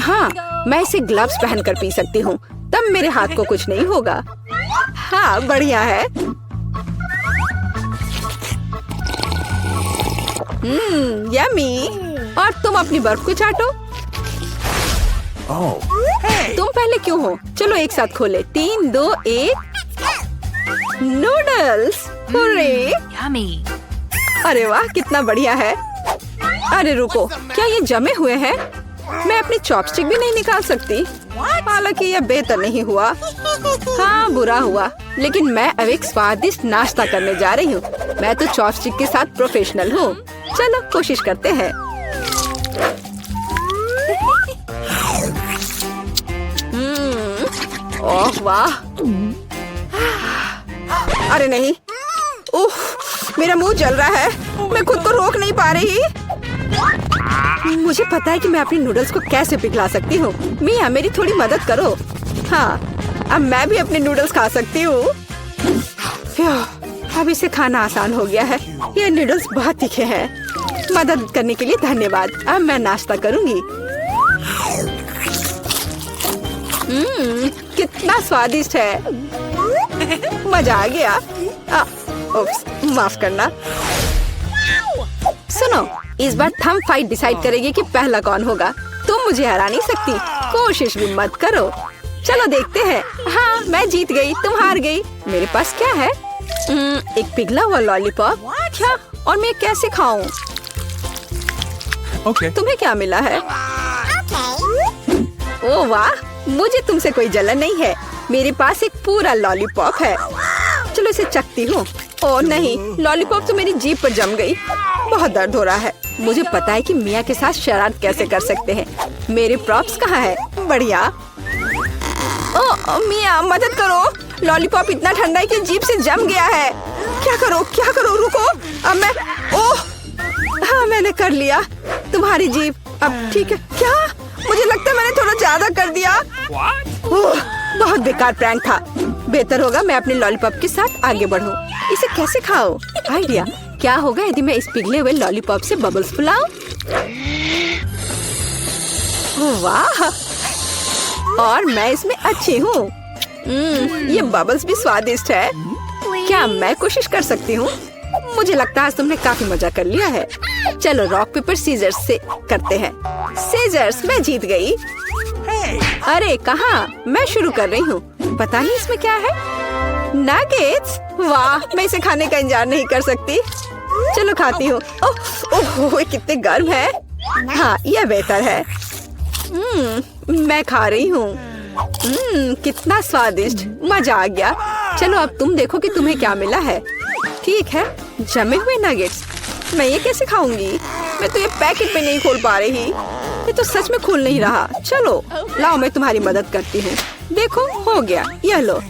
हाँ, मैं इसे ग्लव्स पहनकर पी सकती हूँ। तब मेरे हाथ को कुछ नहीं होगा। हाँ, बढ़िया है। यम्मी। और तुम अपनी बर्फ को चाटो। तुम पहले क्यों हो? चलो एक साथ खोले। 3, 2, 1। नूडल्स। हुर्रे। Yummy. अरे वाह, कितना बढ़िया है। अरे रुको, क्या ये जमे हुए हैं? मैं अपनी चॉपस्टिक भी नहीं निकाल सकती। हालांकि यह बेहतर नहीं हुआ। हाँ, बुरा हुआ। लेकिन मैं अब एक स्वादिष्ट नाश्ता करने जा रही हूँ। मैं तो चॉपस्टिक के साथ प्रोफेशनल हूँ। चलो कोशिश करते हैं। ओह वाह। अरे नहीं, ओह मेरा मुंह जल रहा है। मैं खुद को रोक नहीं पा रही। मुझे पता है कि मैं अपनी नूडल्स को कैसे पिघला सकती हूँ। मिया, मेरी थोड़ी मदद करो। हाँ, अब मैं भी अपने नूडल्स खा सकती हूँ। अब इसे खाना आसान हो गया है। ये नूडल्स बहुत तीखे हैं। मदद करने के लिए धन्यवाद। अब मैं नाश्ता करूँगी। कितना स्वादिष्ट है। मजा आ गया। उप्स, माफ करना। सुनो, इस बार थंब फाइट डिसाइड करेगी कि पहला कौन होगा। तुम मुझे हरा नहीं सकती। कोशिश भी मत करो। चलो देखते हैं। हाँ, मैं जीत गई, तुम हार गई। मेरे पास क्या है? एक पिघला हुआ लॉलीपॉप। क्या? और मैं कैसे खाऊं? तुम्हें क्या मिला है? ओह वाह, मुझे तुमसे कोई जलन नहीं है। मेरे पास एक पूरा लॉलीपॉप है। चलो इसे चखती हूँ। ओह नहीं, लॉलीपॉप तो मेरी जीभ पर जम गई। बहुत दर्द हो रहा है। मुझे पता है कि मिया के साथ शरारत कैसे कर सकते हैं। मेरे प्रॉप्स कहाँ है? बढ़िया। ओह मिया, मदद करो। लॉलीपॉप इतना ठंडा है कि जीभ से जम गया है। क्या करो, क्या करो? रुको, अब मैं। ओह हाँ, मैंने कर लिया। तुम्हारी जीभ अब ठीक है। क्या? मुझे लगता है मैंने थोड़ा ज्यादा कर दिया। ओह, बहुत बेकार प्रैंक था। बेहतर होगा मैं अपने लॉलीपॉप के साथ आगे बढ़ूं। इसे कैसे खाओ? आइडिया। क्या होगा यदि मैं इस पिघले हुए लॉलीपॉप से बबल्स फुलाऊं? वाह, और मैं इसमें अच्छी हूँ। ये बबल्स भी स्वादिष्ट है। क्या मैं कोशिश कर सकती हूँ? मुझे लगता है आज तुमने काफी मजा कर लिया है। चलो रॉक पेपर सीजर्स से करते हैं। सीजर्स, मैं जीत गई। अरे कहाँ? मैं शुरू कर रही हूँ। पता नहीं इसमें क्या है। नगेट्स। वाह, मैं इसे खाने का इंतजार नहीं कर सकती। चलो खाती हूँ। ओह, कितने गर्म है। हाँ, यह बेहतर है। मैं खा रही हूँ। कितना स्वादिष्ट, मजा आ गया। चलो अब तुम देखो कि तुम्हें क्या मिला है। ठीक है, जमे हुए नगेट्स। मैं ये कैसे खाऊंगी? मैं तो ये पैकेट में नहीं खोल पा रही। ये तो सच में खुल नहीं रहा। चलो लाओ, मैं तुम्हारी मदद करती हूँ। देखो, हो गया। यह लो।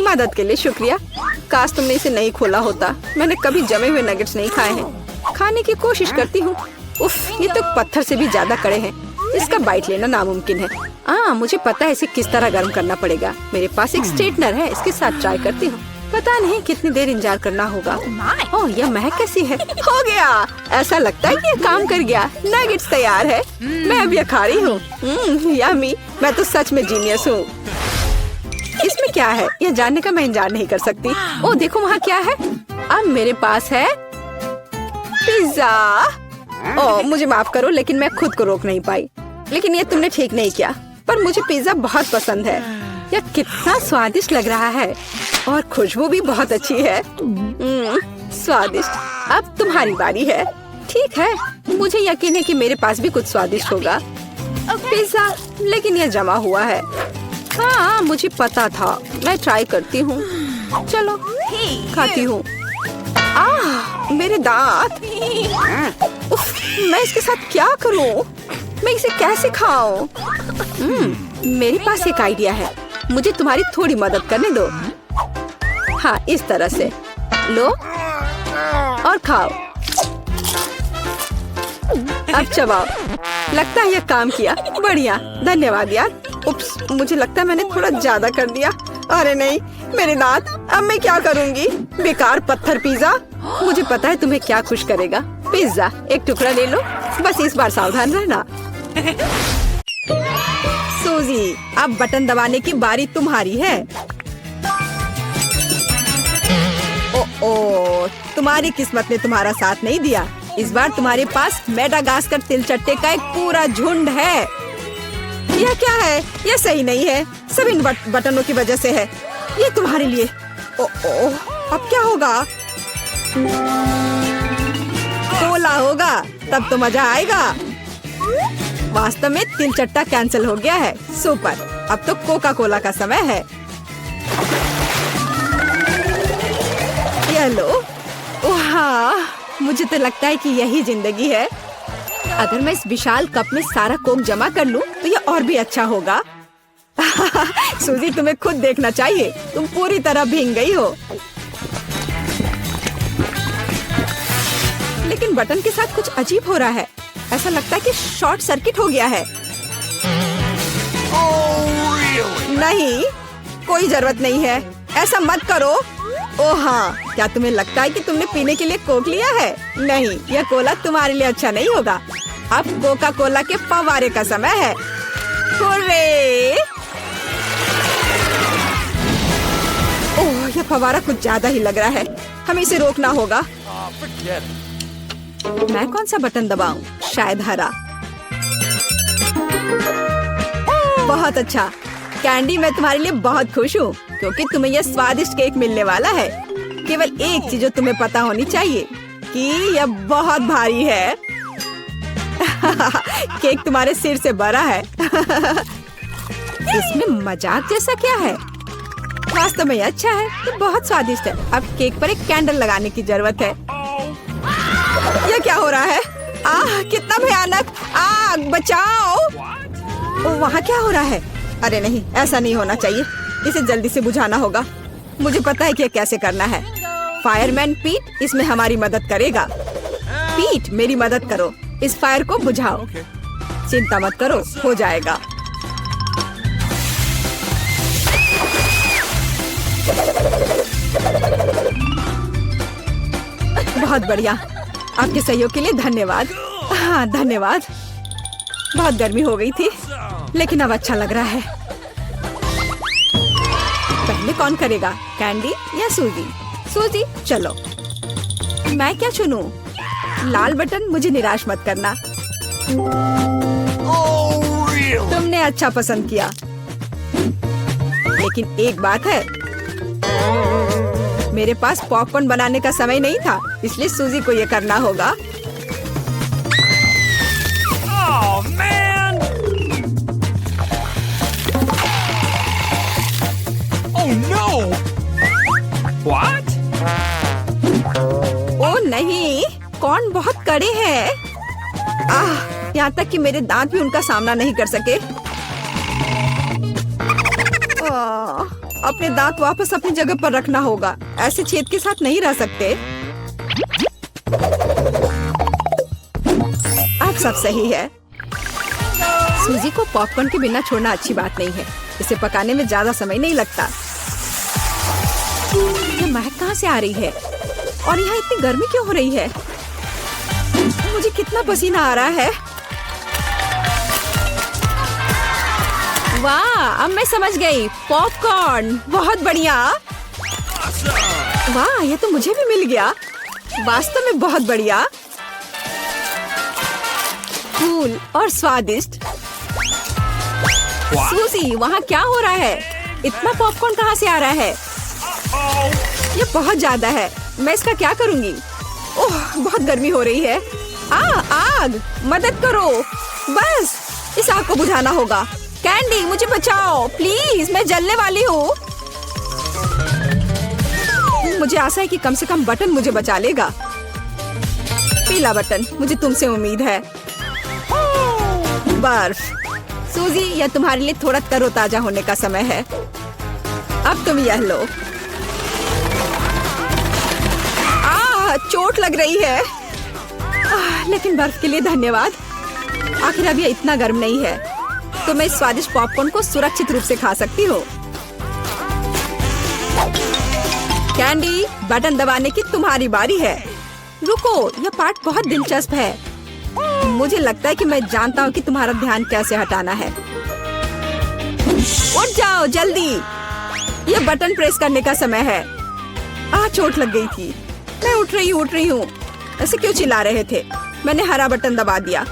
मदद के लिए शुक्रिया। काश तुमने इसे नहीं खोला होता। मैंने कभी जमे हुए नगेट्स नहीं खाए हैं। खाने की कोशिश करती हूँ। उफ, ये तो पत्थर से भी ज्यादा कड़े हैं। इसका बाइट लेना नामुमकिन है। मुझे पता है इसे किस तरह गर्म करना पड़ेगा। मेरे पास एक स्ट्रेटनर है, इसके साथ ट्राई करती हूँ। पता नहीं कितनी देर इंतजार करना होगा। ओह, यह महक कैसी है? हो गया। ऐसा लगता है कि ये काम कर गया। नगेट्स तैयार है। मैं अब ये खा रही हूँ। यम्मी, मैं तो सच में जीनियस हूँ। इसमें क्या है, यह जानने का मैं इंतजार नहीं कर सकती। ओह देखो, वहाँ क्या है? अब मेरे पास है पिज्जा। ओह मुझे माफ करो, लेकिन मैं खुद को रोक नहीं पाई। लेकिन ये तुमने ठीक नहीं किया। पर मुझे पिज्जा बहुत पसंद है। यह कितना स्वादिष्ट लग रहा है और खुशबू भी बहुत अच्छी है। स्वादिष्ट। अब तुम्हारी बारी है। ठीक है, मुझे यकीन है कि मेरे पास भी कुछ स्वादिष्ट होगा। पिज्जा, लेकिन यह जमा हुआ है। हाँ, मुझे पता था। मैं ट्राई करती हूँ। चलो खाती हूँ। मेरे दांत। उफ, मैं इसके साथ क्या करूँ? मैं इसे कैसे खाऊं? मेरे पास एक आइडिया है। मुझे तुम्हारी थोड़ी मदद करने दो। हाँ, इस तरह से लो और खाओ। अब चबाओ। लगता है यह काम किया। बढ़िया, धन्यवाद यार। उप्स, मुझे लगता है मैंने थोड़ा ज्यादा कर दिया। अरे नहीं, मेरे दांत। अब मैं क्या करूंगी? बेकार पत्थर पिज्जा। मुझे पता है तुम्हें क्या खुश करेगा। पिज्जा, एक टुकड़ा ले लो। बस इस बार सावधान रहना। सूजी, अब बटन दबाने की बारी तुम्हारी है। ओ, तुम्हारी किस्मत ने तुम्हारा साथ नहीं दिया। इस बार तुम्हारे पास मेडागास्कर तिलचट्टे का एक पूरा झुंड है। यह क्या है? यह सही नहीं है। सब इन बटनों की वजह से है। ये तुम्हारे लिए। ओ, अब क्या होगा? कोला होगा, तब तो मजा आएगा। वास्तव में तिलचट्टा कैंसिल हो गया है। सुपर, अब तो कोका कोला का समय है। ये लो। वाह, मुझे तो लगता है कि यही जिंदगी है। अगर मैं इस विशाल कप में सारा कोक जमा कर लूं, तो ये और भी अच्छा होगा। सूजी, तुम्हें खुद देखना चाहिए। तुम पूरी तरह भीग गई हो। लेकिन बटन के साथ कुछ अजीब हो रहा है। ऐसा लगता है कि शॉर्ट सर्किट हो गया है। नहीं, कोई जरूरत नहीं है। ऐसा मत करो। ओह हाँ, क्या तुम्हें लगता है कि तुमने पीने के लिए कोक लिया है? नहीं, यह कोला तुम्हारे लिए अच्छा नहीं होगा। अब कोका कोला के फव्वारे का समय है। हुर्रे! ओह, यह फव्वारा कुछ ज्यादा ही लग रहा है। हमें इसे रोकना होगा। मैं कौन सा बटन दबाऊं? शायद हरा। बहुत अच्छा कैंडी, मैं तुम्हारे लिए बहुत खुश हूँ क्योंकि तुम्हें यह स्वादिष्ट केक मिलने वाला है। केवल एक चीज जो तुम्हें पता होनी चाहिए कि यह बहुत भारी है। केक तुम्हारे सिर से बड़ा है। इसमें मजाक जैसा क्या है? वास्तव में अच्छा है, ये बहुत स्वादिष्ट है। अब केक पर एक कैंडल लगाने की जरूरत है। यह क्या हो रहा है? आह, कितना भयानक! आग, बचाओ! वहाँ क्या हो रहा है? अरे नहीं, ऐसा नहीं होना चाहिए। इसे जल्दी से बुझाना होगा। मुझे पता है कि यह कैसे करना है। फायरमैन पीट इसमें हमारी मदद करेगा। पीट, मेरी मदद करो। इस फायर को बुझाओ। चिंता मत करो, हो जाएगा। बहुत बढ़िया। आपके सहयोग के लिए धन्यवाद। हाँ, धन्यवाद। बहुत गर्मी हो गई थी, लेकिन अब अच्छा लग रहा है। पहले कौन करेगा, कैंडी या सूजी? सूजी, चलो। मैं क्या चुनूं? लाल बटन, मुझे निराश मत करना। तुमने अच्छा पसंद किया, लेकिन एक बात है, मेरे पास पॉपकॉर्न बनाने का समय नहीं था, इसलिए सूजी को ये करना होगा। Oh, man! Oh, no! What? ओ नहीं, कौन बहुत कड़े हैं। यहाँ तक कि मेरे दांत भी उनका सामना नहीं कर सके। अपने दांत वापस अपनी जगह पर रखना होगा। ऐसे छेद के साथ नहीं रह सकते। अब सब सही है। सूजी को पॉपकॉर्न के बिना छोड़ना अच्छी बात नहीं है। इसे पकाने में ज्यादा समय नहीं लगता। ये महक कहाँ से आ रही है? और यहाँ इतनी गर्मी क्यों हो रही है? मुझे कितना पसीना आ रहा है। वाह, अब मैं समझ गई। पॉपकॉर्न, बहुत बढ़िया। वाह, ये तो मुझे भी मिल गया। वास्तव में बहुत बढ़िया, कूल और स्वादिष्ट। सूजी, वहाँ क्या हो रहा है? इतना पॉपकॉर्न कहाँ से आ रहा है? ये बहुत ज्यादा है। मैं इसका क्या करूँगी? ओह, बहुत गर्मी हो रही है। आग, मदद करो। बस, इस आग को बुझाना होगा। कैंडी, मुझे बचाओ प्लीज, मैं जलने वाली हूँ। मुझे आशा है कि कम से कम बटन मुझे बचा लेगा। पीला बटन, मुझे तुमसे उम्मीद है। बर्फ। सूजी, यह तुम्हारे लिए थोड़ा तरोताजा होने का समय है। अब तुम यह लो। चोट लग रही है। लेकिन बर्फ के लिए धन्यवाद। आखिर अब यह इतना गर्म नहीं है, तो मैं इस स्वादिष्ट पॉपकॉर्न को सुरक्षित रूप से खा सकती हूँ। कैंडी, बटन दबाने की तुम्हारी बारी है। रुको, यह पार्ट बहुत दिलचस्प है। मुझे लगता है कि मैं जानता हूँ कि तुम्हारा ध्यान कैसे हटाना है। उठ जाओ जल्दी, यह बटन प्रेस करने का समय है। चोट लग गई थी। मैं उठ रही हूँ। ऐसे क्यों चिल्ला रहे थे? मैंने हरा बटन दबा दिया।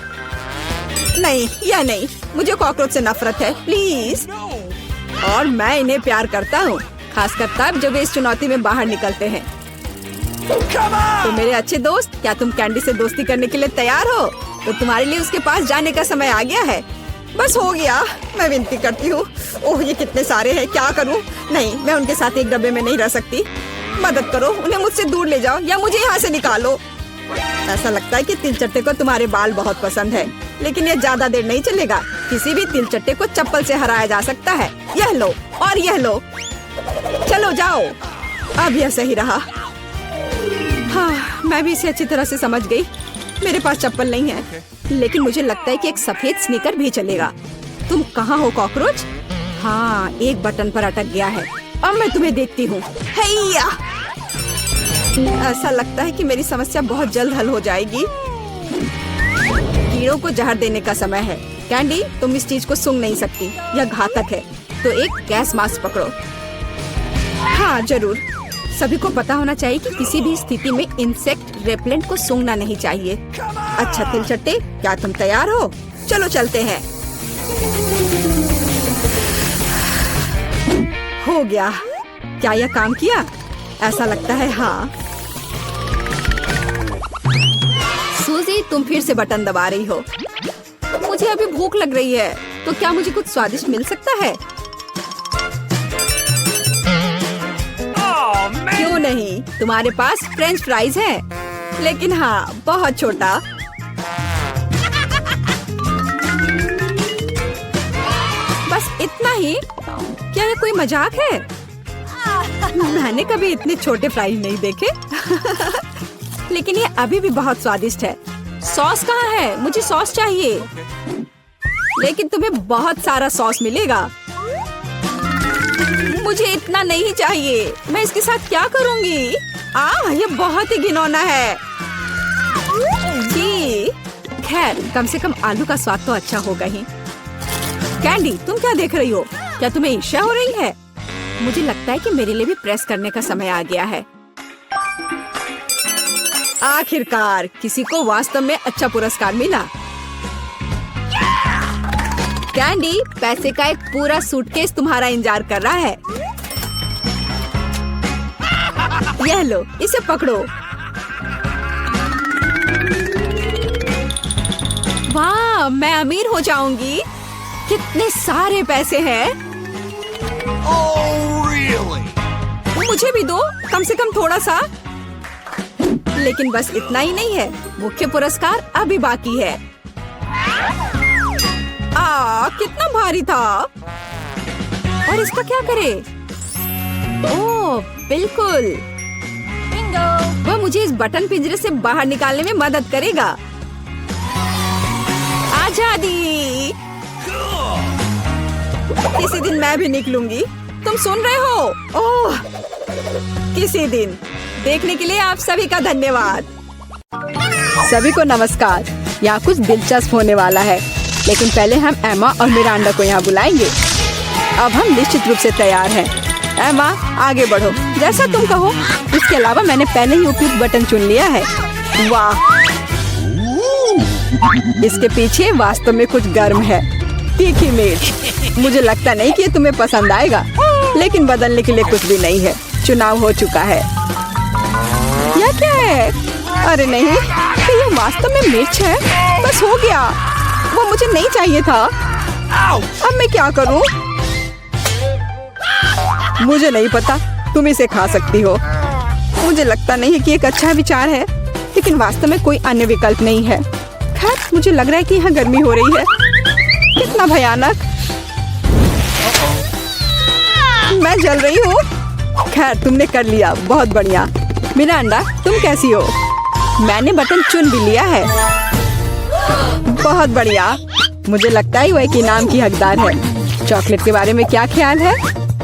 नहीं, यह नहीं, मुझे कॉकरोच से नफरत है, प्लीज। और मैं इन्हें प्यार करता हूँ, खासकर तब जब वे इस चुनौती में बाहर निकलते हैं। तो मेरे अच्छे दोस्त, क्या तुम कैंडी से दोस्ती करने के लिए तैयार हो? तो तुम्हारे लिए उसके पास जाने का समय आ गया है। बस हो गया, मैं विनती करती हूँ। ओह, ये कितने सारे हैं, क्या करूँ? नहीं, मैं उनके साथ एक डब्बे में नहीं रह सकती। मदद करो, उन्हें मुझसे दूर ले जाओ या मुझे यहाँ से निकालो। ऐसा लगता है कि तिलचट्टे को तुम्हारे बाल बहुत पसंद है, लेकिन यह ज्यादा देर नहीं चलेगा। किसी भी तिलचट्टे को चप्पल से हराया जा सकता है। यह लो और यह लो, चलो जाओ। अब यह सही रहा। हाँ, मैं भी इसे अच्छी तरह से समझ गई। मेरे पास चप्पल नहीं है, लेकिन मुझे लगता है कि एक सफेद स्नीकर भी चलेगा। तुम कहाँ हो कॉकरोच? हाँ, एक बटन पर अटक गया है। अब मैं तुम्हें देखती हूँ। हैया! ऐसा लगता है कि मेरी समस्या बहुत जल्द हल हो जाएगी। कीड़ों को जहर देने का समय है। कैंडी, तुम इस चीज को सूंघ नहीं सकती, यह घातक है। तो एक गैस मास्क पकड़ो। हाँ जरूर, सभी को पता होना चाहिए कि किसी भी स्थिति में इंसेक्ट रेपेलेंट को सूंघना नहीं चाहिए। अच्छा तिलचट्टे, क्या तुम तैयार हो? चलो चलते हैं। हो गया। क्या यह काम किया? ऐसा लगता है हाँ। सूजी, तुम फिर से बटन दबा रही हो। मुझे अभी भूख लग रही है, तो क्या मुझे कुछ स्वादिष्ट मिल सकता है? क्यों नहीं, तुम्हारे पास फ्रेंच फ्राइज है, लेकिन हाँ, बहुत छोटा। बस इतना ही? क्या ये कोई मजाक है? मैंने कभी इतने छोटे फ्राइज नहीं देखे। लेकिन ये अभी भी बहुत स्वादिष्ट है। सॉस कहाँ है? मुझे सॉस चाहिए। लेकिन तुम्हें बहुत सारा सॉस मिलेगा। मुझे इतना नहीं चाहिए। मैं इसके साथ क्या करूंगी? ये बहुत ही घिनौना है। जी, खैर कम से कम आलू का स्वाद तो अच्छा होगा ही। कैंडी, तुम क्या देख रही हो? क्या तुम्हें ईर्ष्या हो रही है? मुझे लगता है कि मेरे लिए भी प्रेस करने का समय आ गया है। आखिरकार किसी को वास्तव में अच्छा पुरस्कार मिला। कैंडी, पैसे का एक पूरा सूटकेस तुम्हारा इंतजार कर रहा है। यह लो, इसे पकड़ो। वाह, मैं अमीर हो जाऊंगी। कितने सारे पैसे हैं। Oh, really? मुझे भी दो, कम से कम थोड़ा सा। लेकिन बस इतना ही नहीं है, मुख्य पुरस्कार अभी बाकी है। कितना भारी था। और इसका क्या करे? ओह, बिल्कुल। Bingo! वह मुझे इस बटन पिंजरे से बाहर निकालने में मदद करेगा। आजादी। किसी दिन मैं भी निकलूंगी। तुम सुन रहे हो? ओह, किसी दिन। देखने के लिए आप सभी का धन्यवाद। सभी को नमस्कार। यहाँ कुछ दिलचस्प होने वाला है, लेकिन पहले हम एमा और मिरांडा को यहाँ बुलाएंगे। अब हम निश्चित रूप से तैयार हैं। एमा, आगे बढ़ो, जैसा तुम कहो। इसके अलावा मैंने पहले ही उपयुक्त बटन चुन लिया है। वाह, इसके पीछे वास्तव में कुछ गर्म है। तीखी मिर्च। मुझे लगता नहीं कि ये तुम्हें पसंद आएगा, लेकिन बदलने के लिए कुछ भी नहीं है। चुनाव हो चुका है। यह क्या है? अरे नहीं, तो ये वास्तव में मिर्च है। बस हो गया, वो मुझे नहीं चाहिए था। अब मैं क्या करूं? मुझे नहीं पता, तुम इसे खा सकती हो। मुझे लगता नहीं है कि एक अच्छा विचार है, लेकिन वास्तव में कोई अन्य विकल्प नहीं है। खैर, मुझे लग रहा है कि यहाँ गर्मी हो रही है। कितना भयानक। मैं जल रही हूँ। खैर, तुमने कर लिया, बहुत बढ़िया। मिरांडा, तुम कैसी हो? मैंने बटन चुन भी लिया है। बहुत बढ़िया। मुझे लगता है वो एक इनाम की हकदार है। चॉकलेट के बारे में क्या ख्याल है?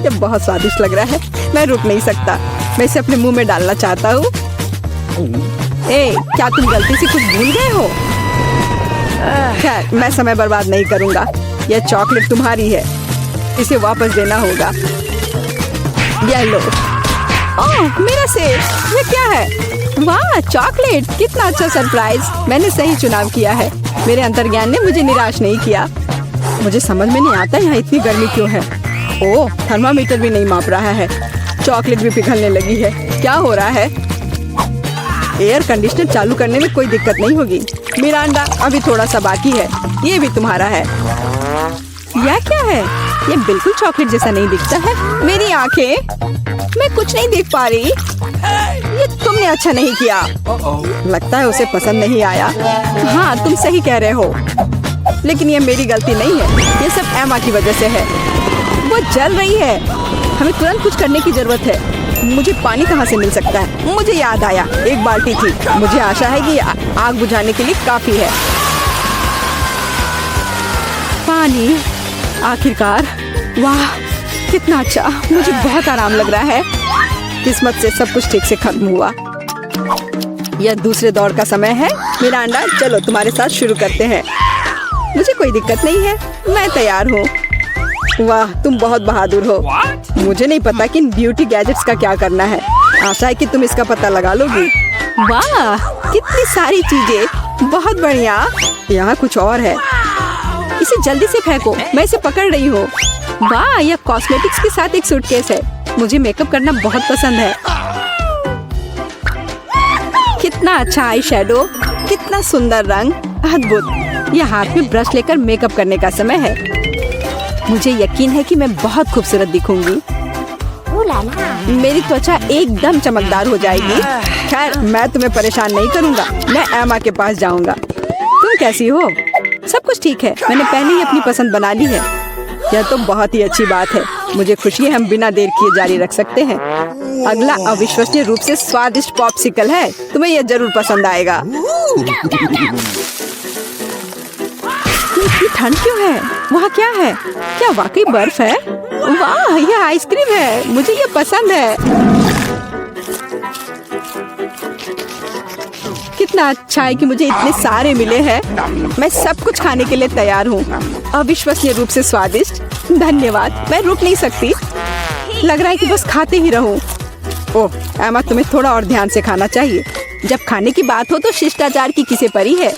ये बहुत स्वादिष्ट लग रहा है। मैं रुक नहीं सकता। मैं इसे अपने मुंह में डालना चाहता हूँ। क्या तुम गलती से कुछ भूल गए हो? खैर, मैं समय बर्बाद नहीं करूँगा। यह चॉकलेट तुम्हारी है, इसे वापस देना होगा। यह लो। ओह, मेरा सेब। ये क्या है? वाह, चॉकलेट! कितना अच्छा सरप्राइज! मैंने सही चुनाव किया है। मेरे अंतर्ज्ञान ने मुझे निराश नहीं किया। मुझे समझ में नहीं आता यहाँ इतनी गर्मी क्यों है। ओह, थर्मामीटर भी नहीं माप रहा है। चॉकलेट भी पिघलने लगी है। क्या हो रहा है? एयर कंडीशनर चालू करने में कोई दिक्कत नहीं होगी। मिरांडा, अभी थोड़ा सा बाकी है। ये भी तुम्हारा है। यह क्या है? ये बिल्कुल चॉकलेट जैसा नहीं दिखता है। मेरी आंखें, मैं कुछ नहीं देख पा रही। ये तुमने अच्छा नहीं किया। लगता है उसे पसंद नहीं आया। हाँ, तुम सही कह रहे हो, लेकिन ये मेरी गलती नहीं है। ये सब एमा की वजह से है। वो जल रही है। हमें तुरंत कुछ करने की जरूरत है। मुझे पानी कहाँ से मिल सकता है? मुझे याद आया, एक बाल्टी थी। मुझे आशा है कि आग बुझाने के लिए काफी है। पानी, आखिरकार। वाह, कितना अच्छा! मुझे बहुत आराम लग रहा है। किस्मत से सब कुछ ठीक से खत्म हुआ। यह दूसरे दौर का समय है। मिरांडा, चलो तुम्हारे साथ शुरू करते हैं। मुझे कोई दिक्कत नहीं है, मैं तैयार हूँ। वाह, तुम बहुत बहादुर हो। मुझे नहीं पता कि इन ब्यूटी गैजेट्स का क्या करना है। आशा है कि तुम इसका पता लगा लोगी। वाह, कितनी सारी चीजें! बहुत बढ़िया। यहाँ कुछ और है। इसे जल्दी से फेंको, मैं इसे पकड़ रही हूँ। वाह, यह कॉस्मेटिक्स के साथ एक सूटकेस है। मुझे मेकअप करना बहुत पसंद है। कितना अच्छा आई शेडो, कितना सुंदर रंग, अद्भुत। यह हाथ में ब्रश लेकर मेकअप करने का समय है। मुझे यकीन है कि मैं बहुत खूबसूरत दिखूंगी। मेरी त्वचा एकदम चमकदार हो जाएगी। खैर, मैं तुम्हें परेशान नहीं करूंगा। मैं एमा के पास जाऊंगा। तुम कैसी हो? सब कुछ ठीक है। मैंने पहले ही अपनी पसंद बना ली है। यह तो बहुत ही अच्छी बात है। मुझे खुशी है, हम बिना देर किए जारी रख सकते हैं। अगला अविश्वसनीय रूप से स्वादिष्ट पॉप्सिकल है। तुम्हें यह जरूर पसंद आएगा। इतनी ठंड क्यों है? वहाँ क्या है? क्या वाकई बर्फ है? वाह, यह आइसक्रीम है। मुझे यह पसंद है। कितना अच्छा है कि मुझे इतने सारे मिले हैं। मैं सब कुछ खाने के लिए तैयार हूँ। अविश्वसनीय रूप से स्वादिष्ट। धन्यवाद, मैं रुक नहीं सकती। लग रहा है कि बस खाते ही रहूं। ओह एमा, तुम्हें थोड़ा और ध्यान से खाना चाहिए। जब खाने की बात हो तो शिष्टाचार की किसे परी है।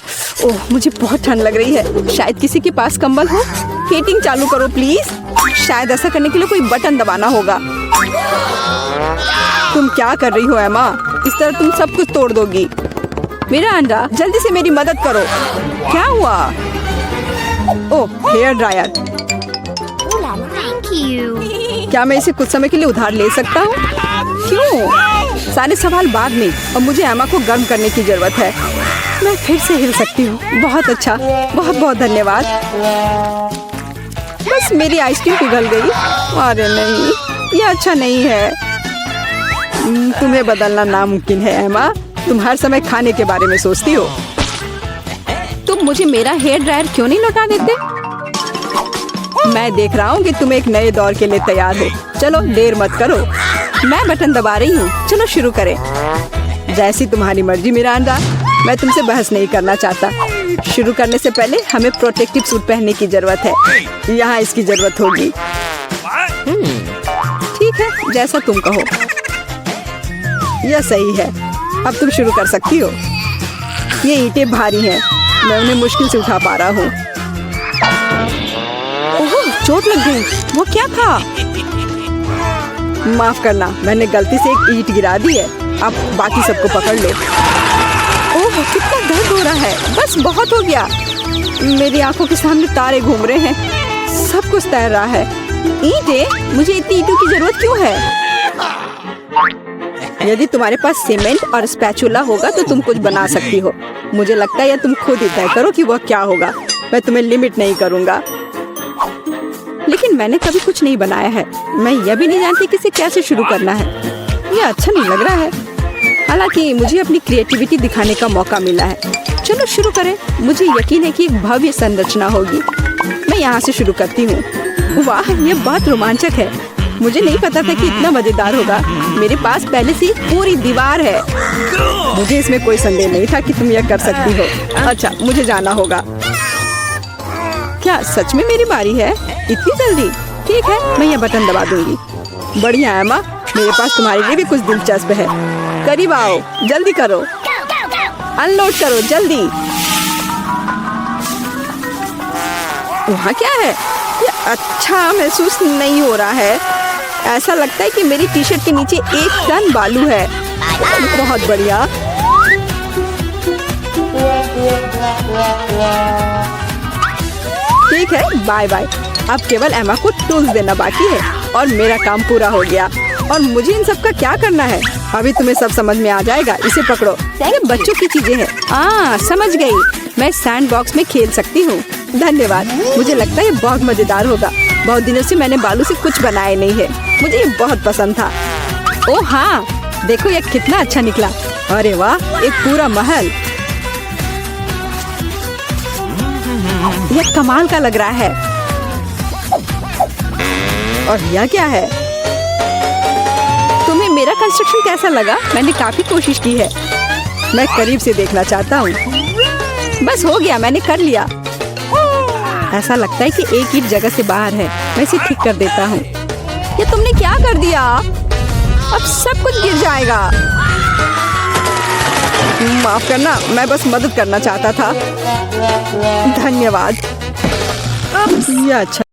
ओह, मुझे बहुत ठंड लग रही है। शायद किसी के पास कंबल हो। हीटिंग चालू करो प्लीज। शायद ऐसा करने के लिए कोई बटन दबाना होगा। तुम क्या कर रही हो एमा? इस तरह तुम सब कुछ तोड़ दोगी। मेरा अंडा, जल्दी से मेरी मदद करो। क्या हुआ? ओह, हेयर ड्रायर। क्या मैं इसे कुछ समय के लिए उधार ले सकता हूँ? क्यों? सारे सवाल बाद में। अब मुझे एमा को गर्म करने की जरूरत है। मैं फिर से हिल सकती हूँ। बहुत अच्छा, बहुत बहुत धन्यवाद। बस मेरी आइसक्रीम पिघल गई। अरे नहीं, यह अच्छा नहीं है। तुम्हें बदलना नामुमकिन है एमा। तुम हर समय खाने के बारे में सोचती हो। तुम मुझे मेरा हेयर ड्रायर क्यों नहीं लौटा देते? मैं देख रहा हूँ कि तुम एक नए दौर के लिए तैयार हो। चलो देर मत करो। मैं बटन दबा रही हूँ। चलो शुरू करें। जैसी तुम्हारी मर्जी मिरांडा। मैं तुमसे बहस नहीं करना चाहता। शुरू करने से पहले हमें प्रोटेक्टिव सूट पहनने की जरूरत है। यहाँ इसकी जरूरत होगी। ठीक है, जैसा तुम कहो। यह सही है। अब तुम शुरू कर सकती हो। ये ईंटें भारी हैं। मैं उन्हें मुश्किल से उठा पा रहा हूँ। ओह, चोट लग गई। वो क्या था? माफ करना, मैंने गलती से एक ईंट गिरा दी है। अब बाकी सबको पकड़ लो। ओह, कितना दर्द हो रहा है। बस बहुत हो गया। मेरी आंखों के सामने तारे घूम रहे हैं। सब कुछ तैर रहा है। ईंटें? मुझे इतनी ईंटों की जरूरत क्यों है? यदि तुम्हारे पास सीमेंट और स्पैचुला होगा तो तुम कुछ बना सकती हो। मुझे लगता है या तुम खुद ही तय करो कि वह क्या होगा। मैं तुम्हें लिमिट नहीं करूँगा। लेकिन मैंने कभी कुछ नहीं बनाया है। मैं यह भी नहीं जानती कि इसे कैसे शुरू करना है। यह अच्छा नहीं लग रहा है। हालांकि मुझे अपनी क्रिएटिविटी दिखाने का मौका मिला है। चलो शुरू करें। मुझे यकीन है कि एक भव्य संरचना होगी। मैं यहाँ से शुरू करती हूँ। वाह, यह बहुत रोमांचक है। मुझे नहीं पता था कि इतना मजेदार होगा। मेरे पास पहले से पूरी दीवार है। मुझे इसमें कोई संदेह नहीं था कि तुम यह कर सकती हो। अच्छा, मुझे जाना होगा। क्या सच में मेरी बारी है? इतनी जल्दी? ठीक है, मैं यह बटन दबा दूंगी। बढ़िया एमा, मेरे पास तुम्हारे लिए भी कुछ दिलचस्प है। करीब आओ, जल्दी करो, अनलोड करो जल्दी। वहाँ क्या है? ये अच्छा महसूस नहीं हो रहा है। ऐसा लगता है कि मेरी टी शर्ट के नीचे 1 टन बालू है। बहुत बढ़िया। ठीक है, बाय बाय। अब केवल एमा को टूल्स देना बाकी है और मेरा काम पूरा हो गया। और मुझे इन सब का क्या करना है? अभी तुम्हें सब समझ में आ जाएगा। इसे पकड़ो, ये बच्चों की चीजें हैं। समझ गई। मैं सैंड बॉक्स में खेल सकती हूँ। धन्यवाद। मुझे लगता है ये बहुत मजेदार होगा। बहुत दिनों से मैंने बालू से कुछ बनाया नहीं है। मुझे ये बहुत पसंद था। ओह हाँ, देखो ये कितना अच्छा निकला। अरे वाह, एक पूरा महल। यह कमाल का लग रहा है। और यह क्या है? तुम्हें मेरा कंस्ट्रक्शन कैसा लगा? मैंने काफी कोशिश की है। मैं करीब से देखना चाहता हूँ। बस हो गया, मैंने कर लिया। ऐसा लगता है कि एक ईंट जगह से बाहर है। मैं इसे ठीक कर देता हूँ। ये तुमने क्या कर दिया? अब सब कुछ गिर जाएगा। माफ करना, मैं बस मदद करना चाहता था। धन्यवाद। अब यह अच्छा